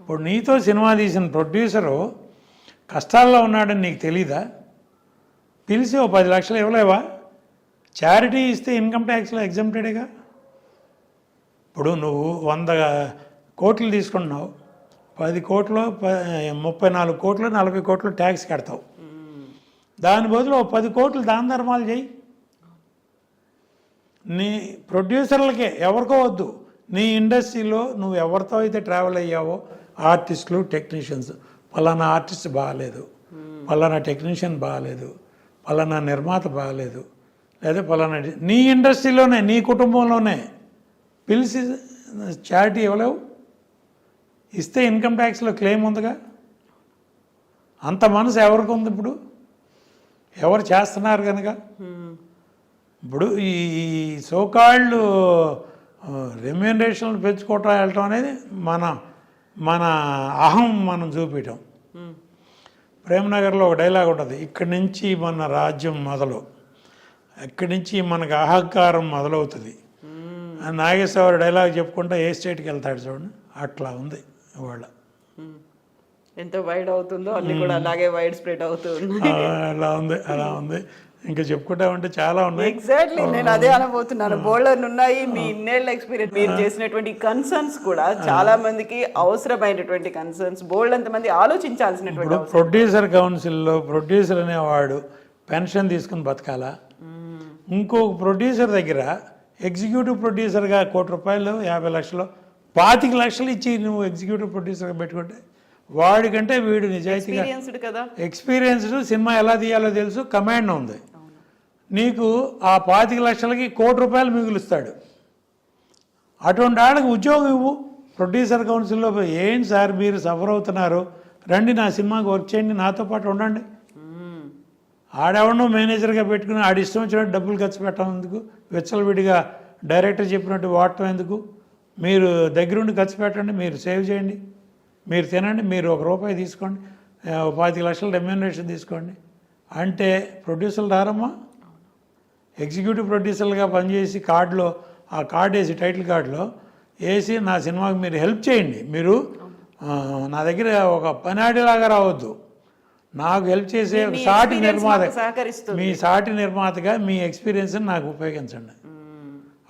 B: ఇప్పుడు నీతో సినిమా తీసిన ప్రొడ్యూసరు కష్టాల్లో ఉన్నాడని నీకు తెలీదా? పిలిచి ఓ 10 లక్షలు ఇవ్వలేవా? చారిటీ ఇస్తే ఇన్కమ్ ట్యాక్స్లో ఎగ్జామ్టెడేగా. ఇప్పుడు నువ్వు 100 కోట్లు తీసుకుంటున్నావు, 10 కోట్లు 34 కోట్లు 40 కోట్లు ట్యాక్స్ కడతావు. దాని బదులు 10 కోట్లు దాన ధర్మాలు చేయి. నీ ప్రొడ్యూసర్లకే, ఎవరికో వద్దు, నీ ఇండస్ట్రీలో నువ్వు ఎవరితో అయితే ట్రావెల్ అయ్యావో ఆర్టిస్టులు, టెక్నీషియన్స్, పలానా ఆర్టిస్ట్ బాగాలేదు, పలానా టెక్నీషియన్ బాగాలేదు, పలానా నిర్మాత బాగాలేదు, లేదా పలానా నీ ఇండస్ట్రీలోనే నీ కుటుంబంలోనే పిలిచి చారిటీ ఇవ్వలేవు? ఇస్తే ఇన్కమ్ ట్యాక్స్లో క్లెయిమ్ ఉందిగా. అంత మనసు ఎవరికి ఉంది? ఇప్పుడు ఎవరు చేస్తున్నారు కనుక. ఇప్పుడు ఈ సోకాళ్ళు రెమ్యూనరేషన్లు పెంచుకోవటం వెళ్ళటం అనేది మన అహం మనం చూపించటం. ప్రేమనగర్లో ఒక డైలాగ్ ఉంటుంది, ఇక్కడి నుంచి మన రాజ్యం మొదలు, ఇక్కడి నుంచి మనకు అహంకారం మొదలవుతుంది. నాగేశ్వర డైలాగ్ చెప్పుకుంటా ఏ స్టేట్కి వెళ్తాడు చూడండి, అట్లా ఉంది ఇవాళ.
A: ఎంత వైడ్ అవుతుందో అన్ని కూడా అలాగే వైడ్ స్ప్రెడ్ అవుతుంది.
B: అలా ఉంది. ఇంకా చెప్పుకుంటా ఉంటే చాలా ఉన్నాయి.
A: ఎగ్జాక్ట్లీ నేను అదే అనబోతున్నాను. బోల్డర్ ఉన్నాయి మీ ఇన్నేళ్ల ఎక్స్పీరియన్స్, మీరు చేసినటువంటి కన్సర్న్స్ కూడా చాలా మందికి అవసరమైనటువంటి కన్సర్న్స్, బోల్డ్ అంతమంది ఆలోచించాల్సినటువంటి
B: ఇప్పుడు ప్రొడ్యూసర్ కౌన్సిల్లో ప్రొడ్యూసర్ అనేవాడు పెన్షన్ తీసుకుని బతకాలా? ఇంకొక ప్రొడ్యూసర్ దగ్గర ఎగ్జిక్యూటివ్ ప్రొడ్యూసర్గా ₹1,00,00,000 50 లక్షలు 25 లక్షలు ఇచ్చి నువ్వు ఎగ్జిక్యూటివ్ ప్రొడ్యూసర్గా పెట్టుకుంటే వాడికంటే వీడు నిజాయితీగా
A: ఎక్స్పీరియన్స్డ్ కదా,
B: ఎక్స్పీరియన్స్డ్, సినిమా ఎలా తీయాలో తెలుసు, కమాండ్ ఉంది. నీకు ఆ 25 లక్షలకి ₹1,00,00,000 మిగులుస్తాడు. అటువంటి వాళ్ళకి ఉద్యోగం ఇవ్వు. ప్రొడ్యూసర్ కౌన్సిల్లో ఏంటి సార్ మీరు సఫర్ అవుతున్నారు, రండి నా సినిమాకి వర్క్ చేయండి, నాతో పాటు ఉండండి. ఆడెవడో మేనేజర్గా పెట్టుకుని ఆడి ఇష్టం వచ్చినట్టు డబ్బులు ఖర్చు పెట్టడం ఎందుకు? విచ్చలవిడిగా డైరెక్టర్ చెప్పినట్టు వాడటం ఎందుకు? మీరు దగ్గరుండి ఖర్చు పెట్టండి, మీరు సేవ్ చేయండి, మీరు తినండి, మీరు ₹1 తీసుకోండి, 25 లక్షల రెమ్యూనరేషన్ తీసుకోండి అంటే ప్రొడ్యూసర్లు రారమ్మా. ఎగ్జిక్యూటివ్ ప్రొడ్యూసర్లుగా పనిచేసి కార్డులో ఆ కార్డు వేసి టైటిల్ కార్డులో వేసి నా సినిమాకి మీరు హెల్ప్ చేయండి, మీరు నా దగ్గర ఒక పనాడిలాగా రావద్దు, నాకు హెల్ప్ చేసే సాటి నిర్మాత, మీ సాటి నిర్మాతగా మీ ఎక్స్పీరియన్స్ని నాకు ఉపయోగించండి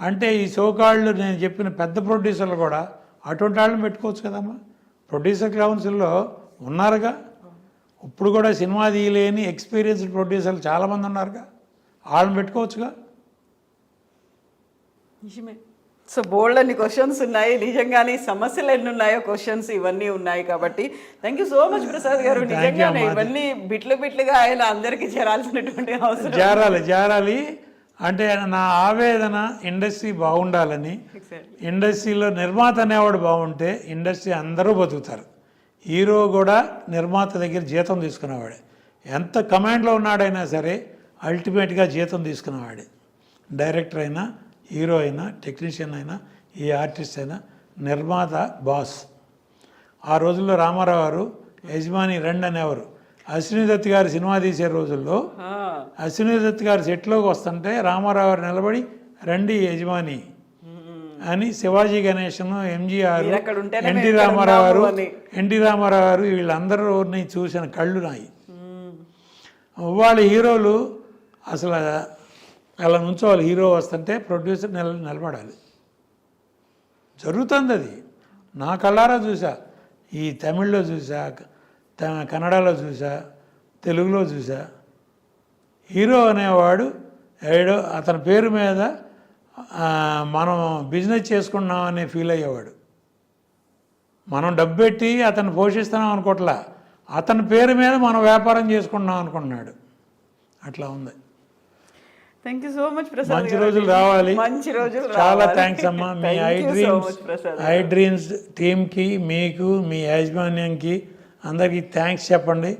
B: అంటే ఈ సోకాళ్ళు నేను చెప్పిన పెద్ద ప్రొడ్యూసర్లు కూడా అటువంటి వాళ్ళని పెట్టుకోవచ్చు కదమ్మా. ప్రొడ్యూసర్ కౌన్సిల్లో ఉన్నారుగా, ఇప్పుడు కూడా సినిమా తీయలేని ఎక్స్పీరియన్స్డ్ ప్రొడ్యూసర్లు చాలామంది ఉన్నారుగా, వాళ్ళని పెట్టుకోవచ్చుగా.
A: నిజమే. సో బోల్డ్ అన్ని క్వశ్చన్స్ ఉన్నాయి, నిజంగానే సమస్యలు ఎన్ని ఉన్నాయో క్వశ్చన్స్ ఇవన్నీ ఉన్నాయి. కాబట్టి thank you so much Prasad గారు. నిజంగానే ఇవన్నీ బిట్లుగా ఆయన అందరికీ చేరాల్సినటువంటి అవసరం
B: చేరాలి అంటే నా ఆవేదన ఇండస్ట్రీ బాగుండాలని. ఇండస్ట్రీలో నిర్మాత అనేవాడు బాగుంటే ఇండస్ట్రీ అందరూ బతుకుతారు. హీరో కూడా నిర్మాత దగ్గర జీతం తీసుకునేవాడే, ఎంత కమాండ్లో ఉన్నాడైనా సరే అల్టిమేట్గా జీతం తీసుకునేవాడే. డైరెక్టర్ అయినా, హీరో అయినా, టెక్నీషియన్ అయినా, ఏ ఆర్టిస్ట్ అయినా నిర్మాత బాస్. ఆ రోజుల్లో రామారావు గారు యజమాని రండి అనేవారు. అశ్విని దత్ గారు సినిమా తీసే రోజుల్లో అశ్విని దత్ గారు సెట్లోకి వస్తుంటే రామారావు గారు నిలబడి రండి యజమాని అని శివాజీ గణేశన్, ఎంజీఆర్, ఎన్టీ రామారావు గారు వీళ్ళందరినీ చూసిన కళ్ళు నాయి. వాళ్ళ హీరోలు అసలు అలా నుంచోవాలి, హీరో వస్తుంటే ప్రొడ్యూసర్ నిలబడాలి. జరుగుతుంది అది, నా కళ్ళారా చూసా. ఈ తమిళ్లో చూసా, కన్నడలో చూసా, తెలుగులో చూసా. హీరో అనేవాడు ఏడో అతని పేరు మీద మనం బిజినెస్ చేసుకున్నామని ఫీల్ అయ్యేవాడు. మనం డబ్బు పెట్టి అతను పోషిస్తున్నాం అనుకోవట్లా, అతని పేరు మీద మనం వ్యాపారం చేసుకున్నాం అనుకున్నాడు. అట్లా ఉంది.
A: Thank you so much Prasad.
B: మంచి రోజులు రావాలి.
A: మంచి రోజులు
B: చాలా థ్యాంక్స్ అమ్మా. మీ ఐ డ్రీమ్స్ టీమ్కి, మీకు, మీ యాజమాన్యంకి అందరికీ థ్యాంక్స్ చెప్పండి.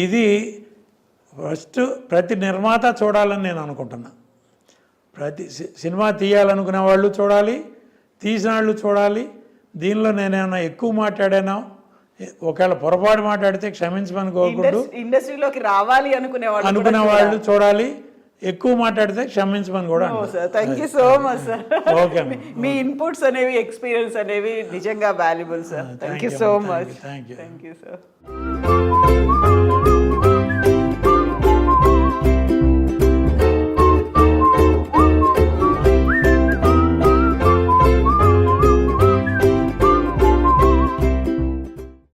B: ఇది ఫస్ట్ ప్రతి నిర్మాత చూడాలని నేను అనుకుంటున్నా. ప్రతి సినిమా తీయాలనుకునే వాళ్ళు చూడాలి, తీసిన వాళ్ళు చూడాలి. దీనిలో నేనేమన్నా ఎక్కువ మాట్లాడానో, ఒకవేళ పొరపాటు మాట్లాడితే క్షమించమని కోరుకుంటూ,
A: ఇండస్ట్రీలోకి రావాలి అనుకునే
B: వాళ్ళు చూడాలి, ఎక్కువ మాట్లాడితే క్షమించమని కూడా.
A: Thank you so much sir.
B: Okay,
A: me inputs అనేవి, ఎక్స్పీరియన్స్ అనేవి నిజంగా valuable sir. Thank you so much.
B: Thank you
A: sir.